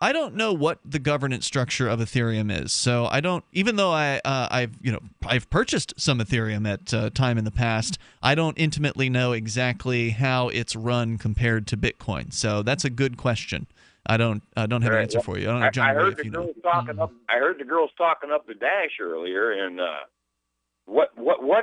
I don't know what the governance structure of Ethereum is, so I don't. Even though I've purchased some Ethereum at time in the past, I don't intimately know exactly how it's run compared to Bitcoin. So that's a good question. I don't have an answer for you. I don't know, John. I heard the girls talking up. I heard the girls talking up the Dash earlier, and what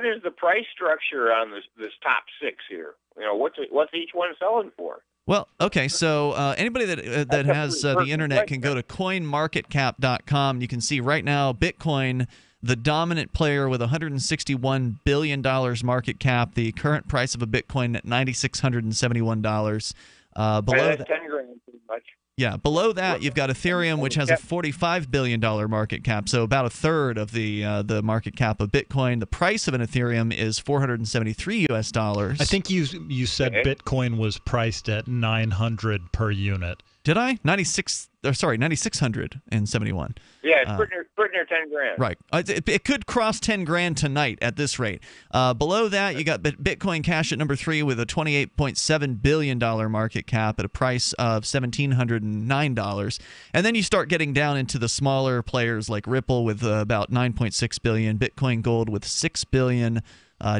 is the price structure on this top 6 here? What's each one selling for? Well, okay, so anybody that has the internet can go to coinmarketcap.com. You can see right now Bitcoin, the dominant player with $161 billion market cap, the current price of a Bitcoin at $9,671. Below that, 10 grand pretty much. Yeah, below that you've got Ethereum, which has a $45 billion market cap, so about a third of the market cap of Bitcoin. The price of an Ethereum is $473. I think you said Bitcoin was priced at $900 per unit. Did I? 9,671. Yeah, it's pretty near 10 grand. Right. It could cross 10 grand tonight at this rate. Below that, you got Bitcoin Cash at number 3 with a $28.7 billion market cap at a price of $1,709. And then you start getting down into the smaller players like Ripple with about $9.6 billion, Bitcoin Gold with $6 billion,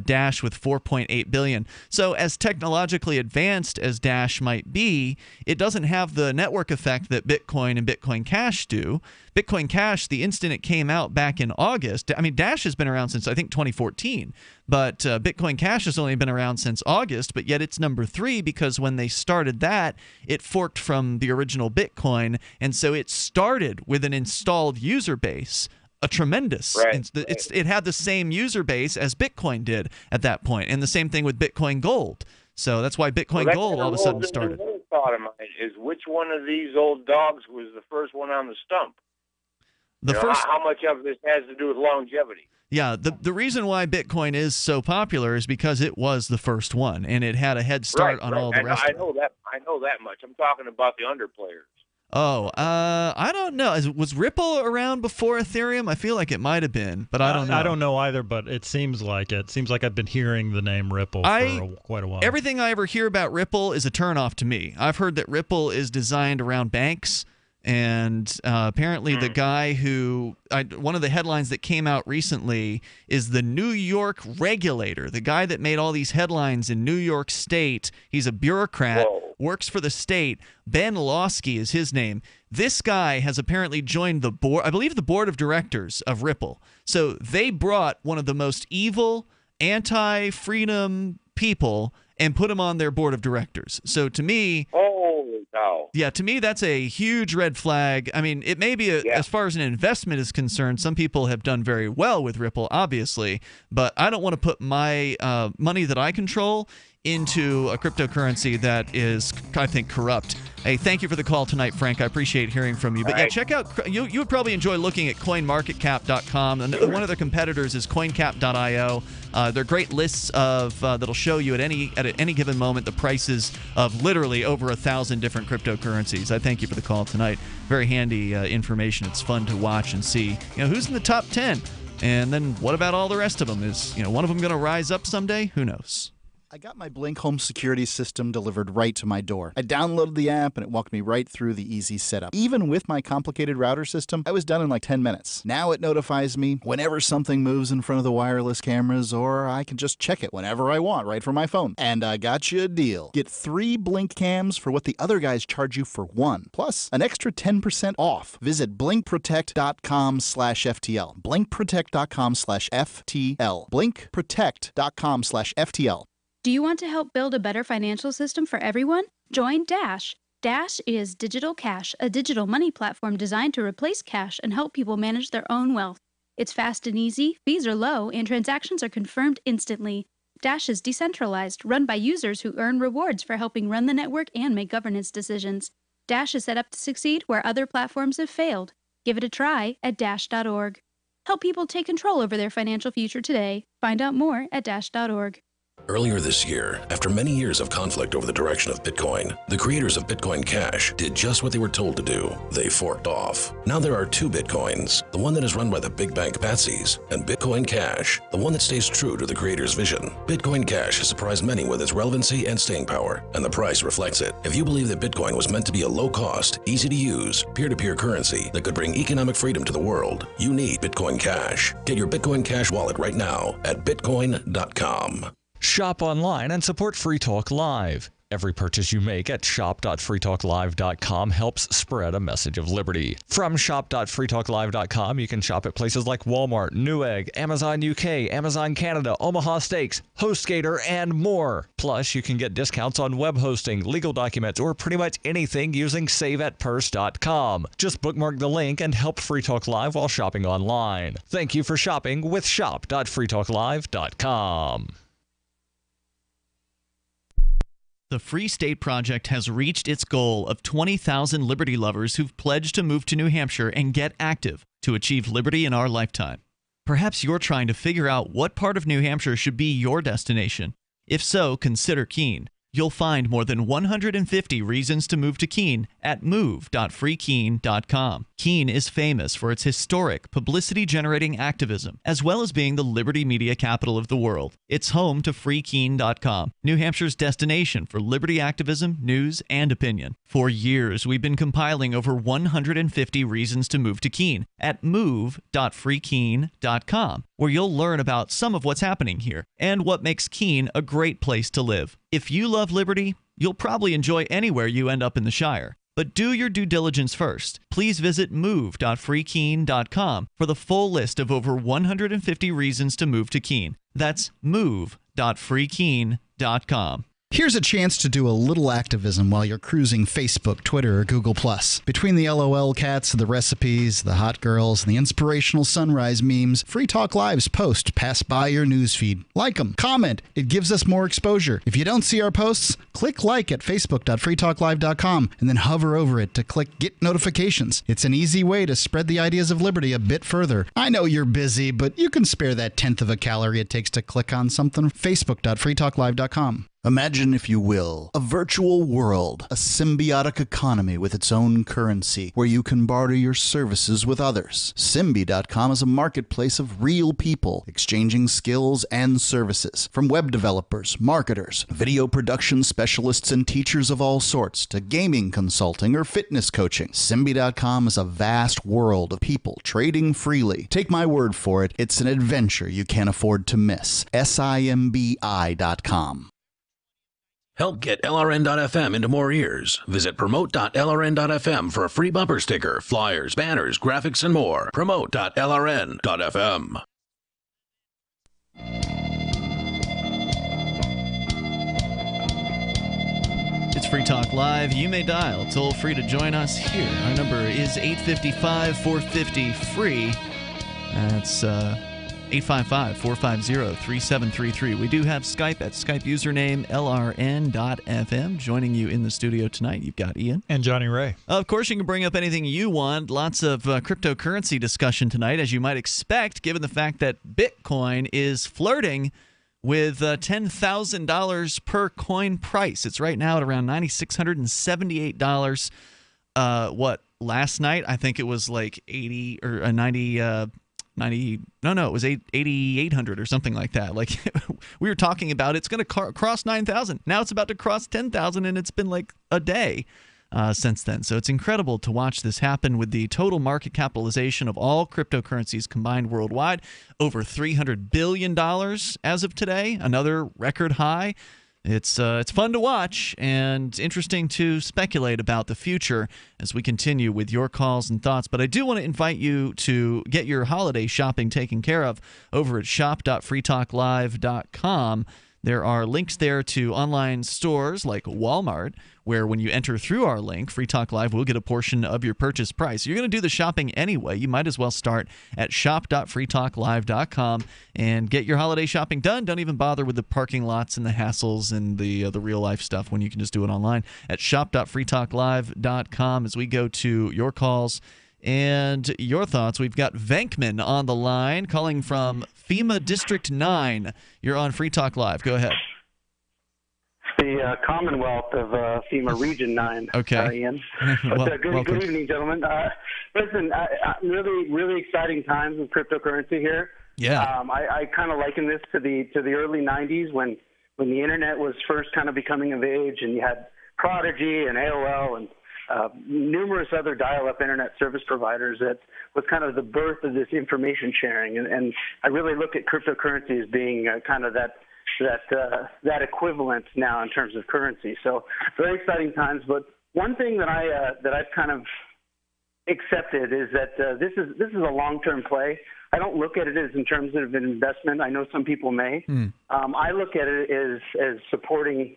Dash with $4.8 billion. So as technologically advanced as Dash might be, it doesn't have the network effect that Bitcoin and Bitcoin Cash do. Bitcoin Cash, the instant it came out back in August, I mean, Dash has been around since, I think, 2014, but Bitcoin Cash has only been around since August, but yet it's number 3 because when they started that, it forked from the original Bitcoin, and so it started with an installed user base, a tremendous. It had the same user base as Bitcoin did at that point, and the same thing with Bitcoin Gold. So that's why Bitcoin Gold all of a sudden started. Another thought of mine is which one of these old dogs was the first one on the stump? How much of this has to do with longevity? Yeah, the reason why Bitcoin is so popular is because it was the first one, and it had a head start on all the rest. I know that much. I'm talking about the underplayers. Oh, I don't know. Was Ripple around before Ethereum? I feel like it might have been, but I don't know. I don't know either, but it seems like it. Seems like I've been hearing the name Ripple for quite a while. Everything I ever hear about Ripple is a turnoff to me. I've heard that Ripple is designed around banks. And apparently the guy who one of the headlines that came out recently is the New York regulator, the guy that made all these headlines in New York State. He's a bureaucrat, works for the state. Ben Lawsky is his name. This guy has apparently joined the board, I believe the board of directors of Ripple. So they brought one of the most evil, anti-freedom people and put him on their board of directors. So to me... Holy cow. Yeah, to me, that's a huge red flag. I mean, it may be, as far as an investment is concerned, some people have done very well with Ripple, obviously, but I don't want to put my money that I control into a cryptocurrency that is, I think, corrupt. Hey, thank you for the call tonight, Frank. I appreciate hearing from you. But yeah, check out, you would probably enjoy looking at coinmarketcap.com. And one of their competitors is coincap.io. They're great lists of that'll show you at any given moment the prices of literally over 1,000 different cryptocurrencies. I thank you for the call tonight. Very handy information. It's fun to watch and see, who's in the top 10. And then what about all the rest of them? Is, one of them going to rise up someday? Who knows? I got my Blink home security system delivered right to my door. I downloaded the app and it walked me right through the easy setup. Even with my complicated router system, I was done in like 10 minutes. Now it notifies me whenever something moves in front of the wireless cameras, or I can just check it whenever I want right from my phone. And I got you a deal. Get 3 Blink cams for what the other guys charge you for 1, plus an extra 10% off. Visit blinkprotect.com/FTL. blinkprotect.com/FTL. blinkprotect.com/FTL. Do you want to help build a better financial system for everyone? Join Dash. Dash is Digital Cash, a digital money platform designed to replace cash and help people manage their own wealth. It's fast and easy, fees are low, and transactions are confirmed instantly. Dash is decentralized, run by users who earn rewards for helping run the network and make governance decisions. Dash is set up to succeed where other platforms have failed. Give it a try at dash.org. Help people take control over their financial future today. Find out more at dash.org. Earlier this year, after many years of conflict over the direction of Bitcoin, the creators of Bitcoin Cash did just what they were told to do. They forked off. Now there are 2 Bitcoins, the one that is run by the big bank patsies, and Bitcoin Cash, the one that stays true to the creator's vision. Bitcoin Cash has surprised many with its relevancy and staying power, and the price reflects it. If you believe that Bitcoin was meant to be a low-cost, easy-to-use, peer-to-peer currency that could bring economic freedom to the world, you need Bitcoin Cash. Get your Bitcoin Cash wallet right now at bitcoin.com. Shop online and support Free Talk Live. Every purchase you make at shop.freetalklive.com helps spread a message of liberty. From shop.freetalklive.com, you can shop at places like Walmart, Newegg, Amazon UK, Amazon Canada, Omaha Steaks, HostGator, and more. Plus, you can get discounts on web hosting, legal documents, or pretty much anything using saveatpurse.com. Just bookmark the link and help Free Talk Live while shopping online. Thank you for shopping with shop.freetalklive.com. The Free State Project has reached its goal of 20,000 liberty lovers who've pledged to move to New Hampshire and get active to achieve liberty in our lifetime. Perhaps you're trying to figure out what part of New Hampshire should be your destination. If so, consider Keene. You'll find more than 150 reasons to move to Keene at move.freekeene.com. Keene is famous for its historic, publicity-generating activism, as well as being the liberty media capital of the world. It's home to freekeene.com, New Hampshire's destination for liberty activism, news, and opinion. For years, we've been compiling over 150 reasons to move to Keene at move.freekeene.com, where you'll learn about some of what's happening here and what makes Keene a great place to live. If you love liberty, you'll probably enjoy anywhere you end up in the Shire. But do your due diligence first. Please visit move.freekeene.com for the full list of over 150 reasons to move to Keene. That's move.freekeene.com. Here's a chance to do a little activism while you're cruising Facebook, Twitter, or Google+. Between the LOL cats, the recipes, the hot girls, and the inspirational sunrise memes, Free Talk Live's posts pass by your newsfeed. Like them, comment. It gives us more exposure. If you don't see our posts, click like at facebook.freetalklive.com and then hover over it to click Get Notifications. It's an easy way to spread the ideas of liberty a bit further. I know you're busy, but you can spare that tenth of a calorie it takes to click on something. facebook.freetalklive.com. Imagine, if you will, a virtual world, a symbiotic economy with its own currency, where you can barter your services with others. Symbi.com is a marketplace of real people exchanging skills and services, from web developers, marketers, video production specialists, and teachers of all sorts, to gaming consulting or fitness coaching. Symbi.com is a vast world of people trading freely. Take my word for it, it's an adventure you can't afford to miss. Simbi.com. Help get LRN.FM into more ears. Visit promote.lrn.fm for a free bumper sticker, flyers, banners, graphics, and more. Promote.lrn.fm. It's Free Talk Live. You may dial toll free to join us here. Our number is 855-450-FREE. That's 855-450-3733. We do have Skype at Skype username LRN.FM. Joining you in the studio tonight, you've got Ian. And Johnny Ray. Of course, you can bring up anything you want. Lots of cryptocurrency discussion tonight, as you might expect, given the fact that Bitcoin is flirting with $10,000 per coin price. It's right now at around $9,678. Last night, I think it was like 80 or 90... 90 no it was 8,800 or something like that. Like we were talking about, it's going to cross 9,000. Now it's about to cross 10,000, and it's been like a day since then. So it's incredible to watch this happen, with the total market capitalization of all cryptocurrencies combined worldwide over $300 billion as of today, another record high. It's fun to watch and interesting to speculate about the future as we continue with your calls and thoughts. But I do want to invite you to get your holiday shopping taken care of over at shop.freetalklive.com. There are links there to online stores like Walmart, where when you enter through our link, Free Talk Live will get a portion of your purchase price. You're going to do the shopping anyway. You might as well start at shop.freetalklive.com and get your holiday shopping done. Don't even bother with the parking lots and the hassles and the real-life stuff when you can just do it online at shop.freetalklive.com. As we go to your calls and your thoughts, we've got Venkman on the line calling from FEMA District 9. You're on Free Talk Live. Go ahead. The Commonwealth of FEMA Region 9. Okay. Ian. Well, good evening, gentlemen. Listen, really exciting times with cryptocurrency here. Yeah. I kind of liken this to the early 90s when the internet was first kind of becoming of age, and you had Prodigy and AOL and numerous other dial-up internet service providers. That was kind of the birth of this information sharing, and I really look at cryptocurrency as being kind of that equivalent now in terms of currency. So very exciting times. But one thing that I've kind of accepted is that this is a long-term play. I don't look at it as in terms of an investment. I know some people may. I look at it as supporting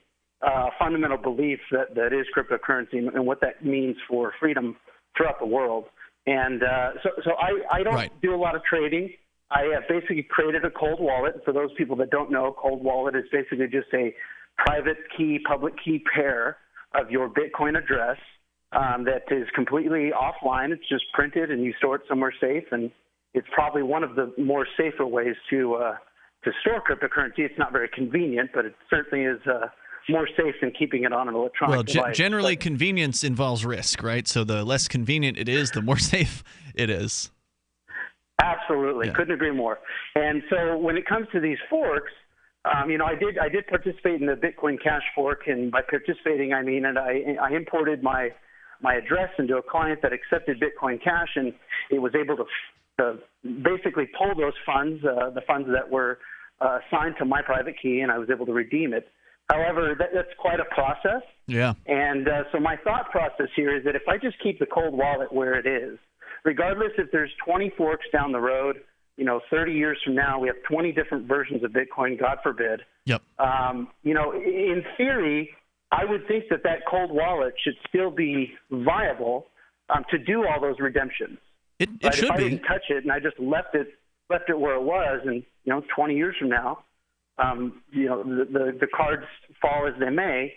fundamental belief that is cryptocurrency and what that means for freedom throughout the world. And so I don't do a lot of trading. I have basically created a cold wallet. For those people that don't know, cold wallet is basically just a private key, public key pair of your Bitcoin address that is completely offline. It's just printed and you store it somewhere safe. And it's probably one of the more safer ways to store cryptocurrency. It's not very convenient, but it certainly is more safe than keeping it on an electronic device. Generally, convenience involves risk, right? So the less convenient it is, the more safe it is. Absolutely, couldn't agree more. And so when it comes to these forks, I did participate in the Bitcoin Cash fork, and by participating, I mean that I imported my address into a client that accepted Bitcoin Cash, and it was able to basically pull those funds, the funds that were assigned to my private key, and I was able to redeem it. However, that's quite a process. Yeah. And so my thought process here is that if I just keep the cold wallet where it is, regardless if there's 20 forks down the road, 30 years from now, we have 20 different versions of Bitcoin, God forbid. Yep. In theory, I would think that cold wallet should still be viable to do all those redemptions. It right? should if I be. didn't touch it and I just left it where it was, and 20 years from now, the cards fall as they may.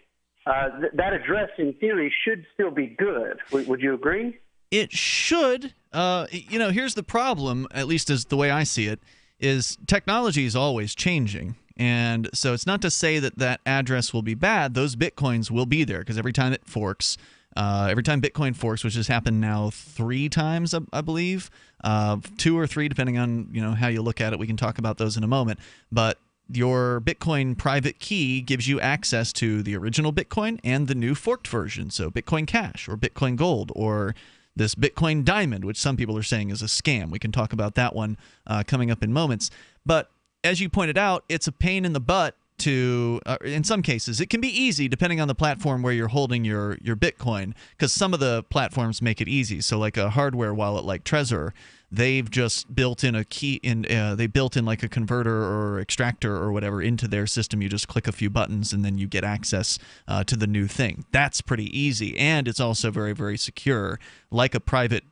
That address, in theory, should still be good. Would you agree? It should. Here's the problem, at least as the way I see it, is technology is always changing. And so it's not to say that address will be bad. Those Bitcoins will be there because every time it forks, every time Bitcoin forks, which has happened now 3 times, I believe, 2 or 3, depending on how you look at it. We can talk about those in a moment. But your Bitcoin private key gives you access to the original Bitcoin and the new forked version. So Bitcoin Cash or Bitcoin Gold or this Bitcoin Diamond, which some people are saying is a scam. We can talk about that one coming up in moments. But as you pointed out, it's a pain in the butt to, in some cases, it can be easy depending on the platform where you're holding your Bitcoin, because some of the platforms make it easy. So like a hardware wallet like Trezor, they've just built in a key they built in like a converter or extractor or whatever into their system. You just click a few buttons and then you get access to the new thing. That's pretty easy, and it's also very, very secure. Like a private,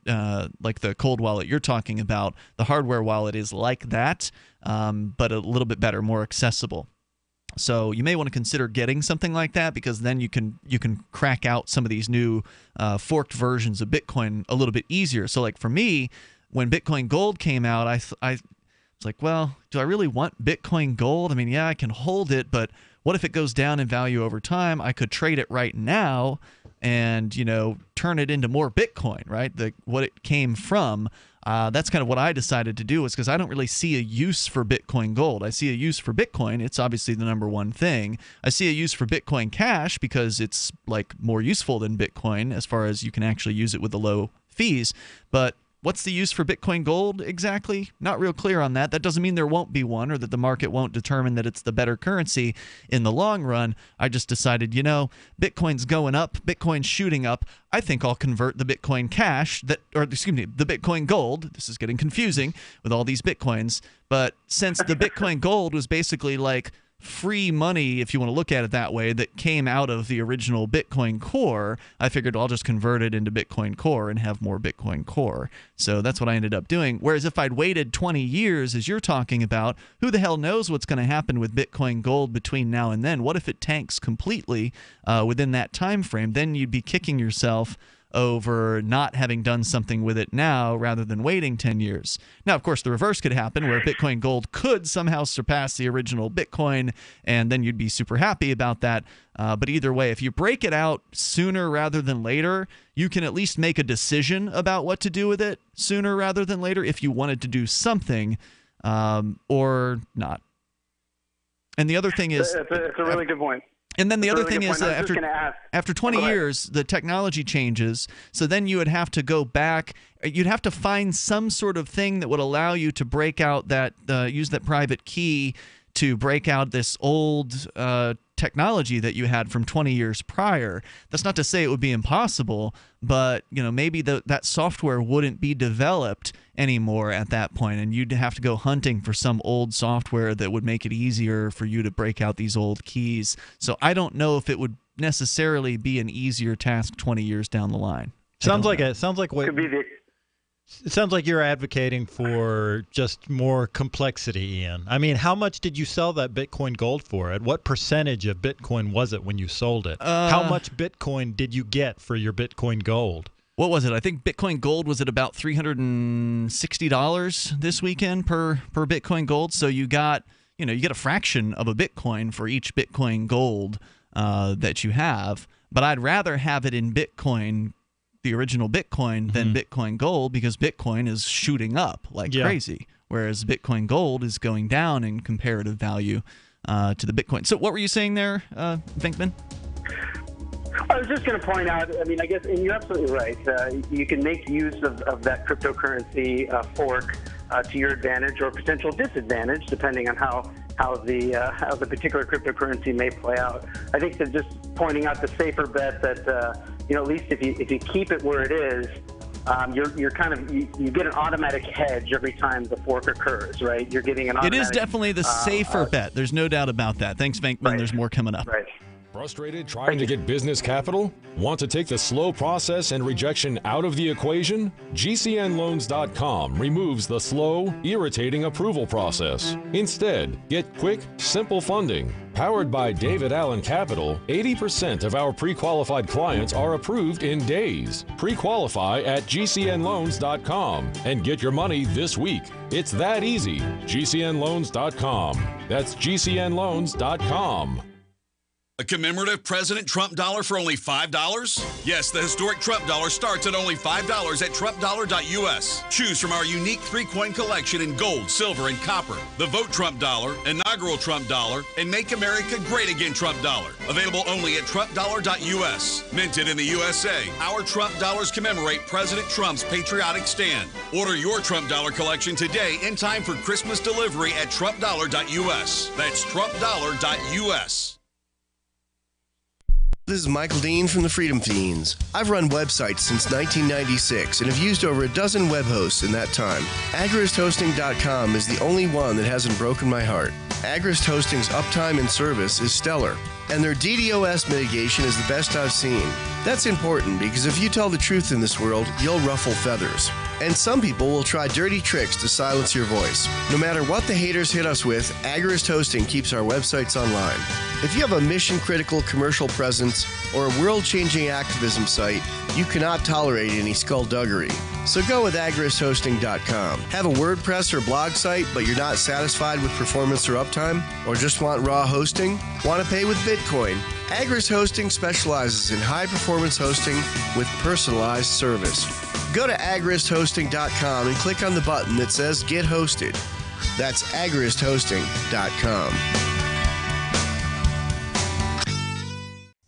like the cold wallet you're talking about, the hardware wallet is like that, but a little bit better, more accessible. So you may want to consider getting something like that, because then you can crack out some of these new forked versions of Bitcoin a little bit easier. So like for me, when Bitcoin Gold came out, I was like, well, do I really want Bitcoin Gold? I mean, yeah, I can hold it, but what if it goes down in value over time? I could trade it right now and, turn it into more Bitcoin, right? What it came from. That's kind of what I decided to do, is because I don't really see a use for Bitcoin Gold. I see a use for Bitcoin. It's obviously the number one thing. I see a use for Bitcoin Cash because it's like more useful than Bitcoin as far as you can actually use it with the low fees. But what's the use for Bitcoin Gold exactly? Not real clear on that. That doesn't mean there won't be one, or that the market won't determine that it's the better currency in the long run. I just decided, Bitcoin's going up, Bitcoin's shooting up. I think I'll convert the Bitcoin Cash, the Bitcoin Gold. This is getting confusing with all these Bitcoins. But since the Bitcoin Gold was basically like free money, if you want to look at it that way, that came out of the original Bitcoin Core, I figured I'll just convert it into Bitcoin Core and have more Bitcoin Core. So that's what I ended up doing. Whereas if I'd waited 20 years, as you're talking about, who the hell knows what's going to happen with Bitcoin Gold between now and then? What if it tanks completely within that time frame? Then you'd be kicking yourself over not having done something with it now rather than waiting 10 years. Now, of course, the reverse could happen, where Bitcoin Gold could somehow surpass the original Bitcoin, and then you'd be super happy about that. But either way, if you break it out sooner rather than later, you can at least make a decision about what to do with it sooner rather than later if you wanted to do something or not. And the other thing is... It's a really good point. And then the other thing is after 20 years, the technology changes. So then you would have to go back. You'd have to find some sort of thing that would allow you to break out that, use that private key to break out this old technology that you had from 20 years prior. That's not to say it would be impossible, but maybe that software wouldn't be developed anymore at that point, and you'd have to go hunting for some old software that would make it easier for you to break out these old keys. So I don't know if it would necessarily be an easier task 20 years down the line. It sounds like you're advocating for just more complexity, Ian. I mean, how much did you sell that Bitcoin Gold for? At what percentage of Bitcoin was it when you sold it? How much Bitcoin did you get for your Bitcoin Gold? What was it? I think Bitcoin Gold was at about $360 this weekend per Bitcoin Gold. So you got a fraction of a Bitcoin for each Bitcoin Gold. that you have. But I'd rather have it in Bitcoin, the original Bitcoin, than Bitcoin Gold, because Bitcoin is shooting up like crazy, whereas Bitcoin Gold is going down in comparative value to the Bitcoin. So what were you saying there, Venkman? I was just going to point out, I mean, I guess, and you're absolutely right. You can make use of that cryptocurrency fork to your advantage or potential disadvantage, depending on how the particular cryptocurrency may play out. I think that just pointing out the safer bet that at least if you keep it where it is, you're kind of you get an automatic hedge every time the fork occurs, right? You're getting an automatic. It is definitely the safer bet. There's no doubt about that. Thanks, Venkman. Right. There's more coming up. Right. Frustrated trying to get business capital? Want to take the slow process and rejection out of the equation? GCNloans.com removes the slow, irritating approval process. Instead, get quick, simple funding. Powered by David Allen Capital, 80% of our pre-qualified clients are approved in days. Pre-qualify at GCNloans.com and get your money this week. It's that easy. GCNloans.com. That's GCNloans.com. A commemorative President Trump dollar for only $5? Yes, the historic Trump dollar starts at only $5 at TrumpDollar.us. Choose from our unique 3-coin collection in gold, silver, and copper. The Vote Trump dollar, Inaugural Trump dollar, and Make America Great Again Trump dollar. Available only at TrumpDollar.us. Minted in the USA, our Trump dollars commemorate President Trump's patriotic stand. Order your Trump dollar collection today in time for Christmas delivery at TrumpDollar.us. That's TrumpDollar.us. This is Michael Dean from the Freedom Fiends. I've run websites since 1996 and have used over a dozen web hosts in that time. AgristHosting.com is the only one that hasn't broken my heart. Agrist Hosting's uptime and service is stellar, and their DDoS mitigation is the best I've seen. That's important because if you tell the truth in this world, you'll ruffle feathers. And some people will try dirty tricks to silence your voice. No matter what the haters hit us with, Agrist Hosting keeps our websites online. If you have a mission-critical commercial presence or a world-changing activism site, you cannot tolerate any skullduggery. So go with AgristHosting.com. Have a WordPress or blog site, but you're not satisfied with performance or uptime? Or just want raw hosting? Want to pay with Bitcoin? Agrist Hosting specializes in high-performance hosting with personalized service. Go to AgristHosting.com and click on the button that says Get Hosted. That's AgristHosting.com.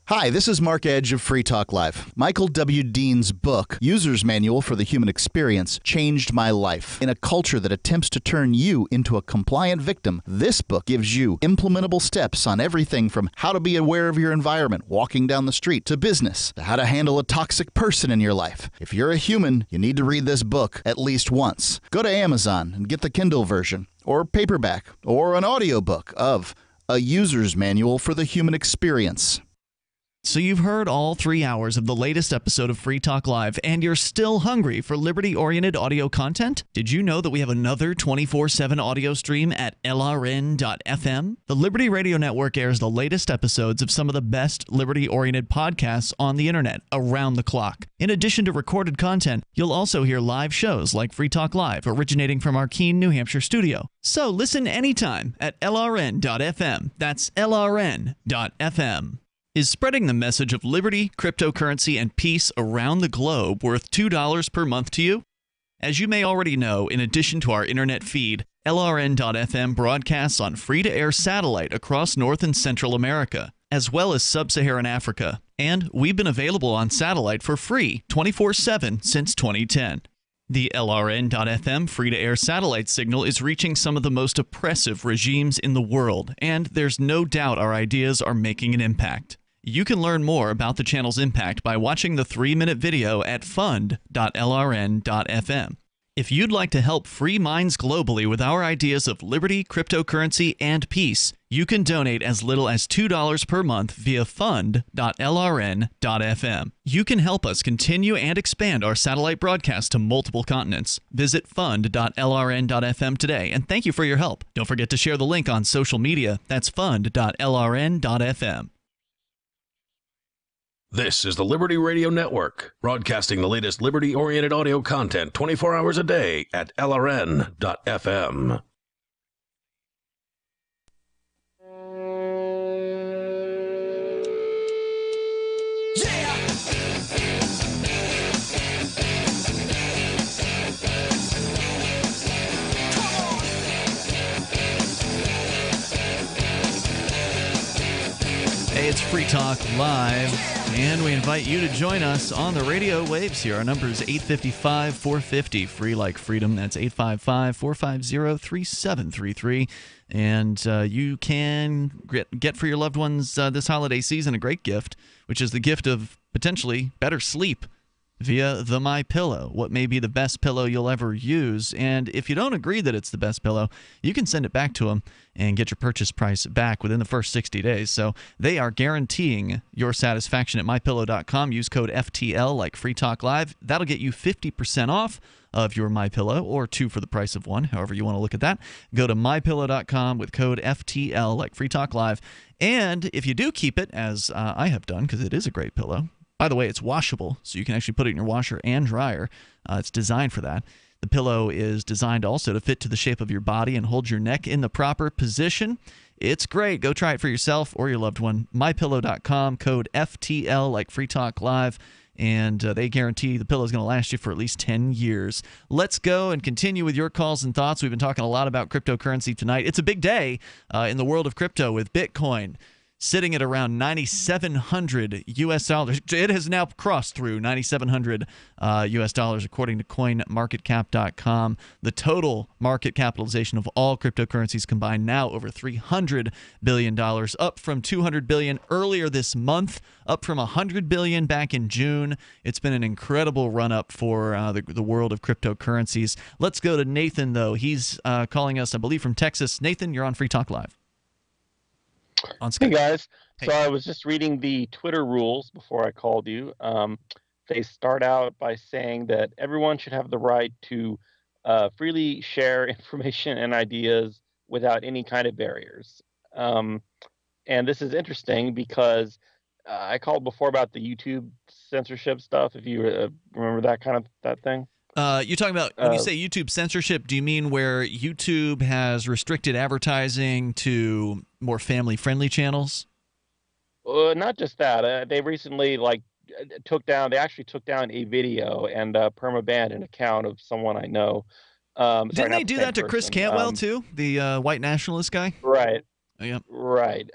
Hi, this is Mark Edge of Free Talk Live. Michael W. Dean's book, User's Manual for the Human Experience, changed my life. In a culture that attempts to turn you into a compliant victim, this book gives you implementable steps on everything from how to be aware of your environment, walking down the street, to business, to how to handle a toxic person in your life. If you're a human, you need to read this book at least once. Go to Amazon and get the Kindle version, or paperback, or an audiobook of A User's Manual for the Human Experience. So you've heard all 3 hours of the latest episode of Free Talk Live, and you're still hungry for liberty-oriented audio content? Did you know that we have another 24/7 audio stream at LRN.FM? The Liberty Radio Network airs the latest episodes of some of the best liberty-oriented podcasts on the internet around the clock. In addition to recorded content, you'll also hear live shows like Free Talk Live, originating from our Keene, New Hampshire studio. So listen anytime at LRN.FM. That's LRN.FM. Is spreading the message of liberty, cryptocurrency, and peace around the globe worth $2 per month to you? As you may already know, in addition to our internet feed, LRN.FM broadcasts on free-to-air satellite across North and Central America, as well as Sub-Saharan Africa. And we've been available on satellite for free 24/7 since 2010. The LRN.FM free-to-air satellite signal is reaching some of the most oppressive regimes in the world, and there's no doubt our ideas are making an impact. You can learn more about the channel's impact by watching the 3-minute video at fund.lrn.fm. If you'd like to help free minds globally with our ideas of liberty, cryptocurrency, and peace, you can donate as little as $2 per month via fund.lrn.fm. You can help us continue and expand our satellite broadcast to multiple continents. Visit fund.lrn.fm today, and thank you for your help. Don't forget to share the link on social media. That's fund.lrn.fm. This is the Liberty Radio Network, broadcasting the latest liberty-oriented audio content 24 hours a day at LRN.FM. Hey, it's Free Talk Live, and we invite you to join us on the radio waves here. Our number is 855-450, free like freedom. That's 855-450-3733. And you can get for your loved ones this holiday season a great gift, which is the gift of potentially better sleep via the MyPillow. What may be the best pillow you'll ever use. And if you don't agree that it's the best pillow, you can send it back to them and get your purchase price back within the first 60 days. So they are guaranteeing your satisfaction at MyPillow.com. Use code FTL like Free Talk Live. That'll get you 50% off of your MyPillow, or 2 for the price of 1, however you want to look at that. Go to MyPillow.com with code FTL like Free Talk Live. And if you do keep it, as I have done, because it is a great pillow. By the way, it's washable, so you can actually put it in your washer and dryer. It's designed for that. The pillow is designed also to fit to the shape of your body and hold your neck in the proper position. It's great. Go try it for yourself or your loved one. MyPillow.com, code FTL like Free Talk Live, and they guarantee the pillow is going to last you for at least 10 years. Let's go and continue with your calls and thoughts. We've been talking a lot about cryptocurrency tonight. It's a big day in the world of crypto with Bitcoin sitting at around $9,700 US dollars. It has now crossed through $9,700 US dollars according to CoinMarketCap.com. The total market capitalization of all cryptocurrencies combined now over $300 billion, up from $200 billion earlier this month, up from $100 billion back in June. It's been an incredible run-up for the world of cryptocurrencies. Let's go to Nathan, though. He's calling us, I believe, from Texas. Nathan, you're on Free Talk Live. Hey guys, so I was just reading the Twitter rules before I called you. They start out by saying that everyone should have the right to freely share information and ideas without any kind of barriers. And this is interesting because I called before about the YouTube censorship stuff, if you remember that thing. You're talking about, when you say YouTube censorship, do you mean where YouTube has restricted advertising to more family-friendly channels? Not just that. They recently took down a video and permabanned an account of someone I know. Didn't they do that to Chris Cantwell, too? The white nationalist guy? Right. Oh, yeah. Right.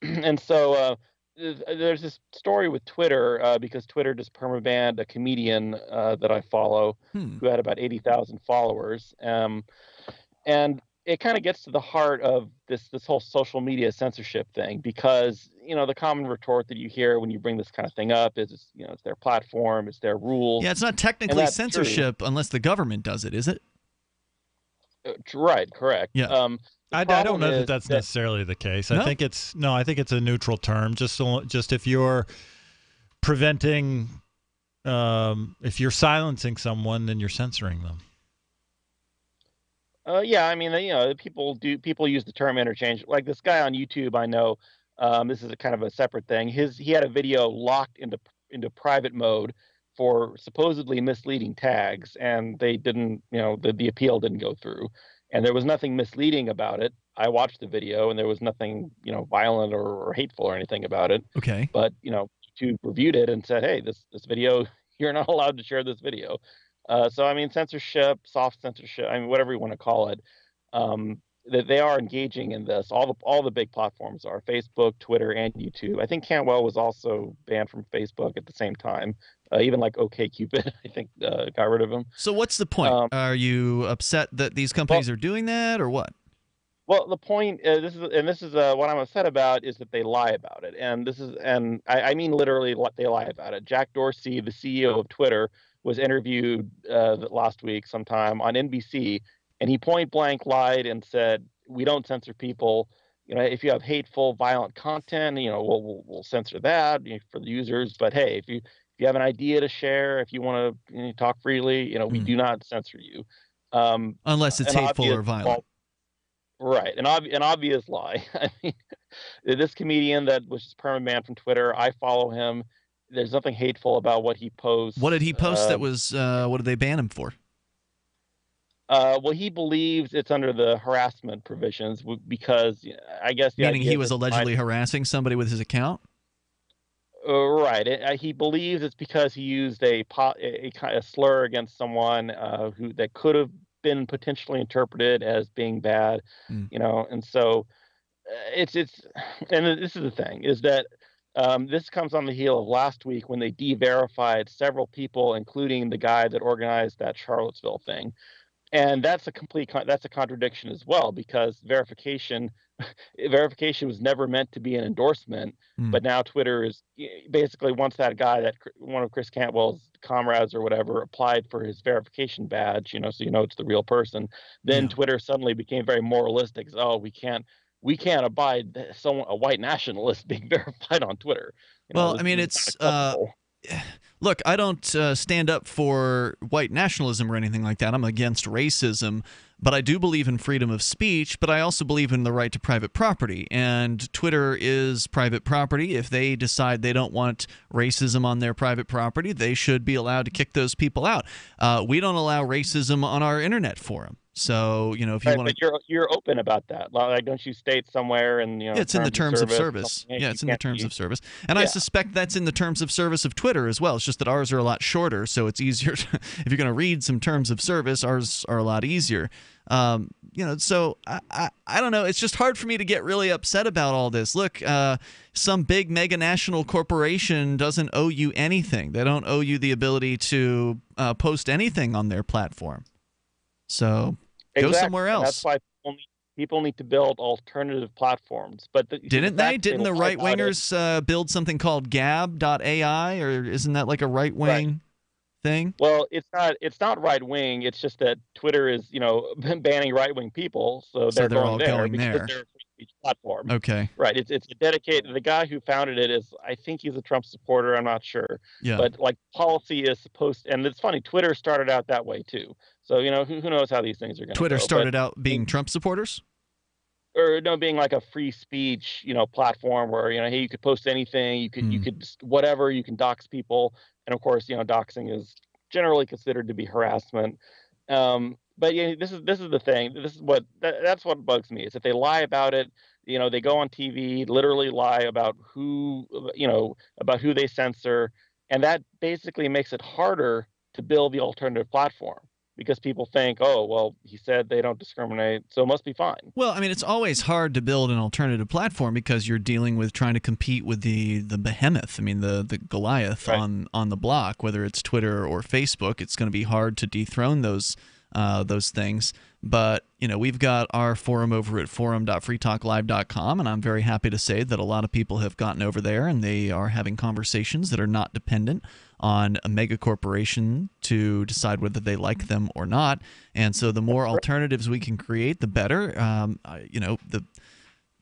And so there's this story with Twitter because Twitter just permabanned a comedian that I follow who had about 80,000 followers. And it kind of gets to the heart of this whole social media censorship thing, because, the common retort that you hear when you bring this kind of thing up is, it's their platform, it's their rules. Yeah, it's not technically censorship unless the government does it, is it? Right, correct. Yeah. I don't know that that's necessarily the case. No? I think it's a neutral term. Just if you're preventing, if you're silencing someone, then you're censoring them. Yeah, I mean, people use the term interchange. Like this guy on YouTube, I know. This is a kind of a separate thing. He had a video locked into private mode for supposedly misleading tags, and they didn't. The appeal didn't go through. And there was nothing misleading about it. I watched the video, and there was nothing, violent or hateful or anything about it. Okay. But, YouTube reviewed it and said, hey, this video, you're not allowed to share this video. So, I mean, censorship, soft censorship, I mean, whatever you want to call it, that they are engaging in this. All the big platforms are Facebook, Twitter, and YouTube. I think Cantwell was also banned from Facebook at the same time. Even like OkCupid, I think, got rid of him. So what's the point? Are you upset that these companies are doing that, or what? Well, the point this is what I'm upset about is that they lie about it, and I mean literally what they lie about it. Jack Dorsey, the CEO of Twitter, was interviewed last week sometime on NBC, and he point blank lied and said, "We don't censor people. If you have hateful, violent content, we'll censor that for the users. But hey, if you have an idea to share, if you want to talk freely, we do not censor you, unless it's hateful or violent." Right, an obvious lie. I mean, this comedian that was just permanent from Twitter, I follow him. There's nothing hateful about what he posts. What did he post that was? What did they ban him for? Well, he believes it's under the harassment provisions because I guess meaning he was allegedly harassing somebody with his account. Right. He believes it's because he used a kind of slur against someone that could have been potentially interpreted as being bad, and so it's and this is the thing is that this comes on the heel of last week when they de-verified several people, including the guy that organized that Charlottesville thing. And that's a contradiction as well, because verification was never meant to be an endorsement, but now Twitter is basically, once that guy, that one of Chris Cantwell's comrades or whatever, applied for his verification badge, so it's the real person, then Twitter suddenly became very moralistic. We can't abide a white nationalist being verified on Twitter. It's look, I don't stand up for white nationalism or anything like that. I'm against racism, but I do believe in freedom of speech, but I also believe in the right to private property, and Twitter is private property. If they decide they don't want racism on their private property, they should be allowed to kick those people out. We don't allow racism on our internet forum. So, if you want to... But you're open about that. Like, don't you state somewhere and it's in the terms of service. Yeah, it's in the terms of service. And I suspect that's in the terms of service of Twitter as well. It's just that ours are a lot shorter, so it's easier. If you're going to read some terms of service, ours are a lot easier. So I don't know. It's just hard for me to get really upset about all this. Look, some big mega national corporation doesn't owe you anything. They don't owe you the ability to post anything on their platform. So go somewhere else. That's why people need to build alternative platforms. But didn't the right wingers build something called Gab.ai, or isn't that like a right wing thing? Well, it's not right wing. It's just that Twitter is banning right wing people, so they're all going because there. they're a free speech platform. Okay, right. It's a dedicated. The guy who founded it I think he's a Trump supporter. I'm not sure. Yeah. But like policy is supposed, and it's funny. Twitter started out that way too. So who knows how these things are going to go. Twitter started out being Trump supporters? Or being like a free speech, platform where, hey, you could post anything, you could whatever, you can dox people. And of course, doxing is generally considered to be harassment. But this is the thing. This is that's what bugs me, is that they lie about it. They go on TV, literally lie about who they censor. And that basically makes it harder to build the alternative platform, because people think, oh, well, he said they don't discriminate, so it must be fine. Well, it's always hard to build an alternative platform because you're dealing with trying to compete with the behemoth. The Goliath on the block, whether it's Twitter or Facebook. It's going to be hard to dethrone those things. But, we've got our forum over at forum.freetalklive.com, and I'm very happy to say that a lot of people have gotten over there, and they are having conversations that are not dependent on a mega corporation to decide whether they like them or not. And so the more alternatives we can create, the better.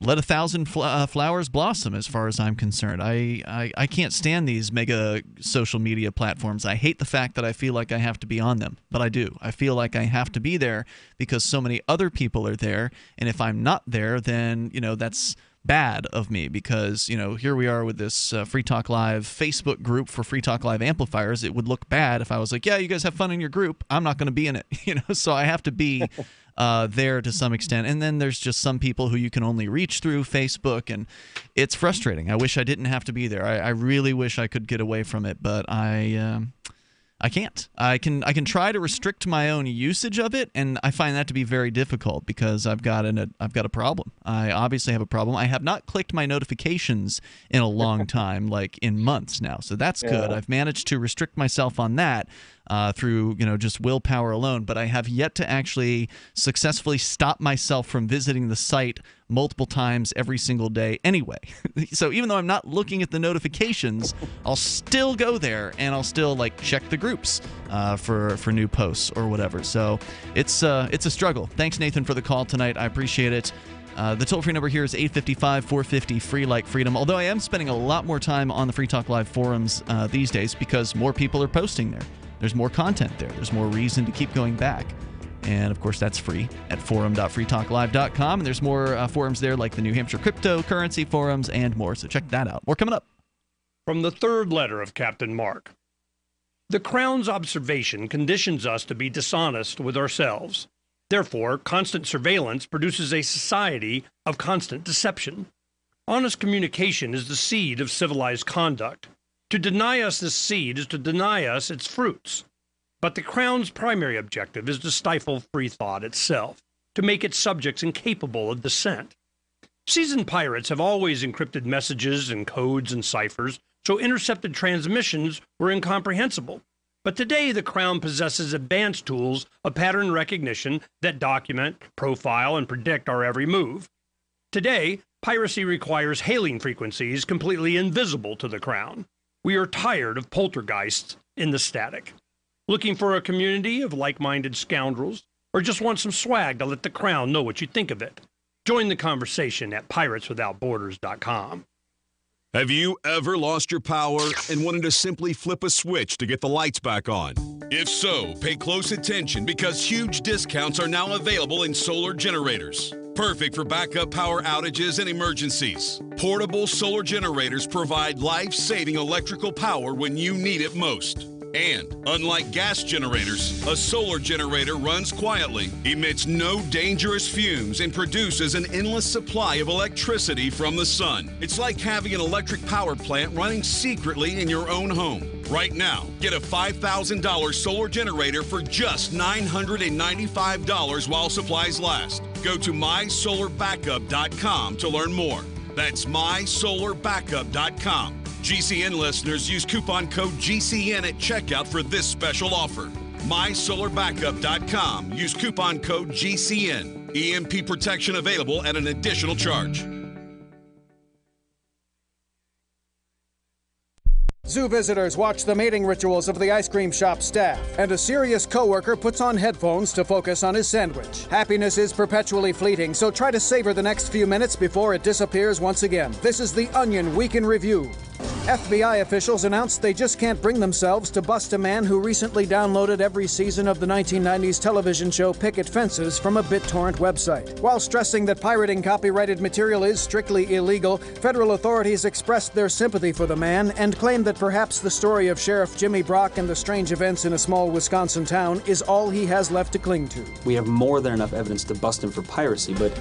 Let 1,000 flowers blossom, as far as I'm concerned. I can't stand these mega social media platforms. I hate the fact that I feel like I have to be on them, but I do. I feel like I have to be there because so many other people are there, and if I'm not there, then that's bad of me, because here we are with this Free Talk Live Facebook group for Free Talk Live amplifiers. It would look bad if I was like, yeah, you guys have fun in your group, I'm not going to be in it, so I have to be there to some extent. And then there's just some people who you can only reach through Facebook, and it's frustrating. I wish I didn't have to be there. I really wish I could get away from it, but I can't. I can try to restrict my own usage of it, and I find that to be very difficult because I've got a problem. I obviously have a problem. I have not clicked my notifications in a long time, like in months now. So that's good. I've managed to restrict myself on that through just willpower alone, but I have yet to actually successfully stop myself from visiting the site multiple times every single day anyway. So even though I'm not looking at the notifications, I'll still go there and I'll still check the groups for new posts or whatever. So it's a struggle. Thanks, Nathan, for the call tonight. I appreciate it. The toll-free number here is 855-450-FREE like freedom, although I am spending a lot more time on the Free Talk Live forums these days because more people are posting there. There's more content there. There's more reason to keep going back. And, of course, that's free at forum.freetalklive.com. And there's more forums there like the New Hampshire cryptocurrency forums and more. So check that out. More coming up. From the third letter of Captain Mark. The Crown's observation conditions us to be dishonest with ourselves. Therefore, constant surveillance produces a society of constant deception. Honest communication is the seed of civilized conduct. To deny us this seed is to deny us its fruits. But the Crown's primary objective is to stifle free thought itself, to make its subjects incapable of dissent. Seasoned pirates have always encrypted messages and codes and ciphers, so intercepted transmissions were incomprehensible. But today, the Crown possesses advanced tools of pattern recognition that document, profile, and predict our every move. Today, piracy requires hailing frequencies completely invisible to the Crown. We are tired of poltergeists in the static. Looking for a community of like-minded scoundrels, or just want some swag to let the Crown know what you think of it? Join the conversation at pirateswithoutborders.com. Have you ever lost your power and wanted to simply flip a switch to get the lights back on? If so, pay close attention because huge discounts are now available in solar generators. Perfect for backup power outages and emergencies. Portable solar generators provide life-saving electrical power when you need it most. And, unlike gas generators, a solar generator runs quietly, emits no dangerous fumes, and produces an endless supply of electricity from the sun. It's like having an electric power plant running secretly in your own home. Right now, get a $5,000 solar generator for just $995 while supplies last. Go to mysolarbackup.com to learn more. That's mysolarbackup.com. GCN listeners use coupon code GCN at checkout for this special offer. MySolarBackup.com. Use coupon code GCN. EMP protection available at an additional charge. Zoo visitors watch the mating rituals of the ice cream shop staff, and a serious coworker puts on headphones to focus on his sandwich. Happiness is perpetually fleeting, so try to savor the next few minutes before it disappears once again. This is the Onion Week in Review. FBI officials announced they just can't bring themselves to bust a man who recently downloaded every season of the 1990s television show Picket Fences from a BitTorrent website. While stressing that pirating copyrighted material is strictly illegal, federal authorities expressed their sympathy for the man and claimed that perhaps the story of Sheriff Jimmy Brock and the strange events in a small Wisconsin town is all he has left to cling to. We have more than enough evidence to bust him for piracy, but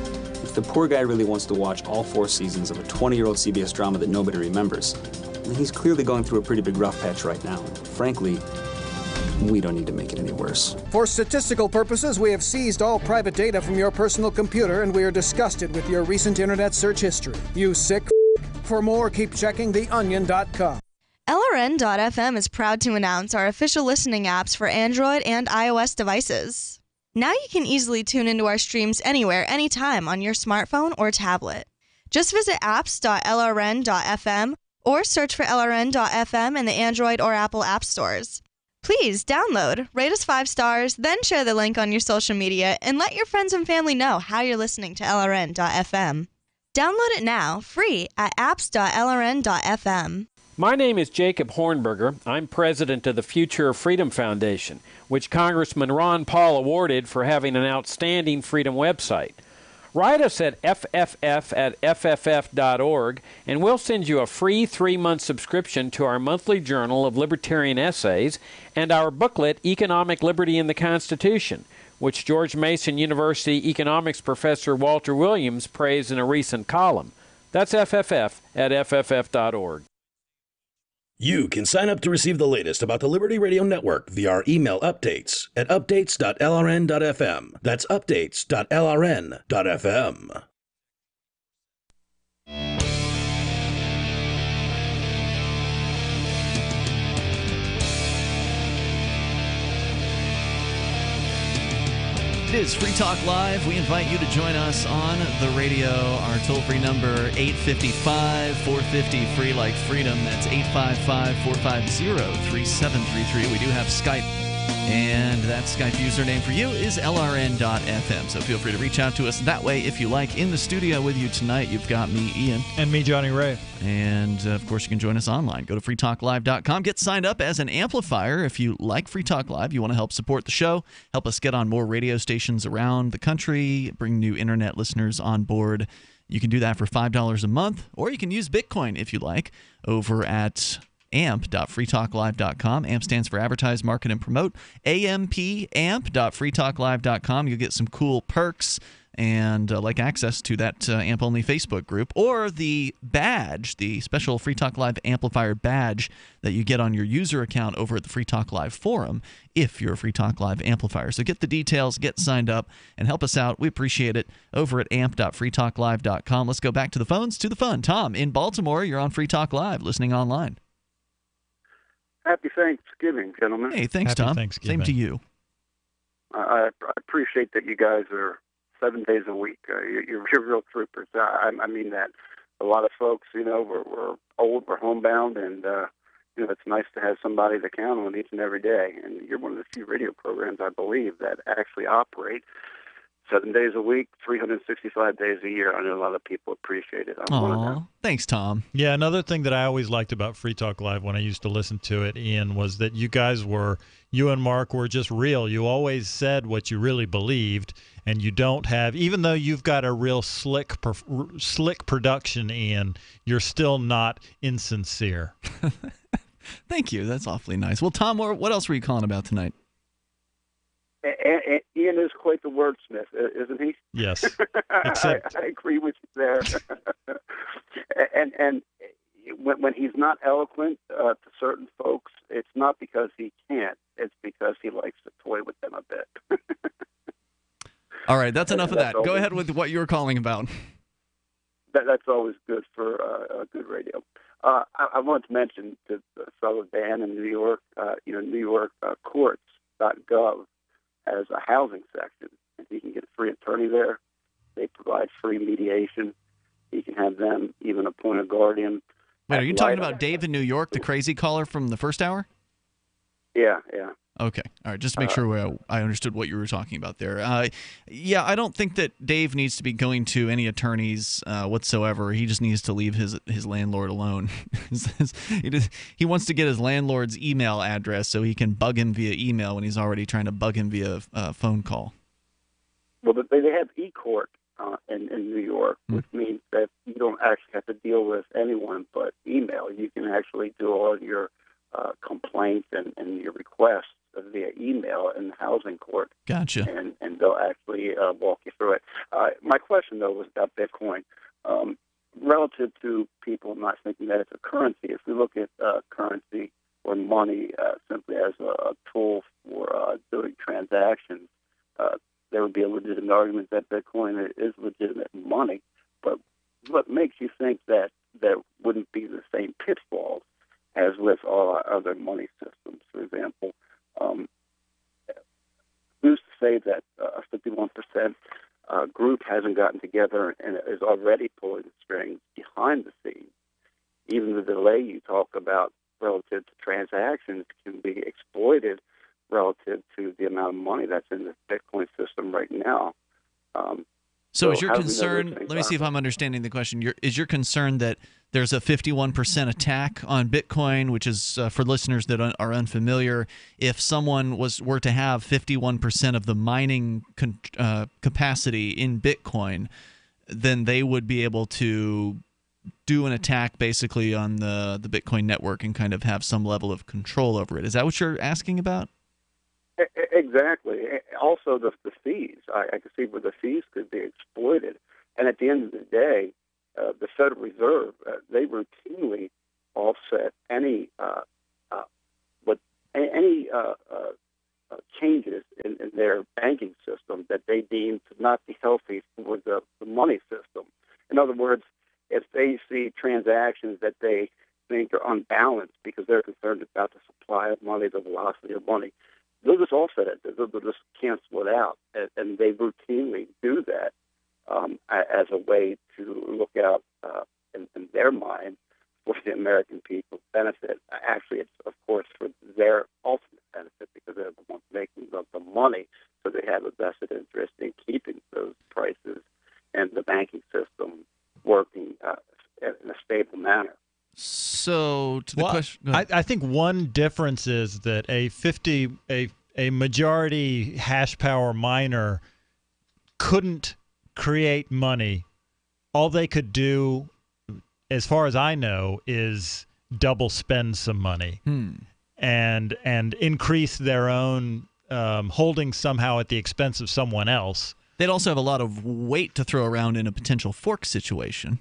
if the poor guy really wants to watch all 4 seasons of a 20-year-old CBS drama that nobody remembers, he's clearly going through a pretty big rough patch right now. Frankly, we don't need to make it any worse. For statistical purposes, we have seized all private data from your personal computer, and we are disgusted with your recent internet search history. You sick For more, keep checking theonion.com. LRN.FM is proud to announce our official listening apps for Android and iOS devices. Now you can easily tune into our streams anywhere, anytime on your smartphone or tablet. Just visit apps.lrn.fm or search for LRN.FM in the Android or Apple app stores. Please download, rate us 5 stars, then share the link on your social media, and let your friends and family know how you're listening to LRN.FM. Download it now, free at apps.lrn.fm. My name is Jacob Hornberger. I'm president of the Future of Freedom Foundation, which Congressman Ron Paul awarded for having an outstanding freedom website. Write us at fff@fff.org, and we'll send you a free 3-month subscription to our monthly journal of libertarian essays and our booklet, Economic Liberty in the Constitution, which George Mason University economics professor Walter Williams praised in a recent column. That's fff@fff.org. You can sign up to receive the latest about the Liberty Radio Network via our email updates at updates.lrn.fm. That's updates.lrn.fm. It is Free Talk Live. We invite you to join us on the radio. Our toll-free number, 855-450-FREE like freedom. That's 855-450-3733. We do have Skype, and that Skype username for you is LRN.FM. So feel free to reach out to us that way if you like. In the studio with you tonight, you've got me, Ian. And me, Johnny Ray. And, of course, you can join us online. Go to freetalklive.com. Get signed up as an amplifier if you like Free Talk Live. You want to help support the show, help us get on more radio stations around the country, bring new internet listeners on board. You can do that for $5 a month, or you can use Bitcoin if you like over at amp.freetalklive.com. AMP stands for Advertise, Market, and Promote. AMP, amp.freetalklive.com. You'll get some cool perks. and like access to that AMP-only Facebook group, or the badge, the special Free Talk Live amplifier badge that you get on your user account over at the Free Talk Live forum if you're a Free Talk Live amplifier. So get the details, get signed up, and help us out. We appreciate it over at amp.freetalklive.com. Let's go back to the phones, to the fun. Tom, in Baltimore, you're on Free Talk Live, listening online. Happy Thanksgiving, gentlemen. Hey, thanks, Tom. Same to you. I appreciate that you guys are 7 days a week. You're real troopers. I mean that. A lot of folks, we're old, we're homebound, and it's nice to have somebody to count on each and every day. And you're one of the few radio programs, I believe, that actually operate 7 days a week, 365 days a year. I know a lot of people appreciate it. I'm one of them. Thanks, Tom. Yeah, another thing that I always liked about Free Talk Live when I used to listen to it, Ian, was that you and Mark were just real. You always said what you really believed, and you don't have, even though you've got a real slick production, Ian, you're still not insincere. Thank you. That's awfully nice. Well, Tom, what else were you calling about tonight? Ian is quite the wordsmith, isn't he? Yes. I agree with you there. and when he's not eloquent to certain folks, it's not because he can't. It's because he likes to toy with them a bit. All right, that's enough of that. Go ahead with what you were calling about. That's always good for good radio. I wanted to mention to the fellow Dan in New York, New York courts.gov has a housing section, and he can get a free attorney there. They provide free mediation. He can have them even appoint a guardian. Wait, are you talking about Dave in New York, the crazy caller from the first hour? Yeah. Okay. All right. Just to make sure I understood what you were talking about there. Yeah, I don't think that Dave needs to be going to any attorneys whatsoever. He just needs to leave his landlord alone. He wants to get his landlord's email address so he can bug him via email when he's already trying to bug him via phone call. Well, they have e-court in New York, which means that you don't actually have to deal with anyone but email. You can actually do all your complaints and your requests via email in the housing court. Gotcha. And they'll actually walk you through it. My question, though, was about Bitcoin. Relative to people not thinking that it's a currency, if we look at currency or money simply as a tool for doing transactions, there would be a legitimate argument that Bitcoin is legitimate money. But what makes you think that there wouldn't be the same pitfalls as with all our other money systems? For example, who's to say that a 51% group hasn't gotten together and is already pulling the strings behind the scenes? Even the delay you talk about relative to transactions can be exploited relative to the amount of money that's in the Bitcoin system right now. So is your concern, let me see if I'm understanding the question, is your concern that there's a 51% attack on Bitcoin, which is, for listeners that are unfamiliar, if someone were to have 51% of the mining capacity in Bitcoin, then they would be able to do an attack basically on the Bitcoin network and kind of have some level of control over it. Is that what you're asking about? Exactly. Also, the fees. I can see where the fees could be exploited. And at the end of the day, the Federal Reserve, they routinely offset any changes in their banking system that they deem to not be healthy for the money system. In other words, if they see transactions that they think are unbalanced because they're concerned about the supply of money, the velocity of money, they'll just offset it. They'll just cancel it out. And they routinely do that as a way to look out in their mind for the American people's benefit. Actually, it's, of course, for their ultimate benefit because they're the ones making the money, so they have a vested interest in keeping those prices and the banking system working in a stable manner. So, to the question, I think one difference is that a majority hash power miner couldn't create money. All they could do, as far as I know, is double spend some money and increase their own holdings somehow at the expense of someone else, They'd also have a lot of weight to throw around in a potential fork situation.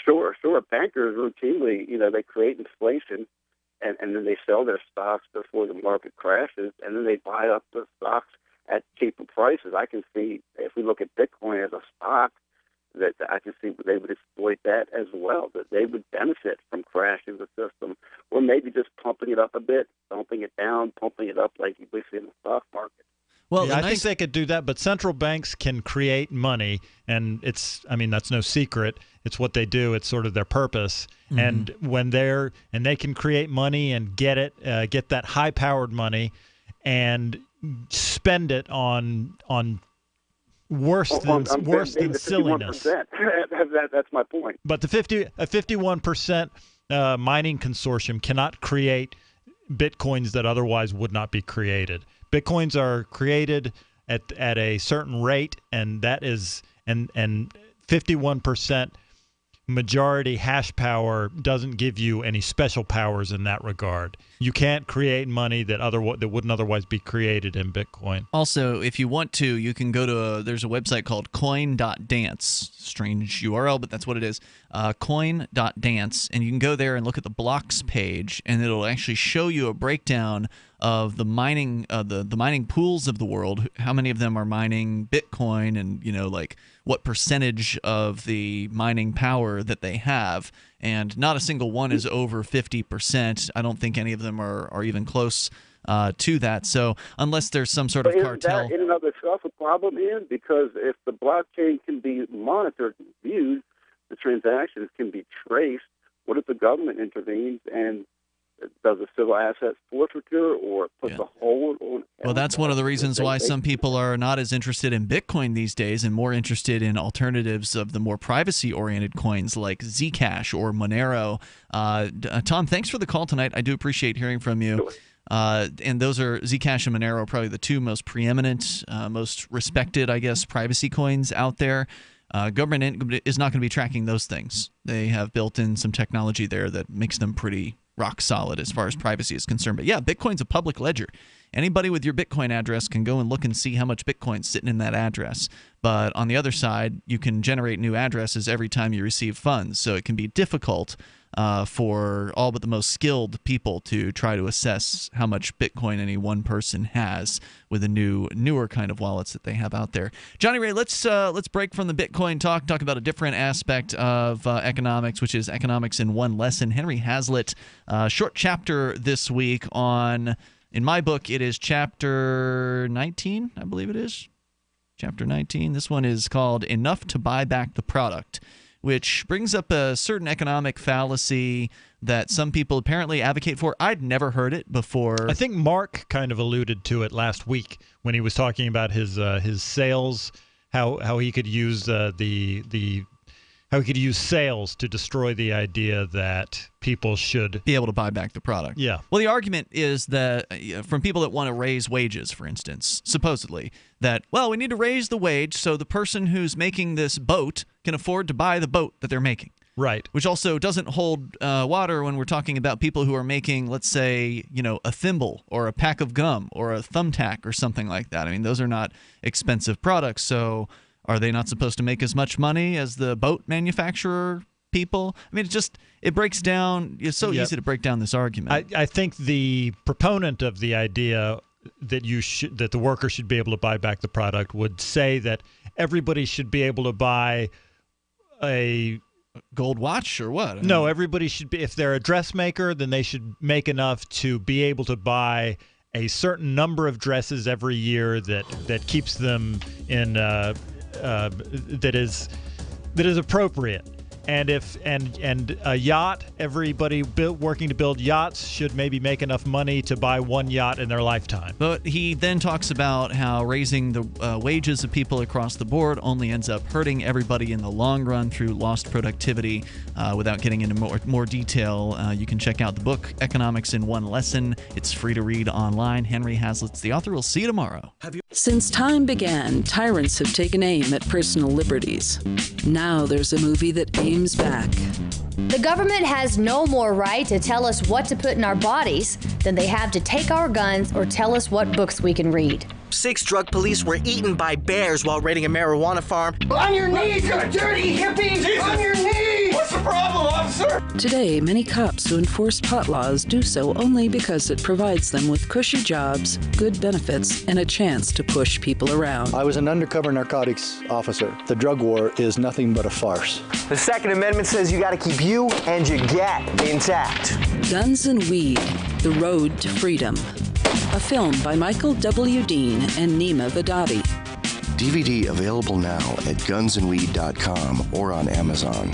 Sure. Bankers routinely, they create inflation, and then they sell their stocks before the market crashes, and then they buy up the stocks at cheaper prices. I can see, if we look at Bitcoin as a stock, that I can see they would exploit that as well, that they would benefit from crashing the system, or maybe just pumping it up a bit, dumping it down, pumping it up like we see in the stock market. Well, I think they could do that, but central banks can create money, and that's no secret. It's what they do. It's sort of their purpose. Mm-hmm. And they can create money and get that high-powered money, and spend it on worse than silliness. That's my point. But a 51% mining consortium cannot create Bitcoins that otherwise would not be created. Bitcoins are created at a certain rate, and that is and 51% majority hash power doesn't give you any special powers in that regard. You can't create money that wouldn't otherwise be created in Bitcoin. Also, if you want to, you can go to there's a website called coin.dance. Strange URL, but that's what it is. Coin.dance, and you can go there and look at the blocks page, and it'll actually show you a breakdown of the mining the mining pools of the world, how many of them are mining Bitcoin, and what percentage of the mining power that they have, and not a single one is over 50%. I don't think any of them are even close to that. So unless there's some sort of cartel. Is that in and of itself a problem, Ian? Because if the blockchain can be monitored and viewed, the transactions can be traced, what if the government intervenes and does a civil assets forfeiture or puts a hold on? Well, that's one of the reasons why some people are not as interested in Bitcoin these days and more interested in alternatives of the more privacy-oriented coins like Zcash or Monero. Tom, thanks for the call tonight. I do appreciate hearing from you. And those are Zcash and Monero, probably the two most preeminent, most respected, I guess, privacy coins out there. Government is not going to be tracking those things. They have built in some technology there that makes them pretty rock solid as far as privacy is concerned. But yeah, Bitcoin's a public ledger. Anybody with your Bitcoin address can go and look and see how much Bitcoin's sitting in that address. But on the other side, you can generate new addresses every time you receive funds. So it can be difficult for all but the most skilled people to try to assess how much Bitcoin any one person has with the newer kind of wallets that they have out there. Johnny Ray, let's break from the Bitcoin talk about a different aspect of economics, which is economics in one lesson. Henry Hazlitt, short chapter this week on, in my book, it is chapter 19, I believe it is. Chapter 19. This one is called Enough to Buy Back the Product, which brings up a certain economic fallacy that some people apparently advocate for. I'd never heard it before. I think Mark kind of alluded to it last week when he was talking about his sales, how he could use how he could use sales to destroy the idea that people should be able to buy back the product. Yeah. Well, the argument is that from people that want to raise wages, for instance, supposedly, that, well, we need to raise the wage so the person who's making this boat can afford to buy the boat that they're making. Right. Which also doesn't hold water when we're talking about people who are making, let's say, a thimble or a pack of gum or a thumbtack or something like that. I mean, those are not expensive products. So are they not supposed to make as much money as the boat manufacturer people? I mean, it breaks down. It's so easy to break down this argument. I think the proponent of the idea that that the worker should be able to buy back the product would say that everybody should be able to buy a gold watch or what? No, everybody should be. If they're a dressmaker, then they should make enough to be able to buy a certain number of dresses every year that keeps them in that is appropriate. And a yacht, everybody working to build yachts should maybe make enough money to buy one yacht in their lifetime. But he then talks about how raising the wages of people across the board only ends up hurting everybody in the long run through lost productivity. Without getting into more detail, you can check out the book, Economics in One Lesson. It's free to read online. Henry Hazlitt's the author. We'll see you tomorrow. Since time began, tyrants have taken aim at personal liberties. Now there's a movie that aims back. The government has no more right to tell us what to put in our bodies than they have to take our guns or tell us what books we can read. 6 drug police were eaten by bears while raiding a marijuana farm. On your knees, you dirty hippies! Jesus. On your knees! What's the problem, officer? Today, many cops who enforce pot laws do so only because it provides them with cushy jobs, good benefits, and a chance to push people around. I was an undercover narcotics officer. The drug war is nothing but a farce. The Second Amendment says you got to keep you and your gat intact. Guns and Weed, The Road to Freedom. A film by Michael W. Dean and Nima Vadati. DVD available now at gunsandweed.com or on Amazon.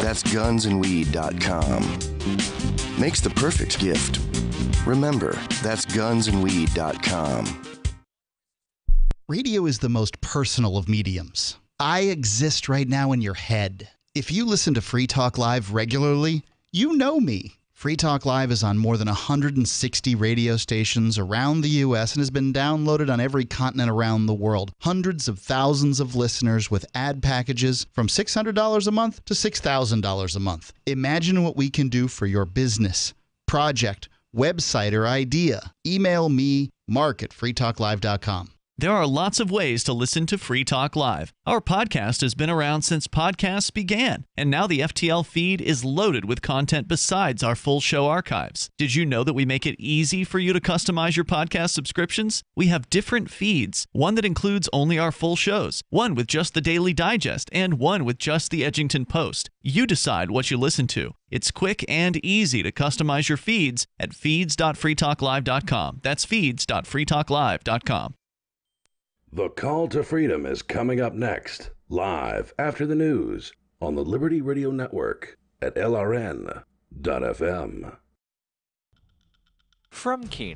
That's gunsandweed.com. Makes the perfect gift. Remember, that's gunsandweed.com. Radio is the most personal of mediums. I exist right now in your head. If you listen to Free Talk Live regularly, you know me. Free Talk Live is on more than 160 radio stations around the U.S. and has been downloaded on every continent around the world. Hundreds of thousands of listeners with ad packages from $600 a month to $6,000 a month. Imagine what we can do for your business, project, website, or idea. Email me, mark@freetalklive.com. There are lots of ways to listen to Free Talk Live. Our podcast has been around since podcasts began, and now the FTL feed is loaded with content besides our full show archives. Did you know that we make it easy for you to customize your podcast subscriptions? We have different feeds, one that includes only our full shows, one with just the Daily Digest, and one with just the Edgington Post. You decide what you listen to. It's quick and easy to customize your feeds at feeds.freetalklive.com. That's feeds.freetalklive.com. The Call to Freedom is coming up next, live after the news on the Liberty Radio Network at LRN.FM. From Keenan.